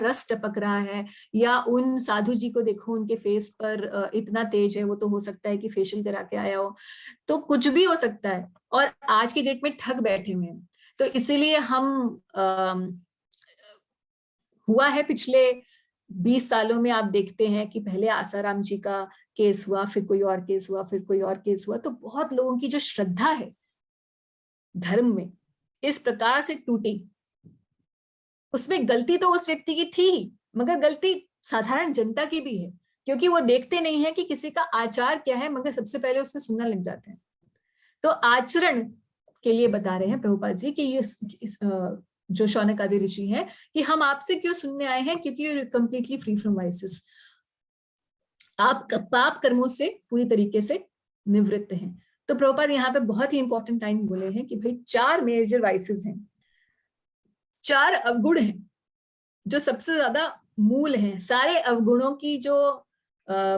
रस टपक रहा है, या उन साधु जी को देखो उनके फेस पर इतना तेज है, वो तो हो सकता है कि फेशियल करा के आया हो, तो कुछ भी हो सकता है। और आज की डेट में ठग बैठे हुए हैं, तो इसीलिए हम हुआ है पिछले 20 सालों में आप देखते हैं कि पहले आसाराम जी का केस हुआ, फिर कोई और केस हुआ, फिर कोई और केस हुआ, तो बहुत लोगों की जो श्रद्धा है धर्म में इस प्रकार से टूटी। उसमें गलती तो उस व्यक्ति की थी, मगर गलती साधारण जनता की भी है, क्योंकि वो देखते नहीं है कि किसी का आचार क्या है, मगर सबसे पहले उससे सुनना लग जाते हैं। तो आचरण के लिए बता रहे हैं प्रभुपाद जी कि ये जो शौनक आदि ऋषि हैं कि हम आपसे क्यों सुनने आए हैं, क्योंकि you completely free from vices, आप पाप कर्मों से पूरी तरीके से निवृत्त हैं। तो प्रभुपाद यहाँ पे बहुत ही इंपॉर्टेंट टाइम बोले हैं कि भाई 4 मेजर वाइसेस हैं, 4 अवगुण हैं जो सबसे ज्यादा मूल हैं। सारे अवगुणों की जो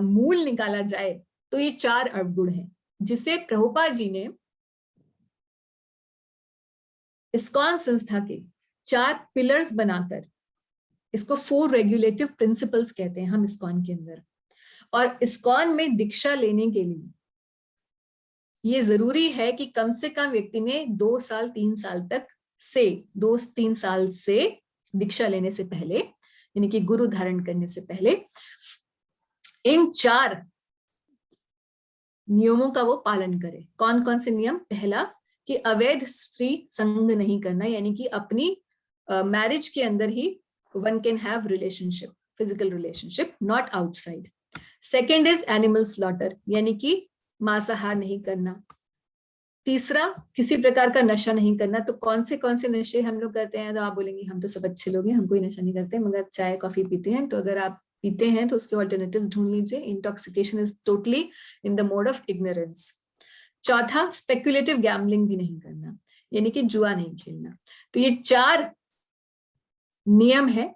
मूल निकाला जाए तो ये 4 अवगुण हैं, जिसे प्रभुपाद जी ने इस्कॉन संस्था के 4 पिलर्स बनाकर, इसको 4 रेगुलेटिव प्रिंसिपल्स कहते हैं हम इस्कॉन के अंदर। और इस्कॉन में दीक्षा लेने के लिए ये जरूरी है कि कम से कम व्यक्ति ने 2 साल 3 साल तक से 2-3 साल से दीक्षा लेने से पहले, यानी कि गुरु धारण करने से पहले, इन 4 नियमों का वो पालन करे। कौन कौन से नियम? पहला कि अवैध स्त्री संग नहीं करना, यानी कि अपनी मैरिज के अंदर ही one can have relationship, physical relationship, not outside. Second is animal slaughter, यानी कि मांसाहार नहीं करना। तीसरा, किसी प्रकार का नशा नहीं करना। तो कौन से नशे हम लोग करते हैं? तो आप बोलेंगे हम तो सब अच्छे लोग हैं, हम कोई नशा नहीं करते, मगर चाय कॉफी पीते हैं। तो अगर आप पीते हैं तो उसके ऑल्टरनेटिव्स ढूंढ लीजिए। Intoxication is totally in the mode of ignorance. चौथा, स्पेक्युलेटिव गैम्बलिंग भी नहीं करना, यानी कि जुआ नहीं खेलना। तो ये 4 नियम है,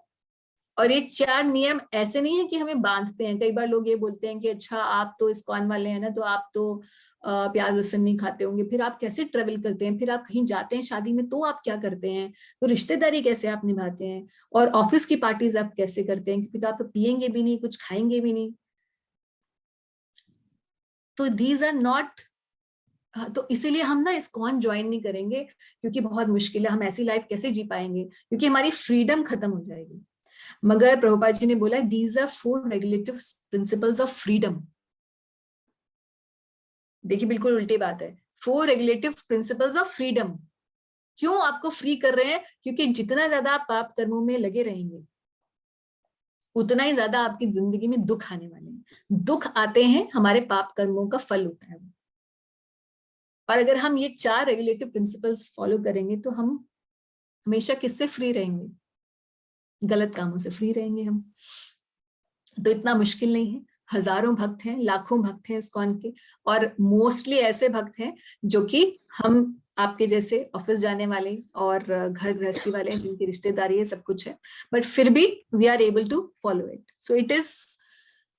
और ये 4 नियम ऐसे नहीं है कि हमें बांधते हैं। कई बार लोग ये बोलते हैं कि अच्छा आप तो इस्कॉन वाले हैं ना, तो आप तो प्याज लहसुन नहीं खाते होंगे, फिर आप कैसे ट्रेवल करते हैं, फिर आप कहीं जाते हैं शादी में तो आप क्या करते हैं, तो रिश्तेदारी कैसे आप निभाते हैं, और ऑफिस की पार्टीज आप कैसे करते हैं, क्योंकि तो आप तो पिएंगे भी नहीं, कुछ खाएंगे भी नहीं। तो दीज आर नॉट, तो इसीलिए हम ना इस्कॉन ज्वाइन नहीं करेंगे, क्योंकि बहुत मुश्किल है, हम ऐसी लाइफ कैसे जी पाएंगे, क्योंकि हमारी फ्रीडम खत्म हो जाएगी। मगर प्रभुपाद जी ने बोला these are 4 regulative principles of freedom. देखिए बिल्कुल उल्टी बात है। 4 रेगुलेटिव प्रिंसिपल्स ऑफ फ्रीडम। क्यों आपको फ्री कर रहे हैं? क्योंकि जितना ज्यादा आप पाप कर्मों में लगे रहेंगे, उतना ही ज्यादा आपकी जिंदगी में दुख आने वाले हैं। दुख आते हैं, हमारे पाप कर्मों का फल होता है। और अगर हम ये 4 रेगुलेटिव प्रिंसिपल्स फॉलो करेंगे तो हम हमेशा किससे फ्री रहेंगे? गलत कामों से फ्री रहेंगे हम। तो इतना मुश्किल नहीं है। हजारों भक्त हैं, लाखों भक्त हैं इस्कॉन के, और मोस्टली ऐसे भक्त हैं जो कि हम आपके जैसे ऑफिस जाने वाले और घर गृहस्थी वाले हैं, जिनकी रिश्तेदारी है, सब कुछ है, बट फिर भी we are able to follow it. So it is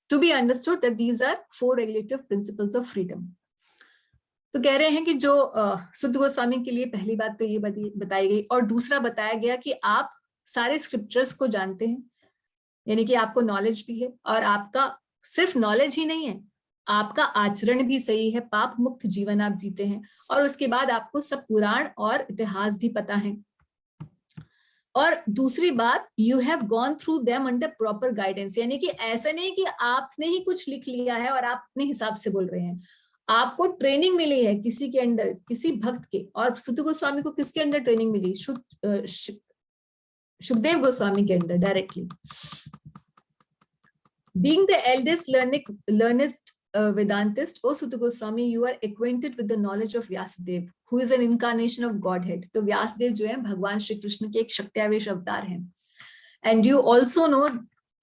to be understood that these are 4 regulative principles of freedom. तो कह रहे हैं कि जो सुत गोस्वामी के लिए पहली बात तो ये बताई गई, और दूसरा बताया गया कि आप सारे स्क्रिप्चर्स को जानते हैं, यानी कि आपको नॉलेज भी है, और आपका सिर्फ नॉलेज ही नहीं है, आपका आचरण भी सही है, पाप मुक्त जीवन आप जीते हैं, और उसके बाद आपको सब पुराण और इतिहास भी पता है। और दूसरी बात, you have gone through them under proper guidance, यानी कि ऐसा नहीं कि आपने ही कुछ लिख लिया है और आप अपने हिसाब से बोल रहे हैं। आपको ट्रेनिंग मिली है किसी के अंडर, किसी भक्त के। और सुत गोस्वामी को किसके अंडर ट्रेनिंग मिली? सुखदेव गोस्वामी के under directly. Being the eldest learned Vedantist, O Suta Goswami, you are acquainted with the knowledge of Vyasadev, who is an incarnation of Godhead. तो व्यासदेव जो है भगवान श्री कृष्ण के एक शक्त्यावेश अवतार हैं। And you also know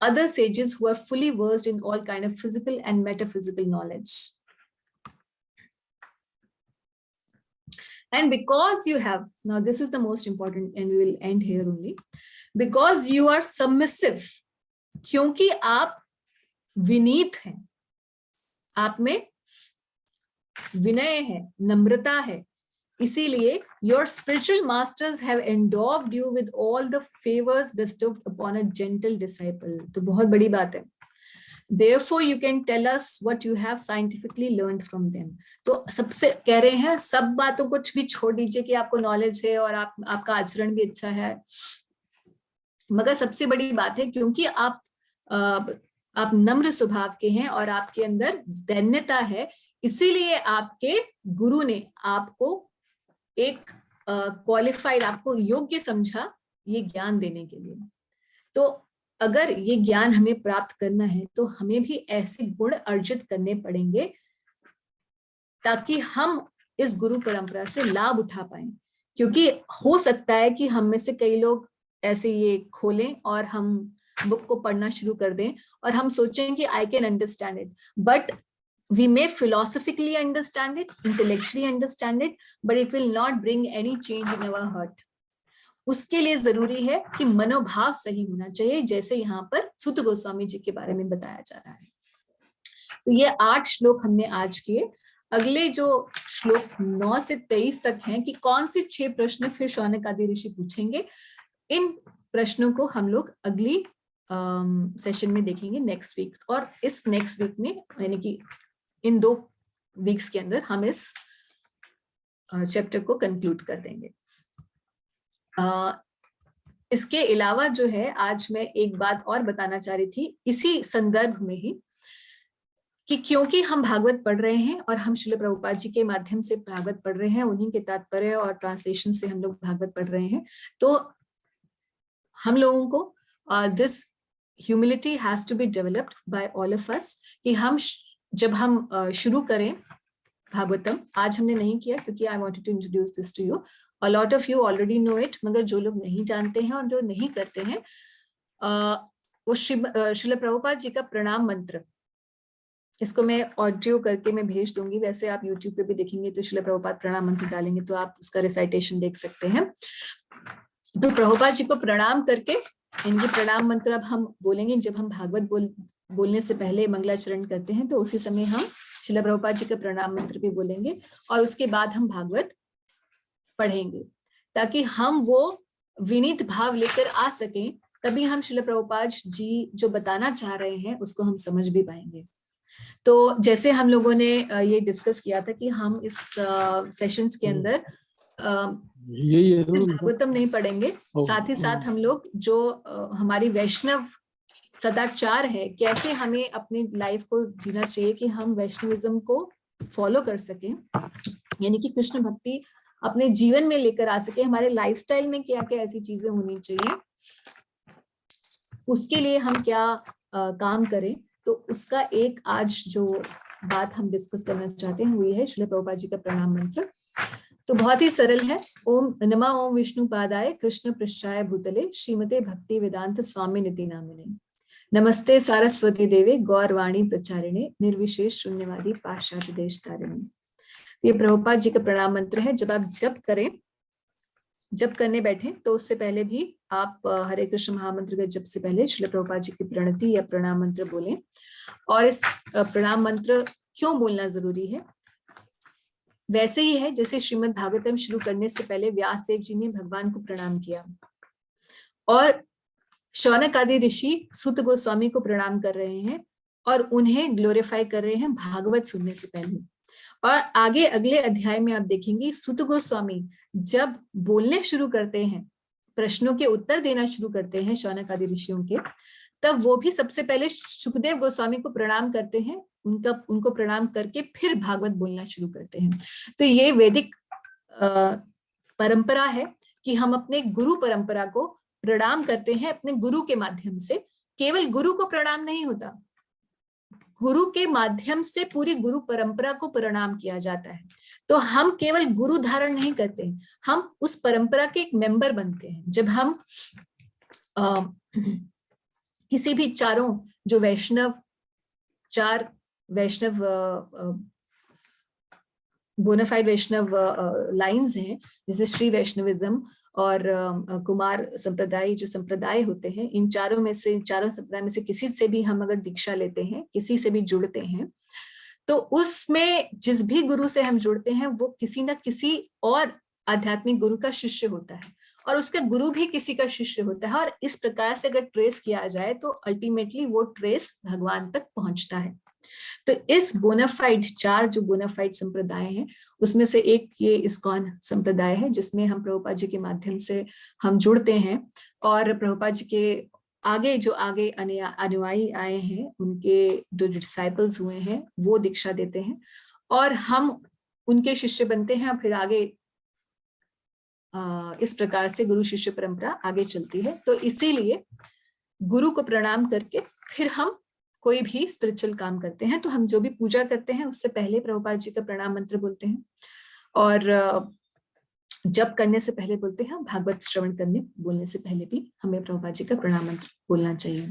other sages who are fully versed in all kind of physical and metaphysical knowledge. And because you have, now this is the most important and we will end here only, because you are submissive, क्योंकि आप विनीत हैं, आप में विनय है, नम्रता है, इसीलिए your spiritual masters have endowed you with all the favors bestowed upon a gentle disciple. तो बहुत बड़ी बात है. Therefore, you can tell us what you have scientifically learned from them. तो सबसे कह रहे हैं सब बातों को भी छोड़ दीजिए कि आपको नॉलेज है और आपका आचरण भी अच्छा है, मगर सबसे बड़ी बात है क्योंकि आप नम्र स्वभाव के हैं और आपके अंदर दैन्यता है, इसीलिए आपके गुरु ने आपको एक क्वालिफाइड, आपको योग्य समझा ये ज्ञान देने के लिए. तो अगर ये ज्ञान हमें प्राप्त करना है तो हमें भी ऐसे गुण अर्जित करने पड़ेंगे ताकि हम इस गुरु परंपरा से लाभ उठा पाएं. क्योंकि हो सकता है कि हम में से कई लोग ऐसे ये खोलें और हम बुक को पढ़ना शुरू कर दें और हम सोचें कि I can understand it, but we may philosophically understand it, intellectually understand it, but it will not bring any change in our heart. उसके लिए जरूरी है कि मनोभाव सही होना चाहिए, जैसे यहाँ पर सूत गोस्वामी जी के बारे में बताया जा रहा है. तो ये 8 श्लोक हमने आज किए. अगले जो श्लोक 9 से 23 तक हैं कि कौन से 6 प्रश्न फिर शौनक आदि ऋषि पूछेंगे, इन प्रश्नों को हम लोग अगली सेशन में देखेंगे नेक्स्ट वीक. और इस नेक्स्ट वीक में यानी कि इन 2 वीक्स के अंदर हम इस चैप्टर को कंक्लूड कर देंगे. इसके अलावा जो है आज मैं एक बात और बताना चाह रही थी इसी संदर्भ में ही, कि क्योंकि हम भागवत पढ़ रहे हैं और हम श्रील प्रभुपाद जी के माध्यम से भागवत पढ़ रहे हैं, उन्हीं के तात्पर्य और ट्रांसलेशन से हम लोग भागवत पढ़ रहे हैं, तो हम लोगों को this humility has to be developed by all of us, कि हम जब हम शुरू करें भागवतम, आज हमने नहीं किया क्योंकि I wanted to introduce this to you, a lot of you already know it, मगर जो लोग नहीं जानते हैं और जो नहीं करते हैं, वो श्रील प्रभुपाद जी का प्रणाम मंत्र, इसको मैं ऑडियो करके मैं भेज दूंगी. वैसे आप YouTube पे भी देखेंगे तो श्रील प्रभुपाद प्रणाम मंत्र डालेंगे तो आप उसका रिसाइटेशन देख सकते हैं. तो प्रभुपाद जी को प्रणाम करके इनके प्रणाम मंत्र अब हम बोलेंगे. जब हम भागवत बोलने से पहले मंगलाचरण करते हैं तो उसी समय हम श्रील प्रभुपाद जी का प्रणाम मंत्र भी बोलेंगे और उसके बाद हम भागवत पढ़ेंगे, ताकि हम वो विनीत भाव लेकर आ सकें, तभी हम श्रील प्रभुपाद जी जो बताना चाह रहे हैं उसको हम समझ भी पाएंगे. तो जैसे हम लोगों ने ये डिस्कस किया था कि हम इस सेशंस के अंदर भागवतम नहीं पढ़ेंगे, साथ ही साथ हम लोग जो हमारी वैष्णव सदाचार है, कैसे हमें अपनी लाइफ को जीना चाहिए कि हम वैष्णविज्म को फॉलो कर सकें, यानी कि कृष्ण भक्ति अपने जीवन में लेकर आ सके, हमारे लाइफस्टाइल में क्या क्या ऐसी चीजें होनी चाहिए, उसके लिए हम क्या काम करें. तो उसका एक आज जो बात हम डिस्कस करना चाहते हैं वो है श्रील प्रभुपाद जी का प्रणाम मंत्र. तो बहुत ही सरल है. ओम नमः ओम विष्णु पादाय कृष्ण पृष्ठाय भूतले श्रीमते भक्ति वेदांत स्वामी निति नामिने नमस्ते सारस्वती देवे गौरवाणी प्रचारिणे निर्विशेष शून्यवादी पाश्चात्य देश तारिणे. ये प्रभुपाद जी का प्रणाम मंत्र है. जब आप जप करने बैठे तो उससे पहले भी आप हरे कृष्ण महामंत्र के जप से पहले श्रील प्रभुपाद जी की प्रणति या प्रणाम मंत्र बोलें. और इस प्रणाम मंत्र क्यों बोलना जरूरी है, वैसे ही है जैसे श्रीमद् भागवतम शुरू करने से पहले व्यासदेव जी ने भगवान को प्रणाम किया और शौनक आदि ऋषि सूत गोस्वामी को प्रणाम कर रहे हैं और उन्हें ग्लोरीफाई कर रहे हैं भागवत सुनने से पहले. और आगे अगले अध्याय में आप देखेंगे सूत गोस्वामी जब बोलने शुरू करते हैं, प्रश्नों के उत्तर देना शुरू करते हैं शौनक आदि ऋषियों के, तब वो भी सबसे पहले सुखदेव गोस्वामी को प्रणाम करते हैं, उनको प्रणाम करके फिर भागवत बोलना शुरू करते हैं. तो ये वैदिक परंपरा है कि हम अपने गुरु परंपरा को प्रणाम करते हैं अपने गुरु के माध्यम से. केवल गुरु को प्रणाम नहीं होता, गुरु के माध्यम से पूरी गुरु परंपरा को प्रणाम किया जाता है. तो हम केवल गुरु धारण नहीं करते, हम उस परंपरा के एक मेंबर बनते हैं. जब हम किसी भी चारों जो वैष्णव बोनाफाइड वैष्णव लाइंस हैं, जैसे श्री वैष्णविज्म और कुमार संप्रदाय जो संप्रदाय होते हैं, इन चारों संप्रदाय में से किसी से भी हम अगर दीक्षा लेते हैं, किसी से भी जुड़ते हैं, तो उसमें जिस भी गुरु से हम जुड़ते हैं वो किसी न किसी और आध्यात्मिक गुरु का शिष्य होता है, और उसका गुरु भी किसी का शिष्य होता है, और इस प्रकार से अगर ट्रेस किया जाए तो अल्टीमेटली वो ट्रेस भगवान तक पहुंचता है। तो इस बोनाफाइड 4 जो बोनाफाइड संप्रदाय हैं, उसमें से एक ये इस्कॉन संप्रदाय है, जिसमें हम प्रभुपाद जी के माध्यम से हम जुड़ते हैं, और प्रभुपाद जी के आगे अनुयायी आए हैं, उनके जो डिसाइपल्स हुए हैं वो दीक्षा देते हैं, और हम उनके शिष्य बनते हैं, और फिर आगे इस प्रकार से गुरु शिष्य परंपरा आगे चलती है। तो इसीलिए गुरु को प्रणाम करके फिर हम कोई भी स्पिरिचुअल काम करते हैं। तो हम जो भी पूजा करते हैं उससे पहले प्रभुपाद जी का प्रणाम मंत्र बोलते हैं, और जप करने से पहले बोलते हैं, भागवत श्रवण बोलने से पहले भी हमें प्रभुपाद जी का प्रणाम मंत्र बोलना चाहिए।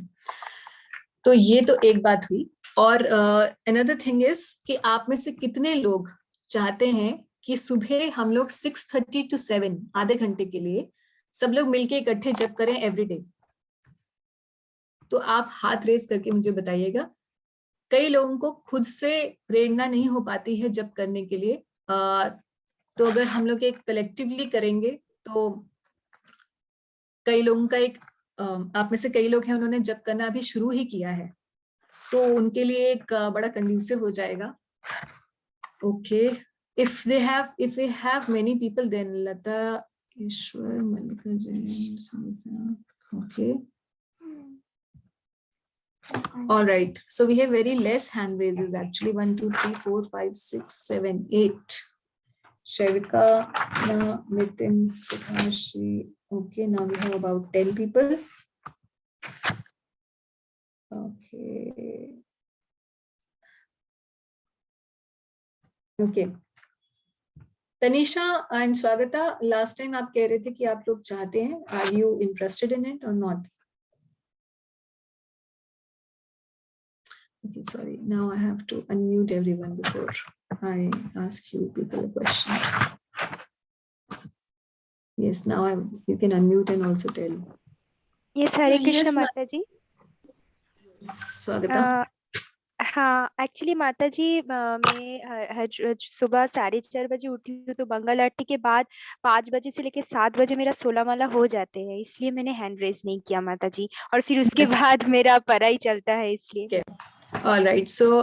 तो ये तो एक बात हुई। और अनदर थिंग इज कि आप में से कितने लोग चाहते हैं कि सुबह हम लोग 6:30 to 7 आधे घंटे के लिए सब लोग मिलके इकट्ठे जप करें एवरीडे? तो आप हाथ रेस करके मुझे बताइएगा। कई लोगों को खुद से प्रेरणा नहीं हो पाती है जप करने के लिए, तो अगर हम लोग एक कलेक्टिवली करेंगे तो कई लोगों का आप में से कई लोग हैं उन्होंने जप करना अभी शुरू ही किया है, तो उनके लिए एक बड़ा कंड्यूसिव हो जाएगा। Okay, if we have many people, then Lata, Ishwar, Malika, Jain, Samita. Okay. All right. So we have very less hand raises actually. 1, 2, 3, 4, 5, 6, 7, 8. Shavika, Nitin, Sukhashi. Okay, now we have about 10 people. Okay. Okay. Tanisha and Swagata, last time आप कह रहे थे कि आप लोग चाहते हैं, are you interested in it और not? Okay, sorry. Now I have to unmute everyone before I ask you people questions. Yes, now you can unmute and also tell. Yes, Hare Krishna माता जी। स्वागता। हाँ, actually माता जी मैं सुबह 4:30 बजे उठी हूँ, तो मंगल आरती के बाद 5 बजे से लेके 7 बजे मेरा 16 माला हो जाते हैं, इसलिए मैंने हैंड रेज नहीं किया माता जी, और फिर उसके बाद मेरा पढ़ाई चलता है इसलिए। ऑलराइट, सो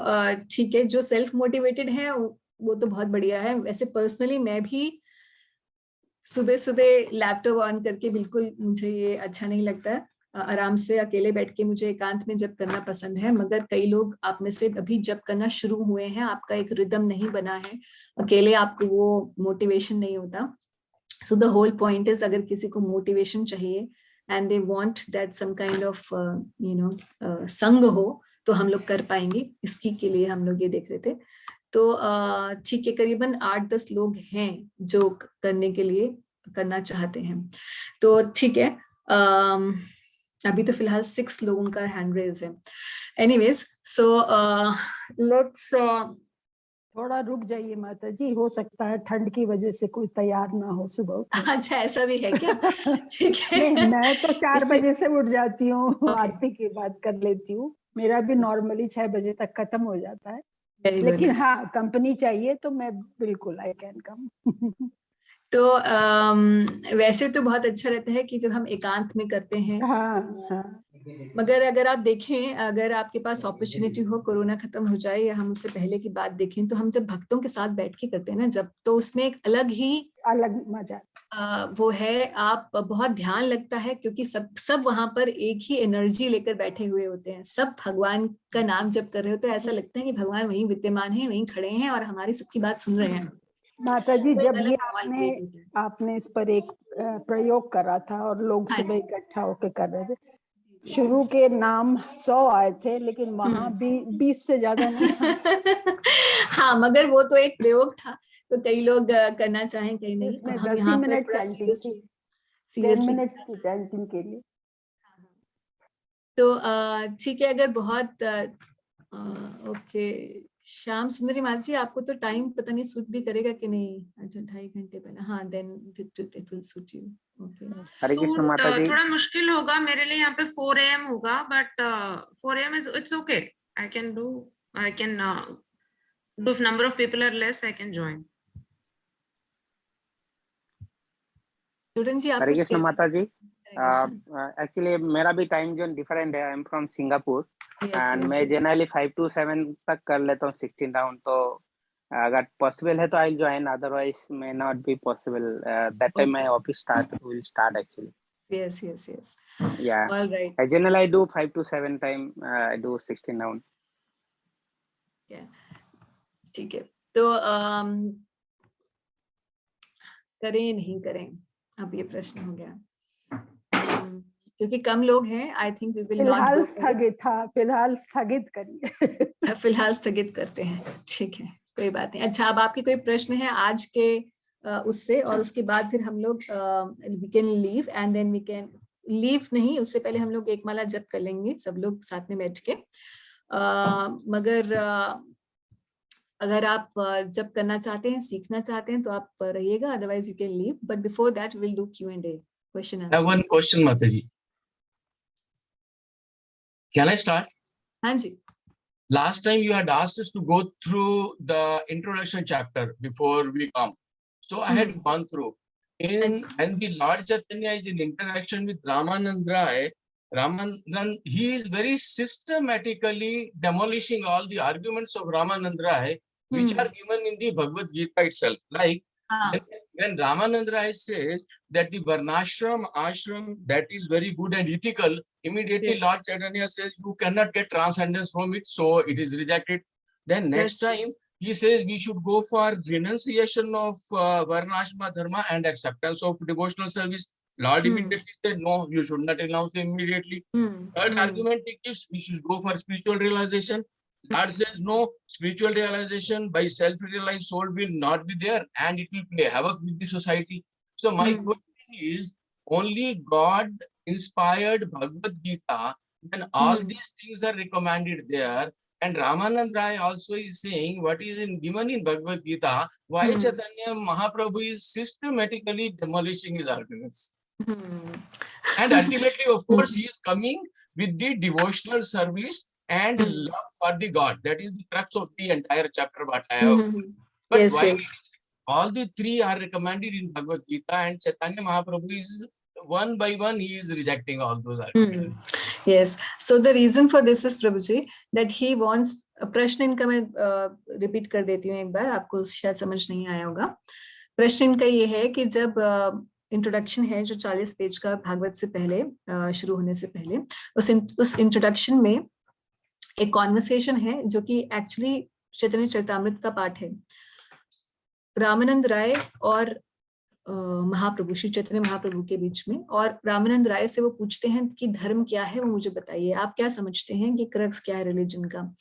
ठीक है, जो सेल्फ मोटिवेटेड है वो तो बहुत बढ़िया है। वैसे पर्सनली मैं भी सुबह सुबह लैपटॉप ऑन करके बिल्कुल मुझे ये अच्छा नहीं लगता। आराम से अकेले बैठ के मुझे एकांत में जप करना पसंद है, मगर कई लोग आप में से अभी जप करना शुरू हुए हैं, आपका एक रिदम नहीं बना है, अकेले आपको वो मोटिवेशन नहीं होता। So the whole point is, अगर किसी को मोटिवेशन चाहिए and they want that some kind of संग हो, तो हम लोग कर पाएंगे, इसकी के लिए हम लोग ये देख रहे थे। तो ठीक है, करीबन 8-10 लोग हैं जो करना चाहते हैं, तो ठीक है। अभी तो फिलहाल 6 लोगों का हैंड रेज है। एनीवेज, सो लेट्स थोड़ा रुक जाइए माता जी, हो सकता है ठंड की वजह से कोई तैयार ना हो सुबह। अच्छा, ऐसा भी है क्या? ठीक है। नहीं, मैं तो 4 बजे से उठ जाती हूँ, आरती के बाद कर लेती हूँ, मेरा भी नॉर्मली 6 बजे तक खत्म हो जाता है, लेकिन हाँ कंपनी चाहिए तो मैं बिल्कुल आई कैन कम। तो वैसे तो बहुत अच्छा रहता है कि जब हम एकांत में करते हैं। हाँ। मगर अगर आप देखें, अगर आपके पास अपॉर्चुनिटी हो, कोरोना खत्म हो जाए या हम उससे पहले की बात देखें, तो हम जब भक्तों के साथ बैठ के करते हैं ना जब, तो उसमें एक अलग मजा वो है। आप बहुत ध्यान लगता है, क्योंकि सब वहां पर एक ही एनर्जी लेकर बैठे हुए होते हैं, सब भगवान का नाम जप कर रहे होते हैं। ऐसा लगता है कि भगवान वहीं विद्यमान है, वहीं खड़े हैं और हमारी सबकी बात सुन रहे हैं। माता जी, जब ये आपने इस पर एक प्रयोग करा था और लोग सुबह इकट्ठा होकर कर रहे थे, शुरू के नाम 100 आए थे, लेकिन वहां 20 से ज्यादा नहीं। हाँ, मगर वो तो एक प्रयोग था, तो कई लोग करना चाहें, कहीं नहीं। इसमें हम यहाँ पर थोड़ा सीरियसली चैंटिंग के लिए। तो ठीक है, अगर बहुत ओके, श्याम सुंदरी माता जी, आपको तो टाइम पता नहीं सूट भी करेगा कि नहीं। अच्छा 2.5 घंटे पहले, हाँ then it will suit you. Okay Hare Krishna माता जी। थोड़ा मुश्किल होगा मेरे लिए, यहाँ पे 4 AM होगा, but 4 AM is it's okay, I can do if number of people are less, I can join. Student ji आप हरे कुछ कृष्ण कह माता जी। कृष्ण। एक्चुअली मेरा भी टाइम जोन डिफरेंट है, I am from Singapore and yes, मैं yes. जनरली 5 to 7 तक कर लेता हूँ 16 राउंड, तो अगर पॉसिबल है तो I join, otherwise may not be possible. That time my office will start actually. Yes, yes, yes. Yeah. All right. I generally do 5 to 7 time. I do 16 round. Yeah. ठीक है, तो करें नहीं करें, अब ये प्रश्न हो गया। क्योंकि कम लोग हैं, I think we will not फिलहाल गो स्थगित था, फिलहाल स्थगित करिए। फिलहाल स्थगित करते हैं, ठीक है, कोई बात नहीं। अच्छा, अब आपके कोई प्रश्न है आज के उससे, और उसके बाद फिर हम लोग we can leave and then we can leave नहीं, उससे पहले हम लोग एक माला जप कर लेंगे सब लोग साथ में बैठ के। मगर अगर आप जब करना चाहते हैं, सीखना चाहते हैं तो आप रहिएगा, otherwise you can leave, but before that will do Q&A, question answer. one question Mataji, can I start? हाँ जी। Last time you had asked us to go through the introduction chapter before we come, so I had gone through and the Lord Chaitanya is in interaction with Ramanand Rai. Ramanand, he is very systematically demolishing all the arguments of Ramanand Rai, which are given in the Bhagavad Gita itself. Like when Ramanand Rai says that the Varnashram, Ashram, that is very good and ethical, immediately Lord Chaitanya says you cannot get transcendence from it, so it is rejected. Then next time he says we should go for renunciation of Varnashram Dharma and acceptance of devotional service. Lord immediately said, no, you should not renounce them immediately. Third argument he gives, we should go for spiritual realization. Lord says, no, spiritual realization by self-realized soul will not be there and it will play havoc with the society. So my question is, only God inspired Bhagavad Gita when all these things are recommended there, and Ramanand Rai also is saying what is given in Bhagavad Gita, why Chaitanya Mahaprabhu is systematically demolishing his arguments. And ultimately, of course, he is coming with the devotional service and love for the God. That is the crux of the entire chapter what I have. But why all the three are recommended in Bhagavad Gita, and Chaitanya Mahaprabhu is one by one, he is rejecting all those arguments. Yes. So the reason for this is Prabhuji that he wants प्रश्न इनका मैं repeat कर देती हूँ एक बार, आपको शायद समझ नहीं आया होगा। प्रश्न इनका ये है कि जब इंट्रोडक्शन है जो 40 पेज का भागवत से पहले शुरू होने से पहले, उस इंट्रोडक्शन में एक कॉन्वर्सेशन है जो कि एक्चुअली चैतन्य चरितामृत का पाठ है। रामानंद राय और महाप्रभु श्री चैतन्य महाप्रभु के बीच में, और रामानंद राय से वो पूछते हैं कि धर्म क्या है, वो मुझे बताइए, आप क्या समझते हैं कि क्रक्स क्या है रिलीजन का।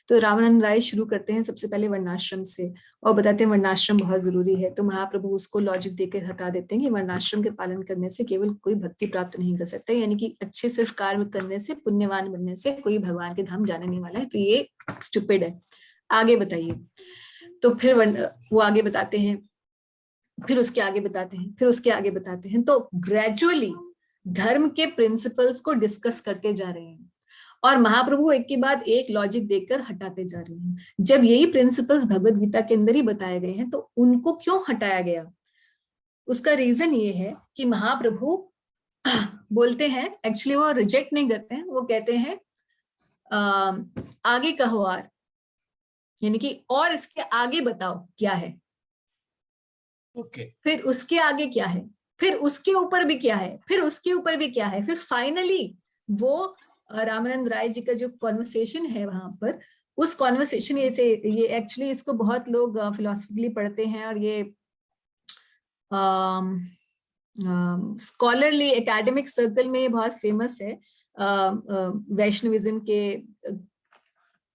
तो रामानंद राय शुरू करते हैं सबसे पहले वर्णाश्रम से और बताते हैं वर्णाश्रम बहुत जरूरी है। तो महाप्रभु उसको लॉजिक देकर हटा देते हैं कि वर्णाश्रम के पालन करने से केवल कोई भक्ति प्राप्त नहीं कर सकता, यानी कि अच्छे सिर्फ कर्म करने से, पुण्यवान बनने से कोई भगवान के धाम जाने नहीं वाला है, तो ये स्टूपिड है, आगे बताइए। तो फिर वो आगे बताते हैं, फिर उसके आगे बताते हैं, फिर उसके आगे बताते हैं। तो ग्रेजुअली धर्म के प्रिंसिपल्स को डिस्कस करते जा रहे हैं और महाप्रभु एक के बाद एक लॉजिक देकर हटाते जा रहे हैं। जब यही प्रिंसिपल्स भगवत गीता के अंदर ही बताए गए हैं तो उनको क्यों हटाया गया? उसका रीजन ये है कि महाप्रभु बोलते हैं, एक्चुअली वो रिजेक्ट नहीं करते हैं, वो कहते हैं आगे कहो, और यानी कि और इसके आगे बताओ क्या है। फिर उसके आगे क्या है, फिर उसके ऊपर भी क्या है, फिर उसके ऊपर भी क्या है, फिर फाइनली वो रामानंद राय जी का जो कॉन्वर्सेशन है वहां पर, उस कॉन्वर्सेशन ये एक्चुअली इसको बहुत लोग फिलोसफिकली पढ़ते हैं और ये स्कॉलरली एकेडमिक सर्कल में बहुत फेमस है। वैष्णविज्म के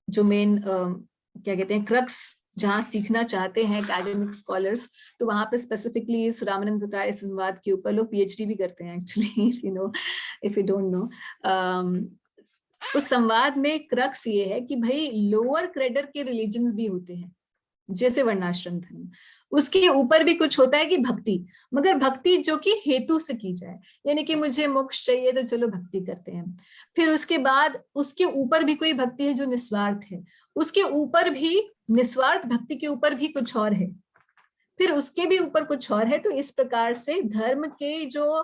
जो मेन क्या कहते हैं क्रक्स जहाँ सीखना चाहते हैं एकेडमिक स्कॉलर्स, तो वहां पे स्पेसिफिकली इस रामानंद राय संवाद के ऊपर लोग PhD भी करते हैं actually, if you don't know. उस संवाद में क्रक्स ये है कि भाई लोअर क्रेडर के रिलीजन्स भी होते हैं, जैसे वर्णाश्रम धर्म, उसके ऊपर भी कुछ होता है कि भक्ति, मगर भक्ति जो कि हेतु से की जाए, यानी कि मुझे मोक्ष चाहिए तो चलो भक्ति करते हैं। फिर उसके बाद उसके ऊपर भी कोई भक्ति है जो निस्वार्थ है, उसके ऊपर भी निस्वार्थ भक्ति के ऊपर भी कुछ और है, फिर उसके भी ऊपर कुछ और है। तो इस प्रकार से धर्म के जो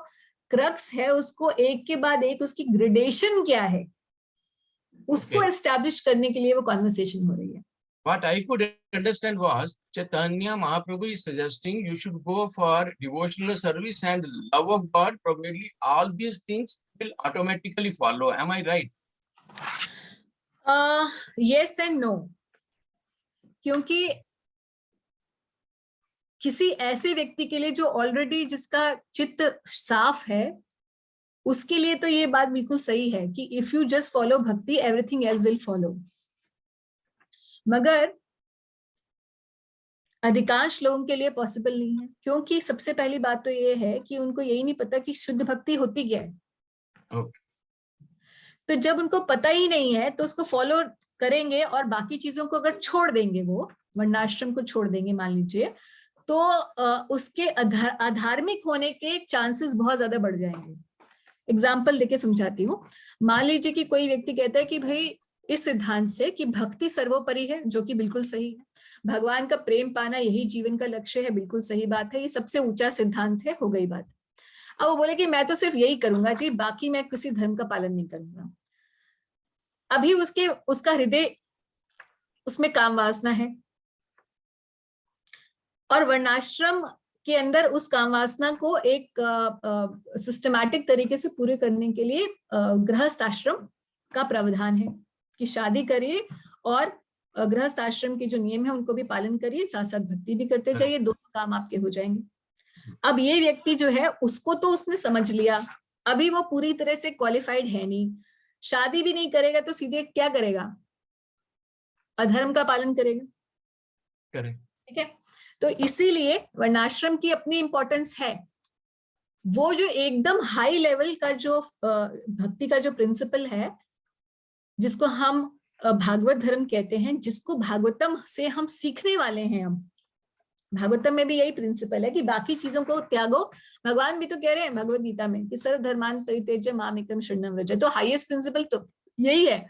क्रक्स है उसको एक के बाद एक उसकी ग्रेडेशन क्या है उसको एस्टैब्लिश करने के लिए वो कॉन्वर्सेशन हो रही है। What I could understand was Chaitanya Mahaprabhu is suggesting you should go for devotional service and love of God. Probably all these things will automatically follow. Am I right? Yes and no. क्योंकि किसी ऐसे व्यक्ति के लिए जो already जिसका चित्त साफ है उसके लिए तो ये बात बिल्कुल सही है कि इफ यू जस्ट फॉलो भक्ति एवरीथिंग एल्स विल फॉलो। मगर अधिकांश लोगों के लिए पॉसिबल नहीं है, क्योंकि सबसे पहली बात तो ये है कि उनको यही नहीं पता कि शुद्ध भक्ति होती क्या है। तो जब उनको पता ही नहीं है तो उसको फॉलो करेंगे और बाकी चीजों को अगर छोड़ देंगे, वो वर्णाश्रम को छोड़ देंगे मान लीजिए, तो उसके अधार्मिक होने के चांसेस बहुत ज्यादा बढ़ जाएंगे। एग्जाम्पल देके समझाती हूँ। मान लीजिए कि कोई व्यक्ति कहता है कि भाई इस सिद्धांत से कि भक्ति सर्वोपरि है, जो कि बिल्कुल सही है, भगवान का प्रेम पाना यही जीवन का लक्ष्य है, बिल्कुल सही बात है, ये सबसे ऊंचा सिद्धांत है, हो गई बात। अब वो बोले कि मैं तो सिर्फ यही करूंगा जी, बाकी मैं किसी धर्म का पालन नहीं करूंगा। अभी उसका हृदय उसमें काम वासना है और वर्णाश्रम के अंदर उस काम वासना को एक सिस्टमैटिक तरीके से पूरे करने के लिए गृहस्थ आश्रम का प्रावधान है कि शादी करिए और गृहस्थ आश्रम के जो नियम है उनको भी पालन करिए, साथ साथ भक्ति भी करते जाइए, दोनों काम आपके हो जाएंगे। अब ये व्यक्ति जो है उसको तो उसने समझ लिया, अभी वो पूरी तरह से क्वालिफाइड है नहीं, शादी भी नहीं करेगा तो सीधे क्या करेगा, अधर्म का पालन करेगा। ठीक है, तो इसीलिए वर्णाश्रम की अपनी इंपॉर्टेंस है। वो जो एकदम हाई लेवल का जो भक्ति का जो प्रिंसिपल है जिसको हम भागवत धर्म कहते हैं, जिसको भागवतम से हम सीखने वाले हैं, हम भागवतम में भी यही प्रिंसिपल है कि बाकी चीजों को त्यागो। भगवान भी तो कह रहे हैं भगवत गीता में कि सर्व धर्मान परित्यज्य मामेकं शरणं व्रज, तो हाईएस्ट प्रिंसिपल तो यही है।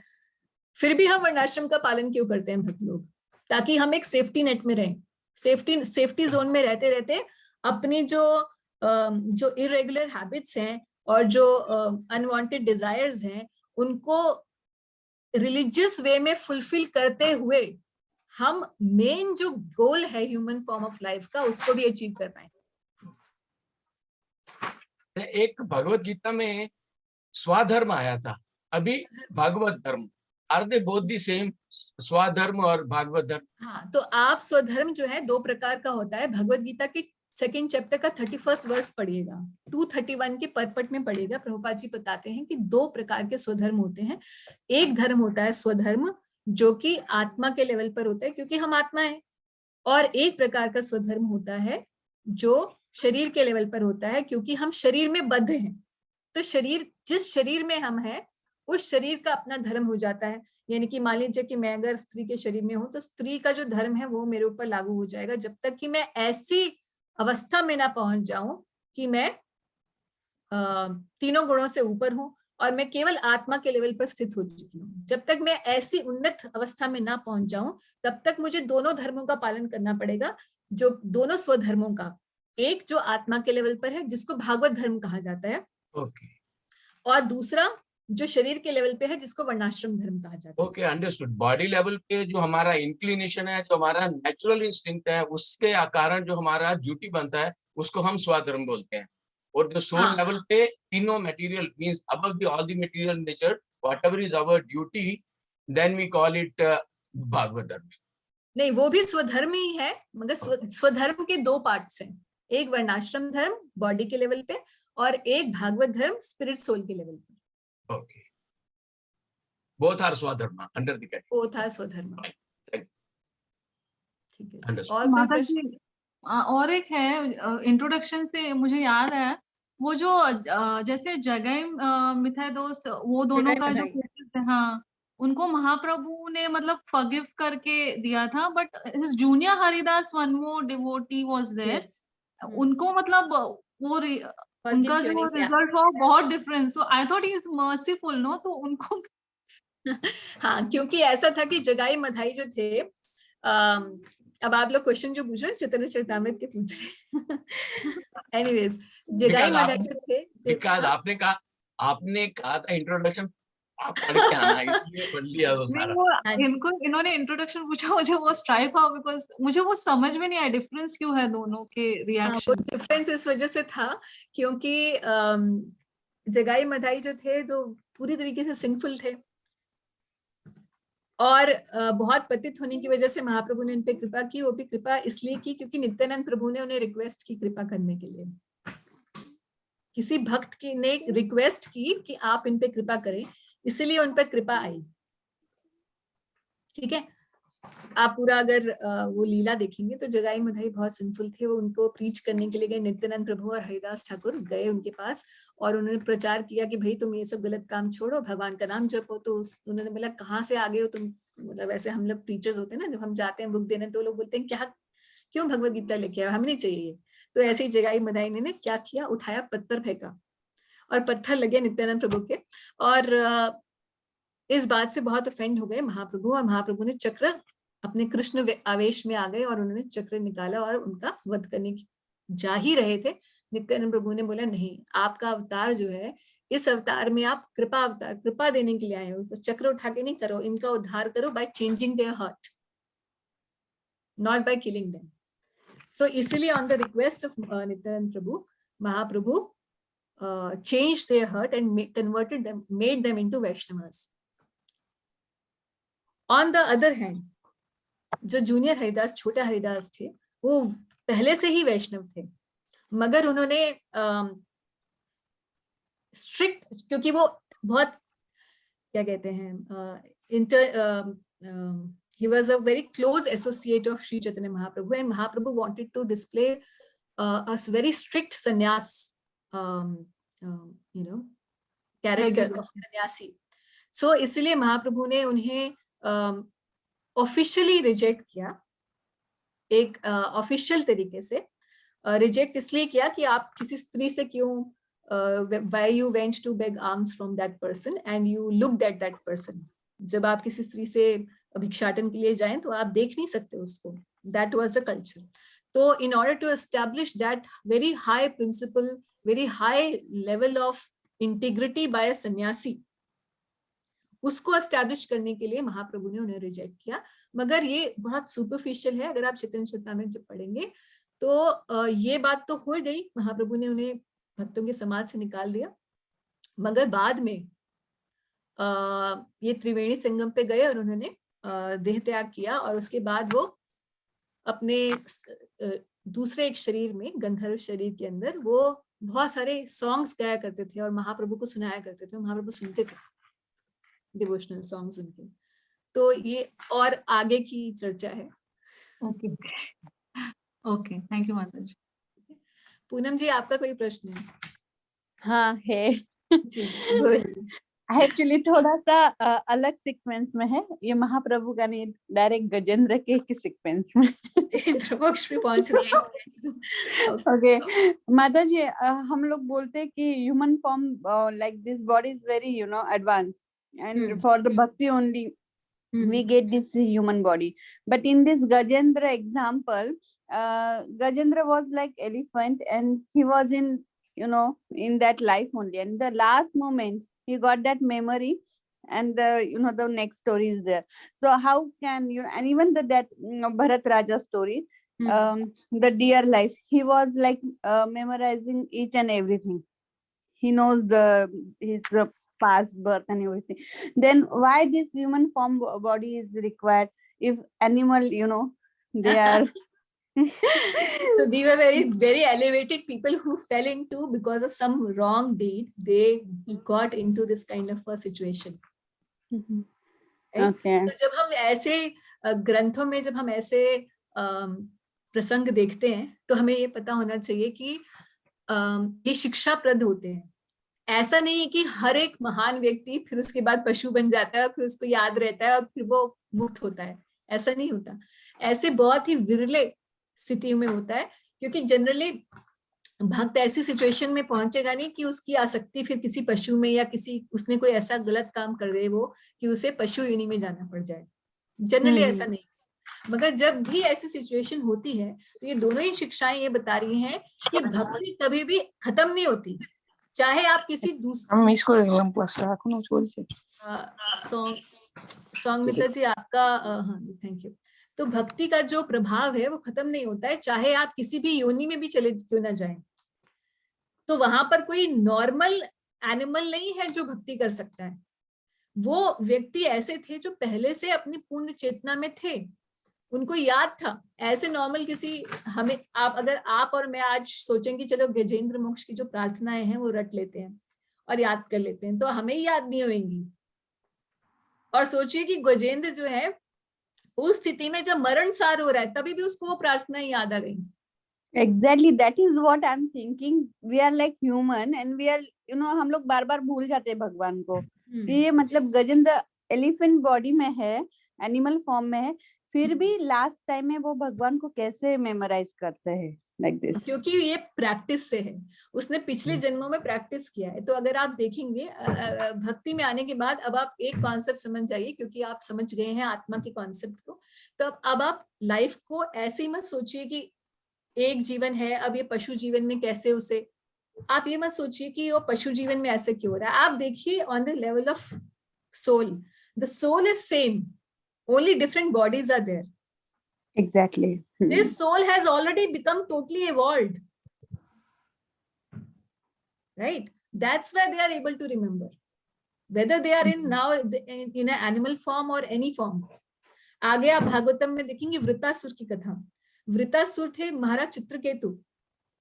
फिर भी हम वर्णाश्रम का पालन क्यों करते हैं भक्त लोग? ताकि हम एक सेफ्टी नेट में रहें, सेफ्टी जोन में रहते रहते अपनी जो इरेगुलर हैबिट्स हैं और जो अनवांटेड डिजायर्स हैं उनको रिलीजियस वे में फुलफिल करते हुए हम मेन जो गोल है ह्यूमन फॉर्म ऑफ लाइफ का उसको भी अचीव कर पाए। एक भगवत गीता में स्वधर्म आया था, अभी भागवत धर्म, are they both the same, स्वधर्म और भागवत धर्म? हाँ, तो आप स्वधर्म जो है दो प्रकार का होता है। भगवत गीता के सेकंड चैप्टर का 31 वर्ष पढ़िएगा, 231 के परपट में पढ़िएगा। प्रभुपाद जी बताते हैं कि दो प्रकार के स्वधर्म होते हैं। एक धर्म होता है स्वधर्म जो कि आत्मा के लेवल पर होता है क्योंकि हम आत्मा है, और एक प्रकार का स्वधर्म होता है जो शरीर के लेवल पर होता है क्योंकि हम शरीर में बद्ध हैं। तो शरीर, जिस शरीर में हम हैं उस शरीर का अपना धर्म हो जाता है। यानी कि मान लीजिए कि मैं अगर स्त्री के शरीर में हूं तो स्त्री का जो धर्म है वो मेरे ऊपर लागू हो जाएगा जब तक कि मैं ऐसी अवस्था में ना पहुंच जाऊं कि मैं तीनों गुणों से ऊपर हूं और मैं केवल आत्मा के लेवल पर स्थित हो चुकी हूँ। जब तक मैं ऐसी उन्नत अवस्था में ना पहुंच जाऊं तब तक मुझे दोनों धर्मों का पालन करना पड़ेगा, जो दोनों स्वधर्मों का, एक जो आत्मा के लेवल पर है जिसको भागवत धर्म कहा जाता है, और दूसरा जो शरीर के लेवल पे है जिसको वर्णाश्रम धर्म कहा जाता है। Okay, understood. बॉडी लेवल पे जो हमारा इंक्लिनेशन है, जो हमारा नेचुरल इंस्टिंक्ट है, उसके कारण जो हमारा ड्यूटी बनता है उसको हम स्वधर्म बोलते हैं। और जो सोल लेवल पे तीनों material means above the all the material nature, whatever is our duty, then we call it Bhagavat dharma. नहीं, वो भी स्वधर्म ही है, मगर स्वधर्म के दो पार्ट्स हैं, एक वर्णाश्रम धर्म बॉडी के लेवल पे और एक भागवत धर्म स्पिरिट सोल के लेवल पे। Okay. Both are Swadharma under the category. Both are Swadharma. ठीक है। और माता जी और एक है, इंट्रोडक्शन से मुझे याद है वो जो जैसे जगह मिथाइदोस, वो दोनों का जो थे, हाँ, उनको महाप्रभु ने मतलब फॉरगिव करके दिया था, but his junior Haridas, one more devotee was there, उनको मतलब वो उनका क्यों जो नहीं किया? रिजल्ट हुआ बहुत difference, so I thought he is merciful, no, तो उनको हाँ, क्योंकि ऐसा था कि जगाई मधाई जो थे, अब आप लोग क्वेश्चन जो पूछ रहे हैं चैतन्य चरितामृत के पूछ रहे। एनीवेज, जगाई मधाई जो थे, विकास आपने कहा था इंट्रोडक्शन आप पढ़ के आना, इसलिए पढ़ लिया वो सारा। इन्होंने इंट्रोडक्शन पूछा, मुझे वो स्ट्राइक हुआ, बिकॉज मुझे वो समझ में नहीं आया डिफरेंस क्यों है दोनों के रिएक्शन। वो डिफरेंस इस वजह से था क्योंकि जगाई मधाई जो थे तो पूरी तरीके से सिंफुल थे, और बहुत पतित होने की वजह से महाप्रभु ने इन पे कृपा की। वो भी कृपा इसलिए की क्योंकि नित्यानंद प्रभु ने उन्हें रिक्वेस्ट की कृपा करने के लिए। किसी भक्त की ने रिक्वेस्ट की कि आप इन पे कृपा करें, इसलिए उन पे कृपा आई। ठीक है, आप पूरा अगर वो लीला देखेंगे तो जगाई मधाई बहुत सिंपल थे। वो उनको प्रीच करने के लिए गए, नित्यानंद प्रभु और हरिदास ठाकुर गए उनके पास और उन्होंने प्रचार किया कि भाई तुम ये सब गलत काम छोड़ो, भगवान का नाम जपो। तो उन्होंने बोला कहाँ से आ गए हो तुम, मतलब ऐसे हम लोग टीचर्स होते हैं ना, जब हम जाते हैं बुक देने तो लोग बोलते हैं क्या क्यों भगवत गीता लेके आओ, हमें नहीं चाहिए। तो ऐसे ही जगाई मधाई ने क्या किया, उठाया पत्थर फेंका और पत्थर लगे नित्यानंद प्रभु के, और इस बात से बहुत ऑफेंड हो गए महाप्रभु, और महाप्रभु ने चक्र अपने कृष्ण आवेश में आ गए और उन्होंने चक्र निकाला और उनका वध करने की जा ही रहे थे। नित्यानंद प्रभु ने बोला नहीं, आपका अवतार जो है, इस अवतार में आप कृपा अवतार, कृपा देने के लिए आए हो, तो चक्र उठा के नहीं करो, इनका उद्धार करो by changing their heart, not by killing them. So इसीलिए on the request of Nityananda Prabhu, Mahaprabhu changed their heart and converted them, made them into Vaishnavas. On the other hand, जो जूनियर हरिदास, छोटे हरिदास थे, वो पहले से ही वैष्णव थे, मगर उन्होंने स्ट्रिक्ट, क्योंकि वो बहुत क्या कहते हैं, he was a very close associate of Sri Chaitanya Mahaprabhu, and Mahaprabhu wanted to display a very strict sannyas character of sannyasi. So इसलिए महाप्रभु ने उन्हें ऑफिशियली रिजेक्ट किया, एक ऑफिशियल तरीके से रिजेक्ट इसलिए किया कि आप किसी स्त्री से क्यों, why you went to beg alms from that person and you looked at that person. जब आप किसी स्त्री से भिक्षाटन के लिए जाएं तो आप देख नहीं सकते उसको, that was the culture. So in order to establish that very high principle, very high level of integrity by a sannyasi, उसको एस्टैब्लिश करने के लिए महाप्रभु ने उन्हें रिजेक्ट किया। मगर ये बहुत सुपरफिशियल है, अगर आप चैतन्य चरितामृत जब पढ़ेंगे तो ये बात तो हो गई, महाप्रभु ने उन्हें भक्तों के समाज से निकाल दिया, मगर बाद में ये त्रिवेणी संगम पे गए और उन्होंने देह त्याग किया, और उसके बाद वो अपने दूसरे एक शरीर में, गंधर्व शरीर के अंदर, वो बहुत सारे सॉन्ग्स गाया करते थे और महाप्रभु को सुनाया करते थे, महाप्रभु सुनते थे डिवोशनल सॉन्ग्स उनके। तो ये और आगे की चर्चा है। ओके ओके, थैंक यू माता जी। पूनम जी, आपका कोई प्रश्न है? हाँ है जी बोलिए। एक्चुअली थोड़ा सा अलग सीक्वेंस में है, ये महाप्रभु का नहीं, डायरेक्ट गजेंद्र के सीक्वेंस में मोक्ष पे पहुंच रही है। ओके माता जी, हम लोग बोलते हैं कि human form like this body is very advance, and for the bhakti only we get this human body, but in this Gajendra example, Gajendra was like elephant and he was in in that life only, and the last moment he got that memory, and the the next story is there. So how can you, and even that Bharat Raja story, the dear life, he was like memorizing each and everything. He knows his past birth and everything. Then why this human form body is required if animal, they are so these were very elevated people who fell into, because of some wrong deed, they got into this kind of a situation. Right? Okay. तो जब हम ऐसे ग्रंथों में, जब हम ऐसे प्रसंग देखते हैं, तो हमें ये पता होना चाहिए कि ये शिक्षाप्रद होते हैं, ऐसा नहीं है कि हर एक महान व्यक्ति फिर उसके बाद पशु बन जाता है और फिर उसको याद रहता है और फिर वो मुक्त होता है, ऐसा नहीं होता। ऐसे बहुत ही विरले स्थितियों में होता है, क्योंकि जनरली भक्त ऐसी सिचुएशन में पहुंचेगा नहीं कि उसकी आसक्ति फिर किसी पशु में या किसी उसने कोई ऐसा गलत काम कर दे वो कि उसे पशु योनि में जाना पड़ जाए, जनरली ऐसा नहीं। मगर जब भी ऐसी सिचुएशन होती है तो ये दोनों ही शिक्षाएं ये बता रही हैं कि भक्ति कभी भी खत्म नहीं होती, चाहे आप किसी दूसरे सौमिता जी आपका हाँ थैंक यू। तो भक्ति का जो प्रभाव है वो खत्म नहीं होता है, चाहे आप किसी भी योनि में भी चले क्यों ना जाएं। तो वहां पर कोई नॉर्मल एनिमल नहीं है जो भक्ति कर सकता है, वो व्यक्ति ऐसे थे जो पहले से अपनी पूर्ण चेतना में थे, उनको याद था। ऐसे नॉर्मल किसी हमें अगर आप और मैं आज सोचेंगे चलो गजेंद्र मोक्ष की जो प्रार्थनाएं हैं वो रट लेते हैं और याद कर लेते हैं, तो हमें याद नहीं होंगी। और सोचिए कि गजेंद्र जो है उस स्थिति में जब मरण सार हो रहा है तभी भी उसको वो प्रार्थनाएं याद आ गई। Exactly, that is what I'm thinking. We are like human and we are, हम लोग बार बार भूल जाते हैं भगवान को। ये मतलब गजेंद्र एलिफेंट बॉडी में है, एनिमल फॉर्म में है, फिर भी लास्ट टाइम में वो भगवान को कैसे मेमोराइज करते हैं लाइक दिस? क्योंकि ये प्रैक्टिस से है, उसने पिछले जन्मों में प्रैक्टिस किया है। तो अगर आप देखेंगे भक्ति में आने के बाद अब आप एक कॉन्सेप्ट समझ जाइए, क्योंकि आप समझ गए हैं आत्मा के कॉन्सेप्ट को, तो अब आप लाइफ को ऐसे ही मत सोचिए कि एक जीवन है, अब ये पशु जीवन में कैसे उसे, आप ये मत सोचिए कि वो पशु जीवन में ऐसे क्यों हो रहा है। आप देखिए on the level of soul, the soul is same, only different bodies are there. Exactly. This soul has already become totally evolved, right? That's why they are able to remember, whether they are in now in an animal form or any form. आगे आप भागवतम में देखेंगे वृतासुर की कथा। वृतासुर थे महाराज चित्रकेतु,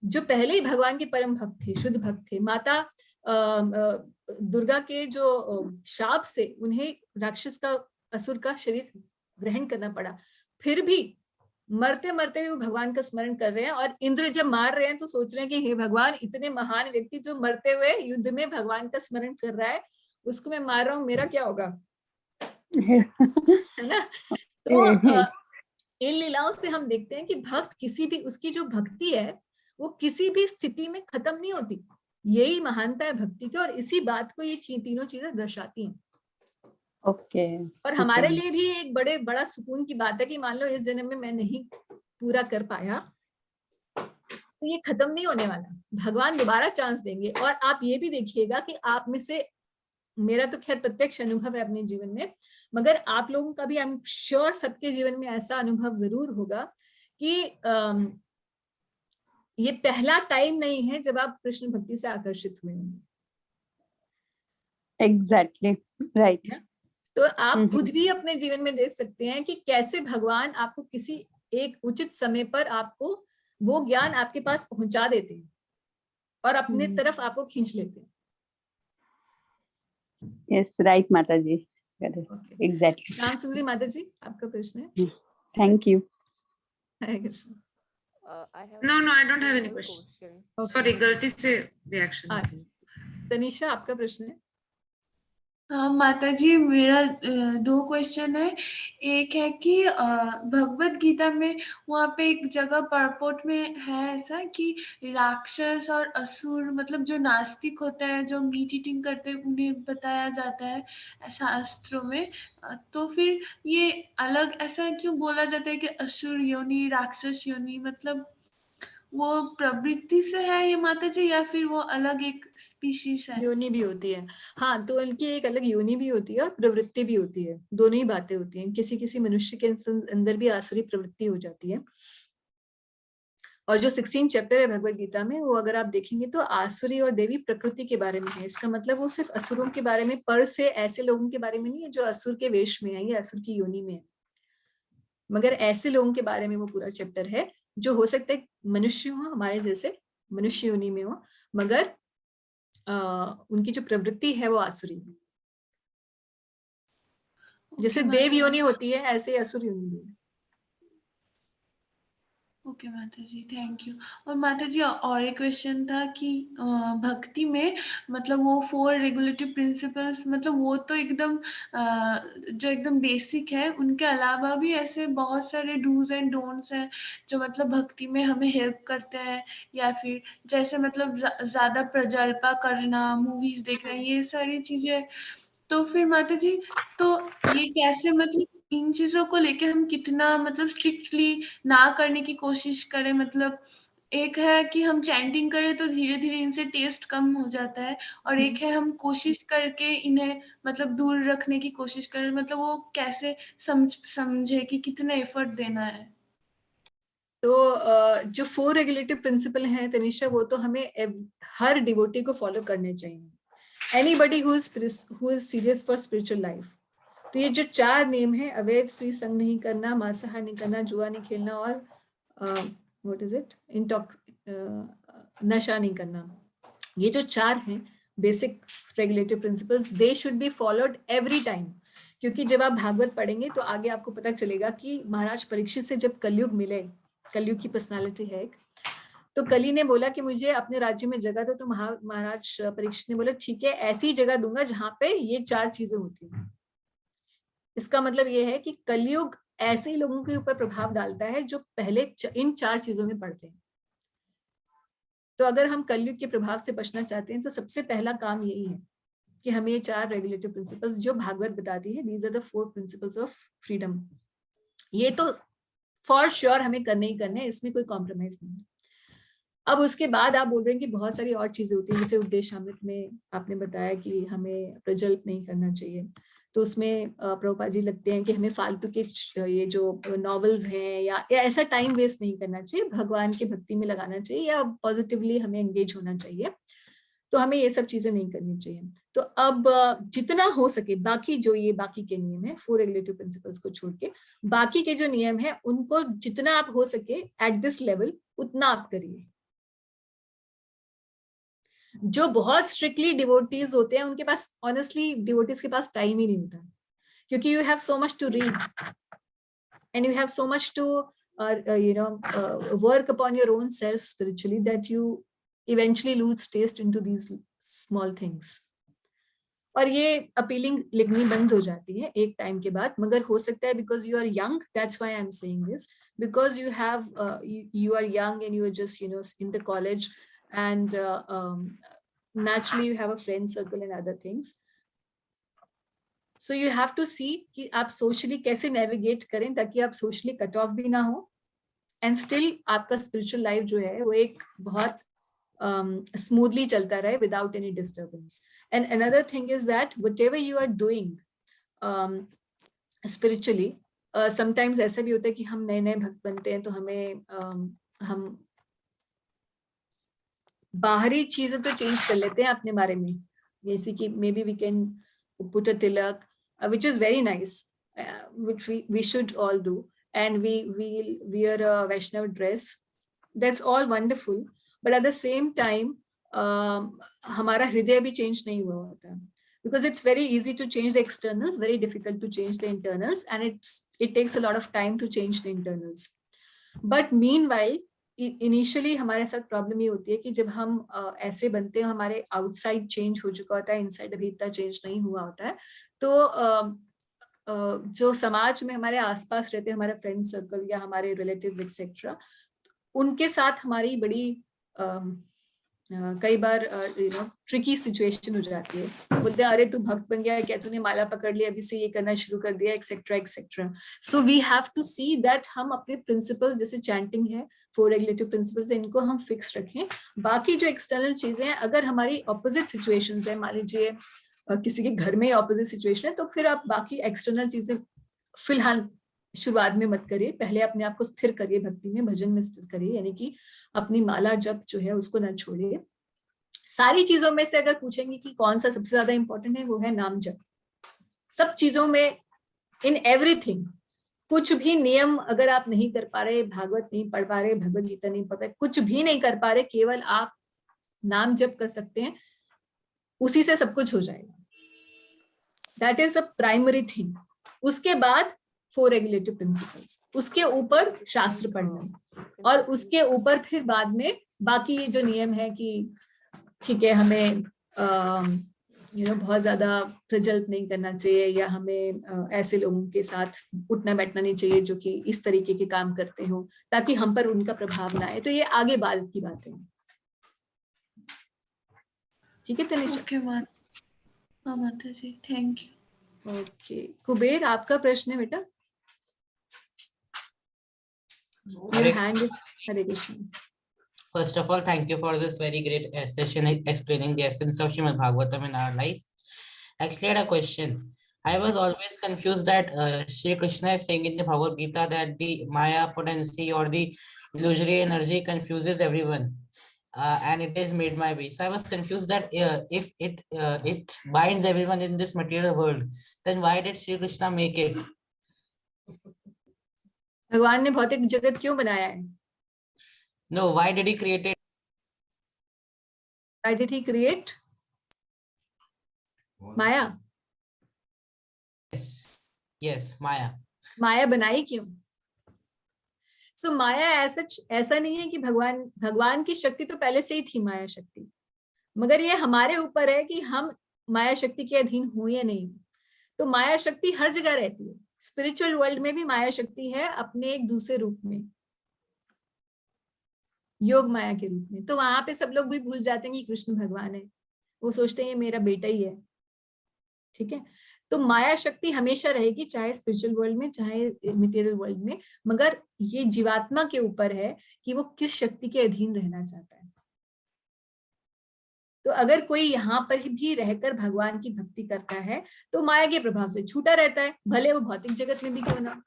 जो पहले ही भगवान के परम भक्त थे, शुद्ध भक्त थे। माता दुर्गा के जो शाप से उन्हें राक्षस का, असुर का शरीर ग्रहण करना पड़ा, फिर भी मरते मरते भी वो भगवान का स्मरण कर रहे हैं। और इंद्र जब मार रहे हैं तो सोच रहे हैं कि हे भगवान, इतने महान व्यक्ति जो मरते हुए युद्ध में भगवान का स्मरण कर रहा है, उसको मैं मार रहा हूँ, मेरा क्या होगा, है ना। तो इन लीलाओं से हम देखते हैं कि भक्त किसी भी, उसकी जो भक्ति है वो किसी भी स्थिति में खत्म नहीं होती। यही महानता है भक्ति की, और इसी बात को ये तीनों चीजें दर्शाती हैं। और हमारे लिए भी एक बड़ा सुकून की बात है कि मान लो इस जन्म में मैं नहीं पूरा कर पाया तो ये खत्म नहीं होने वाला, भगवान दोबारा चांस देंगे। और आप ये भी देखिएगा कि आप में से, मेरा तो खैर प्रत्यक्ष अनुभव है अपने जीवन में, मगर आप लोगों का भी आई एम श्योर सबके जीवन में ऐसा अनुभव जरूर होगा कि ये पहला टाइम नहीं है जब आप कृष्ण भक्ति से आकर्षित हुए होंगे। Exactly right. तो आप खुद भी अपने जीवन में देख सकते हैं कि कैसे भगवान आपको किसी एक उचित समय पर आपको वो ज्ञान आपके पास पहुंचा देते हैं और अपने तरफ आपको खींच लेते हैं। यस राइट माता जी, एग्जैक्टली। राम सुंदरी माता जी, आपका प्रश्न है। Thank you. Hare Krishna. No, I don't have any question. Sorry, गलती से reaction। तनीषा, आपका प्रश्न है। माता जी, मेरा 2 क्वेश्चन है। एक है कि भगवत गीता में वहाँ पे एक जगह परपोट में है ऐसा कि राक्षस और असुर, मतलब जो नास्तिक होता है, जो मीट ईटिंग करते हैं, उन्हें बताया जाता है शास्त्रों में। तो फिर ये अलग ऐसा क्यों बोला जाता है कि असुर योनि, राक्षस योनि, मतलब वो प्रवृत्ति से है ये माता जी, या फिर वो अलग एक स्पीशीज है? योनि भी होती है, हाँ। तो उनकी एक अलग योनि भी होती है और प्रवृत्ति भी होती है, दोनों ही बातें होती हैं। किसी किसी मनुष्य के अंदर भी आसुरी प्रवृत्ति हो जाती है। और जो 16 चैप्टर है भगवत गीता में, वो अगर आप देखेंगे तो आसुरी और देवी प्रकृति के बारे में है। इसका मतलब वो सिर्फ असुरों के बारे में, पर से ऐसे लोगों के बारे में नहीं है जो असुर के वेश में है या असुर की योनि में है, मगर ऐसे लोगों के बारे में वो पूरा चैप्टर है जो हो सकता है मनुष्य हो, हमारे जैसे मनुष्य योनि में हो, मगर उनकी जो प्रवृत्ति है वो आसुरी है। जैसे देव योनि होती है, ऐसे असुर योनि भी है। ओके माता जी, थैंक यू। और माता जी और एक क्वेश्चन था कि भक्ति में मतलब वो 4 रेगुलेटिव प्रिंसिपल्स, मतलब वो तो एकदम जो एकदम बेसिक है, उनके अलावा भी ऐसे बहुत सारे डूज एंड डोंट्स हैं जो मतलब भक्ति में हमें हेल्प करते हैं, या फिर जैसे मतलब ज्यादा प्रजल्पा करना, मूवीज देखना, ये सारी चीजें। तो फिर माता जी, तो ये कैसे मतलब इन चीजों को लेके हम कितना मतलब स्ट्रिक्टली ना करने की कोशिश करें? मतलब एक है कि हम चैंटिंग करें तो धीरे धीरे इनसे टेस्ट कम हो जाता है, और एक है हम कोशिश करके इन्हें मतलब दूर रखने की कोशिश करें। मतलब वो कैसे समझे कि कितना एफर्ट देना है? तो जो 4 रेगुलेटिव प्रिंसिपल हैं तनिषा, वो तो हमें हर डिवोटी को फॉलो करने चाहिए, anybody who is serious for spiritual life. तो ये जो 4 नेम है, अवैध स्त्री संग नहीं करना, मांसाहार नहीं करना, जुआ नहीं खेलना, और व्हाट इज इट, नशा नहीं करना, ये जो 4 हैं basic regulative principles, they should be followed every time. क्योंकि जब आप भागवत पढ़ेंगे तो आगे आपको पता चलेगा कि महाराज परीक्षित से जब कलयुग मिले, कलयुग की पर्सनालिटी है एक, तो कली ने बोला कि मुझे अपने राज्य में जगह दो, तो महाराज परीक्षित ने बोला ठीक है, ऐसी जगह दूंगा जहां पे ये 4 चीजें होती हैं। इसका मतलब ये है कि कलयुग ऐसे लोगों के ऊपर प्रभाव डालता है जो पहले इन 4 चीजों में पड़ते हैं। तो अगर हम कलयुग के प्रभाव से बचना चाहते हैं तो सबसे पहला काम यही है कि हमें ये 4 रेगुलेटिव प्रिंसिपल्स जो भागवत बताती है, these are the 4 principles of freedom, ये तो फॉर श्योर हमें करने ही करने हैं, इसमें कोई कॉम्प्रोमाइज नहीं है। अब उसके बाद आप बोल रहे हैं कि बहुत सारी और चीजें होती हैं, जैसे उपदेश अमृत में आपने बताया कि हमें प्रजल्प नहीं करना चाहिए, तो उसमें प्रभुपाद जी लगते हैं कि हमें फालतू के ये जो नॉवेल्स हैं या ऐसा टाइम वेस्ट नहीं करना चाहिए, भगवान की भक्ति में लगाना चाहिए या पॉजिटिवली हमें एंगेज होना चाहिए, तो हमें ये सब चीजें नहीं करनी चाहिए। तो अब जितना हो सके बाकी जो ये बाकी के नियम है, 4 रेगुलेटिव प्रिंसिपल्स को छोड़ के बाकी के जो नियम है उनको जितना आप हो सके एट दिस लेवल उतना आप करिए। जो बहुत स्ट्रिक्टली डिवोटीज होते हैं उनके पास, ऑनेस्टली डिवोटीज के पास टाइम ही नहीं होता, क्योंकि you have so much to read and you have so much to work upon your own self spiritually that you eventually lose taste into these small things. और ये appealing लिखनी बंद हो जाती है एक टाइम के बाद, मगर हो सकता है because you are young, that's why I am saying this, because you have you are young and you are just in the college and naturally you have a friend circle and other things, so you have to see कि आप socially कैसे navigate करें ताकि आप socially cut off भी ना हो and still आपका स्पिरिचुअल लाइफ जो है वो एक बहुत smoothly चलता रहे without any disturbance. And another thing is that whatever you are doing spiritually, sometimes ऐसा भी होता है कि हम नए नए भक्त बनते हैं तो हमें हम बाहरी चीजें तो चेंज कर लेते हैं अपने बारे में, जैसे कि maybe we can put a tilak, which is very nice, which we should all do, and we wear a Vaishnav dress, that's all wonderful, but at the same time हमारा हृदय भी चेंज नहीं हुआ होता, because it's very easy to change the externals, very difficult to change the internals, and it takes a lot of time to change the internals. But meanwhile initially हमारे साथ problem ये होती है कि जब हम ऐसे बनते हैं, हमारे आउटसाइड चेंज हो चुका होता है, इनसाइड अभी इतना चेंज नहीं हुआ होता है, तो जो समाज में हमारे आसपास रहते हैं, हमारे फ्रेंड सर्कल या हमारे रिलेटिव्स एक्सेट्रा, उनके साथ हमारी बड़ी कई बार ट्रिकी सिचुएशन हो जाती है। बोलते हैं अरे तू भक्त बन गया, क्या तूने माला पकड़ लिया, अभी से ये करना शुरू कर दिया, etcetera etcetera. So we have to see that हम अपने प्रिंसिपल्स, जैसे चैंटिंग है, 4 रेगुलेटिव प्रिंसिपल्स, इनको हम फिक्स रखें। बाकी जो एक्सटर्नल चीजें हैं, अगर हमारी ऑपोजिट सिचुएशंस है, मान लीजिए किसी के घर में ऑपोजिट सिचुएशन है, तो फिर आप बाकी एक्सटर्नल चीजें फिलहाल शुरुआत में मत करिए, पहले अपने आप को स्थिर करिए, भक्ति में, भजन में स्थिर करिए, यानी कि अपनी माला जप जो है उसको ना छोड़िए। सारी चीजों में से अगर पूछेंगे कि कौन सा सबसे ज्यादा इंपॉर्टेंट है, वो है नाम जप। सब चीजों में, इन एवरीथिंग, कुछ भी नियम अगर आप नहीं कर पा रहे, भागवत नहीं पढ़ पा रहे, भगवत गीता नहीं पढ़ रहे, कुछ भी नहीं कर पा रहे, केवल आप नाम जप कर सकते हैं, उसी से सब कुछ हो जाएगा। That is a primary thing. उसके बाद 4 रेगुलेटिव प्रिंसिपल्स, उसके ऊपर शास्त्र पढ़ना, और उसके ऊपर फिर बाद में बाकी जो नियम है कि ठीक है हमें बहुत ज्यादा प्रजल्प नहीं करना चाहिए, या हमें ऐसे लोगों के साथ उठना बैठना नहीं चाहिए जो कि इस तरीके के काम करते हो, ताकि हम पर उनका प्रभाव ना आए। तो ये आगे बाद की बातें हैं। ठीक है तनिषा? ओके माता जी, थैंक यू। ओके कुबेर, आपका प्रश्न है बेटा? Your hand is Hare Krishna. First of all, thank you for this very great session explaining the essence of Srimad Bhagavatam in our life. Actually, I had a question. I was always confused that Shri Krishna is saying in the Bhagavad Gita that the Maya potency or the illusory energy confuses everyone, and it is made my way. So I was confused that if it binds everyone in this material world, then why did Shri Krishna make it? भगवान ने भौतिक जगत क्यों बनाया है? No, why did he create it? Why did he create Maya? Yes, Maya. माया बनाई क्यों? So माया ऐसा नहीं है कि भगवान की शक्ति तो पहले से ही थी माया शक्ति, मगर ये हमारे ऊपर है कि हम माया शक्ति के अधीन हो या नहीं। तो माया शक्ति हर जगह रहती है। स्पिरिचुअल वर्ल्ड में भी माया शक्ति है अपने एक दूसरे रूप में, योग माया के रूप में। तो वहां पे सब लोग भी भूल जाते हैं कि कृष्ण भगवान है, वो सोचते हैं ये मेरा बेटा ही है। ठीक है, तो माया शक्ति हमेशा रहेगी, चाहे स्पिरिचुअल वर्ल्ड में चाहे मटेरियल वर्ल्ड में, मगर ये जीवात्मा के ऊपर है कि वो किस शक्ति के अधीन रहना चाहता है। तो अगर कोई यहाँ पर भी रहकर भगवान की भक्ति करता है तो माया के प्रभाव से छूटा रहता है, भले वो भौतिक जगत में भी क्यों ना।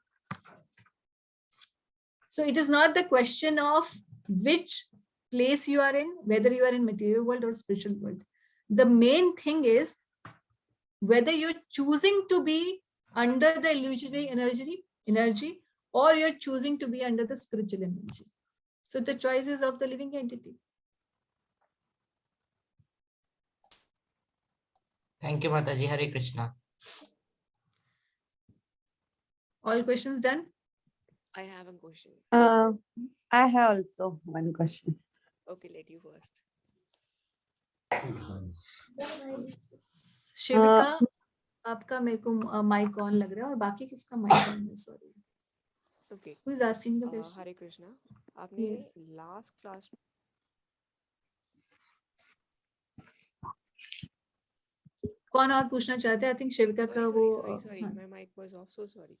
So it is not the question of which place you are in, whether you are in material world or spiritual world. The main thing is whether you're choosing to be under the illusory energy or you're choosing to be under the spiritual energy. So the choice is of the living entity. Thank you, Mataji. Hare Krishna. All questions done? I have a question. I have also one question. Okay, let you first. शिविका, आपका मेरे को mic on लग रहा है और बाकी किसका mic on है? Sorry. Okay. Who is asking the question? Hare Krishna. आपने Yes. last class कौन और पूछना चाहते हैं? आई थिंक शिविका का वो sorry, my mic was off. So sorry.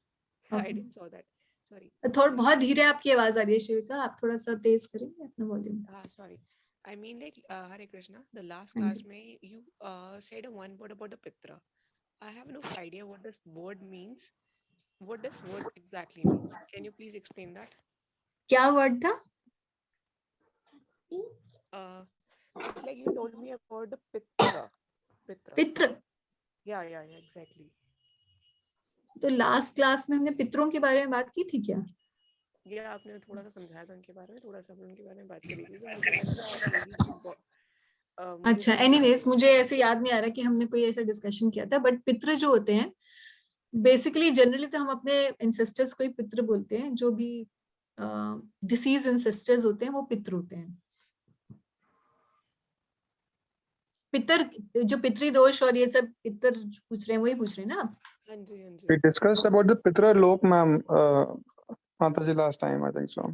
Okay. I didn't saw that. Sorry. थोड़ा बहुत धीरे आपकी आवाज आ रही है शिविका, आप थोड़ा सा तेज करेंगे अपना volume? Sorry. I mean like Hare Krishna, the last हाँ class जी. में you said a one word about the Pitra. I have no idea what this word means. What does word exactly means? Can you please explain that? क्या word था? It's like you told me about the Pitra. पितृ. Yeah, exactly. तो last class में हमने पितरों के बारे में बात की थी क्या? ये आपने थोड़ा सा समझाया था उनके बारे में, थोड़ा सा उनके बारे में बात करी थी, तो मुझे लगा कि अच्छा, एनीवेज मुझे ऐसे याद नहीं आ रहा कि हमने कोई ऐसा डिस्कशन किया था, बट पितृ जो होते हैं बेसिकली जनरली तो हम अपने एंसेस्टर्स को ही पितृ बोलते हैं। जो भी डिसीज एंसेस्टर्स होते हैं वो पितृ होते हैं। पितर जो पितृदोष और ये सब पितर पूछ रहे हैं वही पूछ रहे हैं ना आप? हाँ जी हाँ जी। We discussed about the Pitra Lok, ma'am, Mataji, last time, I think so.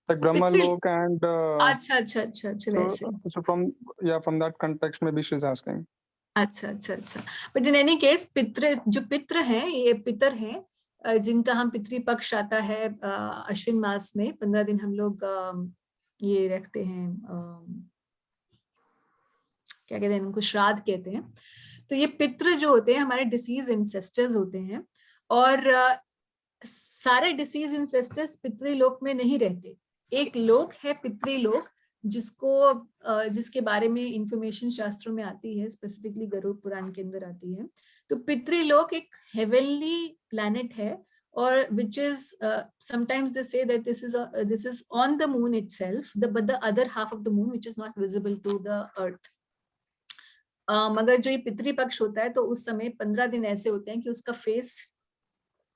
Like Brahma Lok and अच्छा वैसे। so from that context maybe she's asking. अच्छा बट इन एनी केस पितृ जो पितृ हैं ये पितर हैं जिनका हम पितृपक्ष आता है अश्विन मास में 15 दिन हम लोग ये रखते हैं, क्या कहते हैं उनको, श्राद्ध कहते हैं। तो ये पितृ जो होते हैं हमारे डिसीज इंसेस्टर्स होते हैं, और सारे डिसीज इंसेस्टर्स पितृलोक में नहीं रहते। एक लोक है पितृलोक जिसके बारे में इंफॉर्मेशन शास्त्रों में आती है, स्पेसिफिकली गरुड़ पुराण के अंदर आती है। तो पितृलोक एक हेवनली प्लैनेट है, और which is sometimes they say that this is on the moon itself, but the other half of the moon which is not visible to the earth. मगर जो ये पितृपक्ष होता है तो उस समय 15 दिन ऐसे होते हैं कि उसका फेस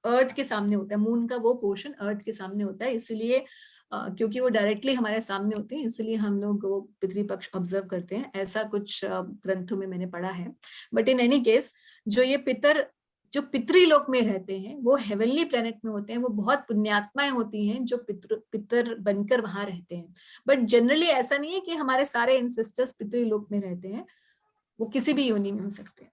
अर्थ के सामने होता है, मून का वो पोर्शन अर्थ के सामने होता है। इसलिए क्योंकि वो डायरेक्टली हमारे सामने होते हैं, इसलिए हम लोग वो पितृपक्ष ऑब्जर्व करते हैं, ऐसा कुछ ग्रंथों में मैंने पढ़ा है। बट इन एनी केस जो ये जो पितृलोक में रहते हैं वो हेवनली प्लेनेट में होते हैं, वो बहुत पुण्यात्माएं होती हैं जो पितर बनकर वहां रहते हैं। बट जनरली ऐसा नहीं है कि हमारे सारे एंसेस्टर्स पितृलोक में रहते हैं, वो किसी भी योनि में हो सकते हैं।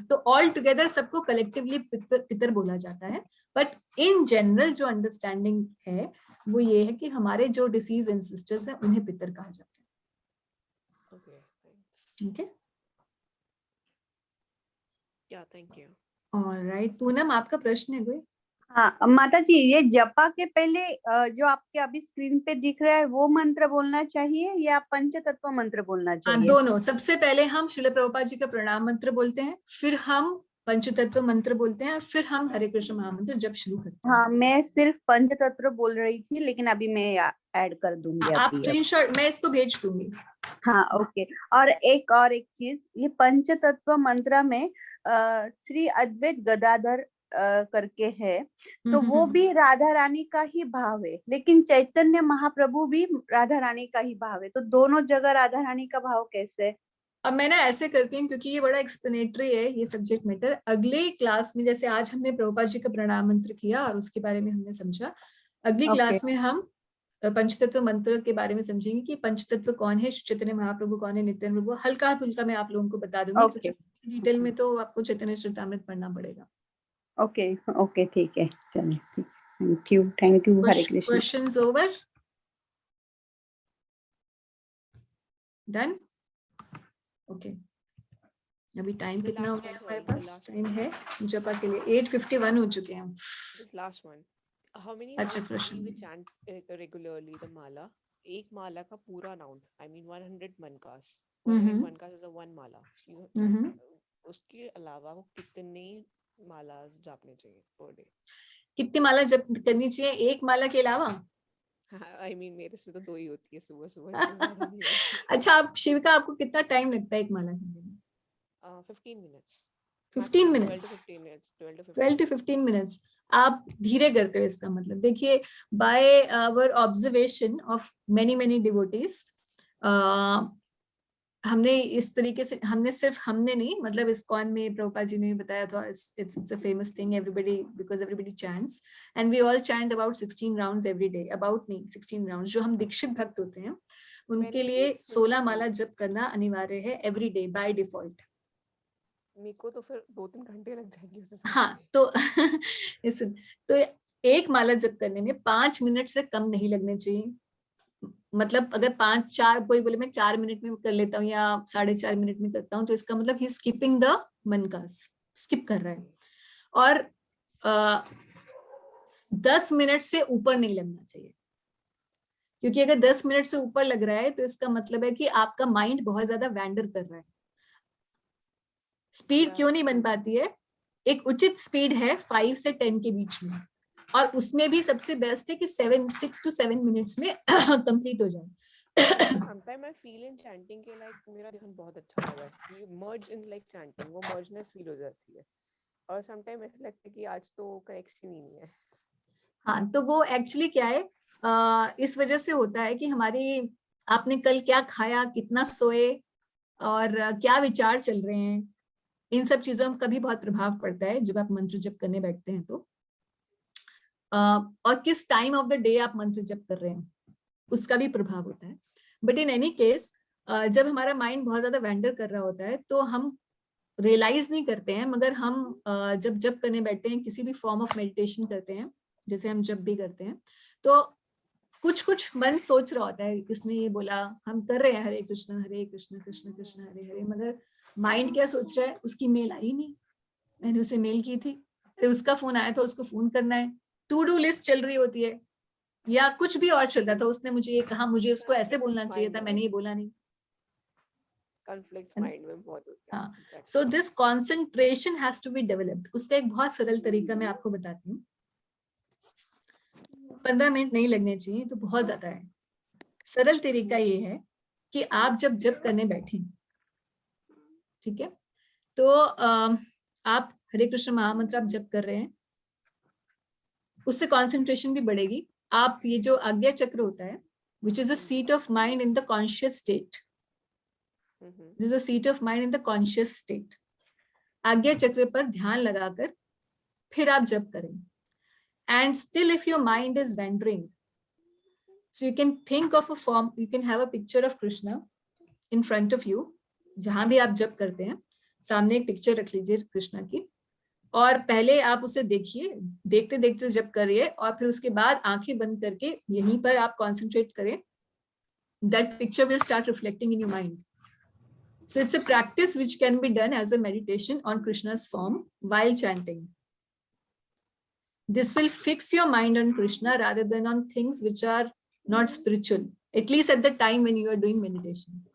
तो ऑल टुगेदर सबको कलेक्टिवली पितर बोला जाता है। बट इन जनरल जो अंडरस्टैंडिंग है वो ये है कि हमारे जो डिसीज एंसेस्टर्स हैं उन्हें पितर कहा जाता है। ओके, या थैंक यू। ऑलराइट, पूनम आपका प्रश्न है कोई? हाँ माता जी, ये जपा के पहले जो आपके अभी स्क्रीन पे दिख रहा है वो मंत्र बोलना चाहिए या पंचतत्व मंत्र बोलना चाहिए? दोनों। सबसे पहले हम श्रील प्रभुपाद जी का प्रणाम मंत्र बोलते हैं, फिर हम पंचतत्व मंत्र बोलते हैं, फिर हम हरे कृष्ण महामंत्र जब शुरू करते हैं। हाँ, मैं सिर्फ पंचतत्व बोल रही थी, लेकिन अभी मैं ऐड कर दूंगी। आप स्क्रीनशॉट मैं इसको भेज दूंगी। हाँ ओके। और एक चीज, ये पंचतत्व मंत्र में श्री अद्वैत गदाधर करके है, तो वो भी राधा रानी का ही भाव है, लेकिन चैतन्य महाप्रभु भी राधा रानी का ही भाव है, तो दोनों जगह राधा रानी का भाव कैसे? अब मैं ना ऐसे करती हूँ क्योंकि ये बड़ा एक्सप्लेनेटरी है ये सब्जेक्ट मैटर। अगले क्लास में, जैसे आज हमने प्रभुपाद जी का प्रणाम मंत्र किया और उसके बारे में हमने समझा, अगली क्लास में हम पंचतत्व मंत्र के बारे में समझेंगे कि पंचतत्व कौन है, चैतन्य महाप्रभु कौन है, नित्यानंद प्रभु। हल्का फुल्का मैं आप लोगों को बता दूंगी, क्योंकि डिटेल में तो आपको चैतन्य चरितामृत पढ़ना पड़ेगा। ओके ओके, ठीक है, चलिए, thank you. Hare Krishna. Questions over? Done? Okay, अभी टाइम कितना हो गया हमारे पास? टाइम है जपा के लिए 8:51 हो चुके हैं। लास्ट वन, हाउ मेनी अच्छा प्रश्न। We chant regularly the mala? एक माला का पूरा राउंड, आई मीन 100 मनकास, 100 मनकास इज अ वन माला। उसके अलावा वो कितने मालास जापने चाहिए पर डे? कितनी माला जप करनी चाहिए एक माला के अलावा? आई मीन मेरे से तो 2 ही होती है सुबह सुबह। अच्छा, आप शिविका, आपको कितना टाइम लगता है एक माला करने में? 15 मिनट्स। 15 मिनट्स? 12 to 15 minutes. आप धीरे करते हो, इसका मतलब देखिए, by our observation of many devotees, हमने इस तरीके से, हमने नहीं, मतलब इस्कॉन में प्रभुपाद जी ने बताया था, it's a famous thing, everybody, because everybody chants and we all chant about 16 rounds every day. About नहीं, 16 राउंड्स। जो हम दीक्षित भक्त होते हैं उनके लिए 16 माला जप करना अनिवार्य है एवरी डे बाय डिफॉल्ट। मेरे को तो फिर 2-3 घंटे लग जाएंगे उसे। हाँ, तो एक माला जप करने में 5 मिनट से कम नहीं लगने चाहिए। मतलब अगर 5-4 कोई बोले मैं 4 मिनट में कर लेता हूँ या 4.5 मिनट में करता हूँ, तो इसका मतलब ही स्किपिंग द मनकास, स्किप कर रहा है। और 10 मिनट से ऊपर नहीं लगना चाहिए, क्योंकि अगर 10 मिनट से ऊपर लग रहा है तो इसका मतलब है कि आपका माइंड बहुत ज्यादा वैंडर कर रहा है। स्पीड क्यों नहीं बन पाती है? एक उचित स्पीड है 5 से 10 के बीच में, और उसमें भी सबसे बेस्ट है कि 6 to 7 मिनट्स में कंप्लीट हो जाए। Sometimes I feel in chanting के like मेरा ध्यान बहुत अच्छा लगा है, merge in like chanting, वो mergeness फील हो जाती है, और sometimes ऐसा लगता है कि आज तो कनेक्शन ही नहीं है। हाँ, तो वो एक्चुअली क्या है, इस वजह से होता है कि हमारी, आपने कल क्या खाया, कितना सोए, और क्या विचार चल रहे हैं, इन सब चीजों का भी बहुत प्रभाव पड़ता है जब आप मंत्र जप करने बैठते हैं तो। और किस टाइम ऑफ द डे आप मंत्र जप कर रहे हैं उसका भी प्रभाव होता है। बट इन एनी केस, जब हमारा माइंड बहुत ज्यादा वैंडर कर रहा होता है तो हम रियलाइज नहीं करते हैं, मगर हम जब जप करने बैठते हैं, किसी भी फॉर्म ऑफ मेडिटेशन करते हैं, जैसे हम जब भी करते हैं, तो कुछ मन सोच रहा होता है, किसने ये बोला, हम कर रहे हैं हरे कृष्ण कृष्ण कृष्ण हरे हरे, मगर माइंड क्या सोच रहा है, उसकी मेल आई नहीं, मैंने उसे मेल की थी, अरे उसका फोन आया था, उसको फोन करना है, टू डू लिस्ट चल रही होती है, या कुछ भी और चल रहा था, उसने मुझे ये कहा, मुझे उसको ऐसे बोलना चाहिए था, मैंने ये बोला नहीं। कॉन्फ्लिक्ट्स माइंड में बहुत होते हैं। हाँ, so this concentration has to be developed. उसका एक बहुत सरल तरीका मैं आपको बताती हूँ, 15 मिनट नहीं लगने चाहिए, तो बहुत ज्यादा है। सरल तरीका ये है कि आप जब जप करने बैठे, ठीक है, तो आप हरे कृष्ण महामंत्र आप जप कर रहे हैं, उससे कंसंट्रेशन भी बढ़ेगी, आप ये जो आज्ञा चक्र होता है, which is a seat of mind in the conscious state. This is a seat of mind in the conscious state. आज्ञा चक्र पर ध्यान लगाकर फिर आप जप करें. And still if your mind is wandering, so you can think of a form, you can have a picture of Krishna in front of you. जहां भी आप जप करते हैं सामने एक पिक्चर रख लीजिए कृष्णा की, और पहले आप उसे देखिए, देखते देखते जप करिए, और फिर उसके बाद आंखें बंद करके यहीं पर आप कंसंट्रेट करें. That picture will start reflecting in your mind. So it's a practice which can be done as a meditation on Krishna's form while chanting. This will fix your mind on Krishna rather than on things which are not spiritual, at least at the time when you are doing meditation.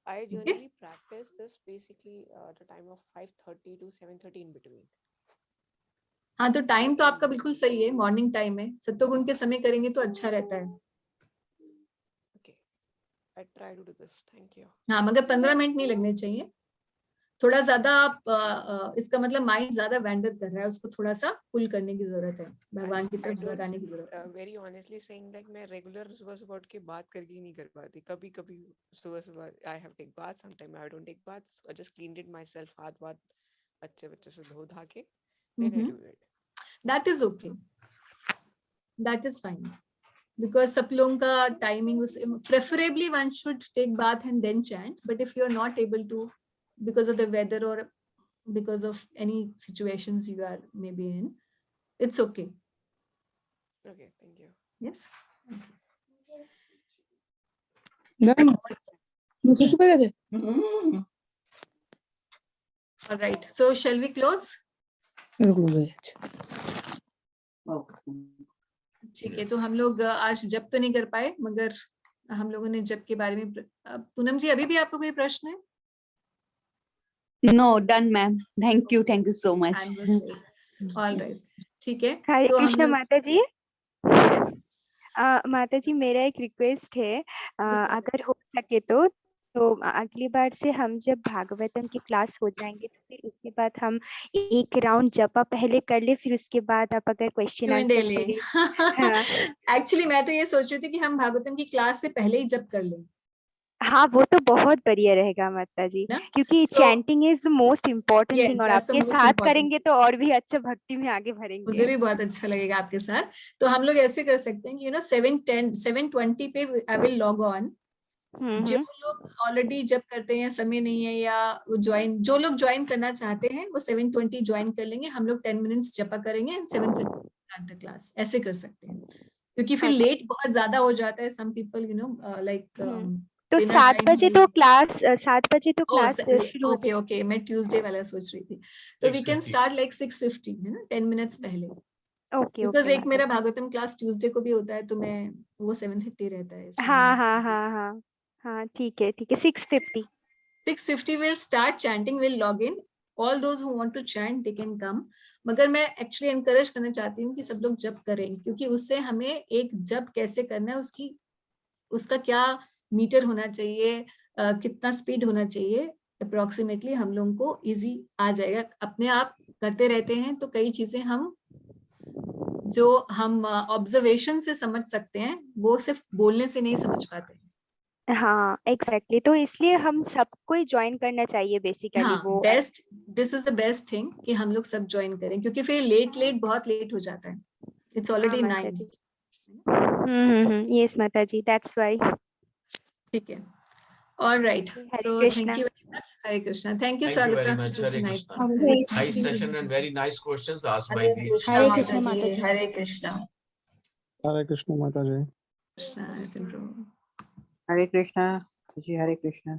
I generally practice this basically at the time of 5:30 to 7:30 in between. हाँ, तो time तो आपका बिल्कुल सही है, morning time है. सत्वगुण के समय करेंगे तो अच्छा रहता है. I try to do this. Thank you. हाँ, मगर 15 मिनट नहीं लगने चाहिए. थोड़ा ज्यादा आप इसका मतलब माइंड ज्यादा वैंडर कर रहा है, उसको थोड़ा सा पुल करने की जरूरत है, भगवान की तरफ लगाने की जरूरत है. Very honestly saying that मैं रेगुलर सुबह सुबह उठ के बात करके नहीं कर पाती. कभी कभी सुबह सुबह I have take bath, sometime I don't take baths. I just cleaned it myself, हाथ वाथ अच्छे से धो धा के then I do it. That is okay. That is fine. Because सब लोगों का टाइमिंग उस, preferably one should take bath and then chant. But if you are not able to, because of the weather or because of any situations you are maybe in, it's okay. Okay, thank you. Yes. All right. So shall we close? ठीक है, तो हम लोग आज जप तो नहीं कर पाए, मगर हम लोगों ने जप के बारे में. पूनम जी, अभी भी आपको कोई प्रश्न है? No, done, ma'am. Thank you so much. All right, ठीक है. हरे तो कृष्ण माता जी. Yes. माता जी, मेरा एक रिक्वेस्ट है, अगर हो सके तो अगली बार से हम जब भागवतम की क्लास हो जाएंगे तो फिर उसके बाद हम एक राउंड जपा पहले कर ले, फिर उसके बाद आप अगर क्वेश्चन आंसर के लिए. हाँ. एक्चुअली मैं तो ये सोच रही थी कि हम भागवतम की क्लास से पहले ही जप कर लें. हाँ, वो तो बहुत बढ़िया रहेगा माता जी, क्योंकि chanting is the most important thing, और आपके साथ करेंगे तो और भी अच्छा भक्ति में आगे बढ़ेंगे. मुझे भी बहुत अच्छा लगेगा आपके साथ. तो हम लोग ऐसे कर सकते हैं कि 7:20 पे आई विल लॉग ऑन. जो लोग ऑलरेडी जब करते हैं, समय नहीं है, या वो जो लोग ज्वाइन करना चाहते हैं वो 7:20 ज्वाइन कर लेंगे. हम लोग 10 मिनट्स जपा करेंगे एंड 7:30 क्लास. ऐसे कर सकते हैं, क्योंकि फिर लेट बहुत ज्यादा हो जाता है. सम पीपल लाइक तो 7 बजे तो क्लास शुरू. ओके, मैं ट्यूसडे वाला सोच रही थी. तो वी कैन स्टार्ट लाइक 6:50, है ना, 10 मिनट्स पहले. ओके. बिकॉज एक मेरा भागवतम क्लास ट्यूसडे को भी होता है, तो मैं वो 7:30 रहता है. हाँ, ठीक है. 6:50 will start chanting, will log in. All those who want to chant, they can come. मगर मैं एक्चुअली एनकरेज करना चाहती हूँ कि सब लोग जप करें, क्योंकि उससे हमें एक जप कैसे करना है, उसका क्या मीटर होना चाहिए, कितना स्पीड होना चाहिए, अप्रोक्सीमेटली हम लोगों को इजी आ जाएगा. अपने आप करते रहते हैं तो कई चीजें हम ऑब्जर्वेशन से समझ सकते हैं, वो सिर्फ बोलने से नहीं समझ पाते. हाँ, एग्जैक्टली. तो इसलिए हम सबको ही ज्वाइन करना चाहिए बेसिकली. हाँ, वो this is the best thing कि हम लोग सब ज्वाइन करें, क्योंकि फिर बहुत लेट हो जाता है. It's already 9. यस माता जी, दैट्स व्हाई. ठीक है. All right. So thank you very much. Hare Krishna. Thank you, Thank you Salika. very much. Hare Krishna. Nice session and very nice questions asked by the. Hare Krishna माता जी. Hare Krishna. Hare Krishna माता जी. Hare Krishna जी. Hare Krishna.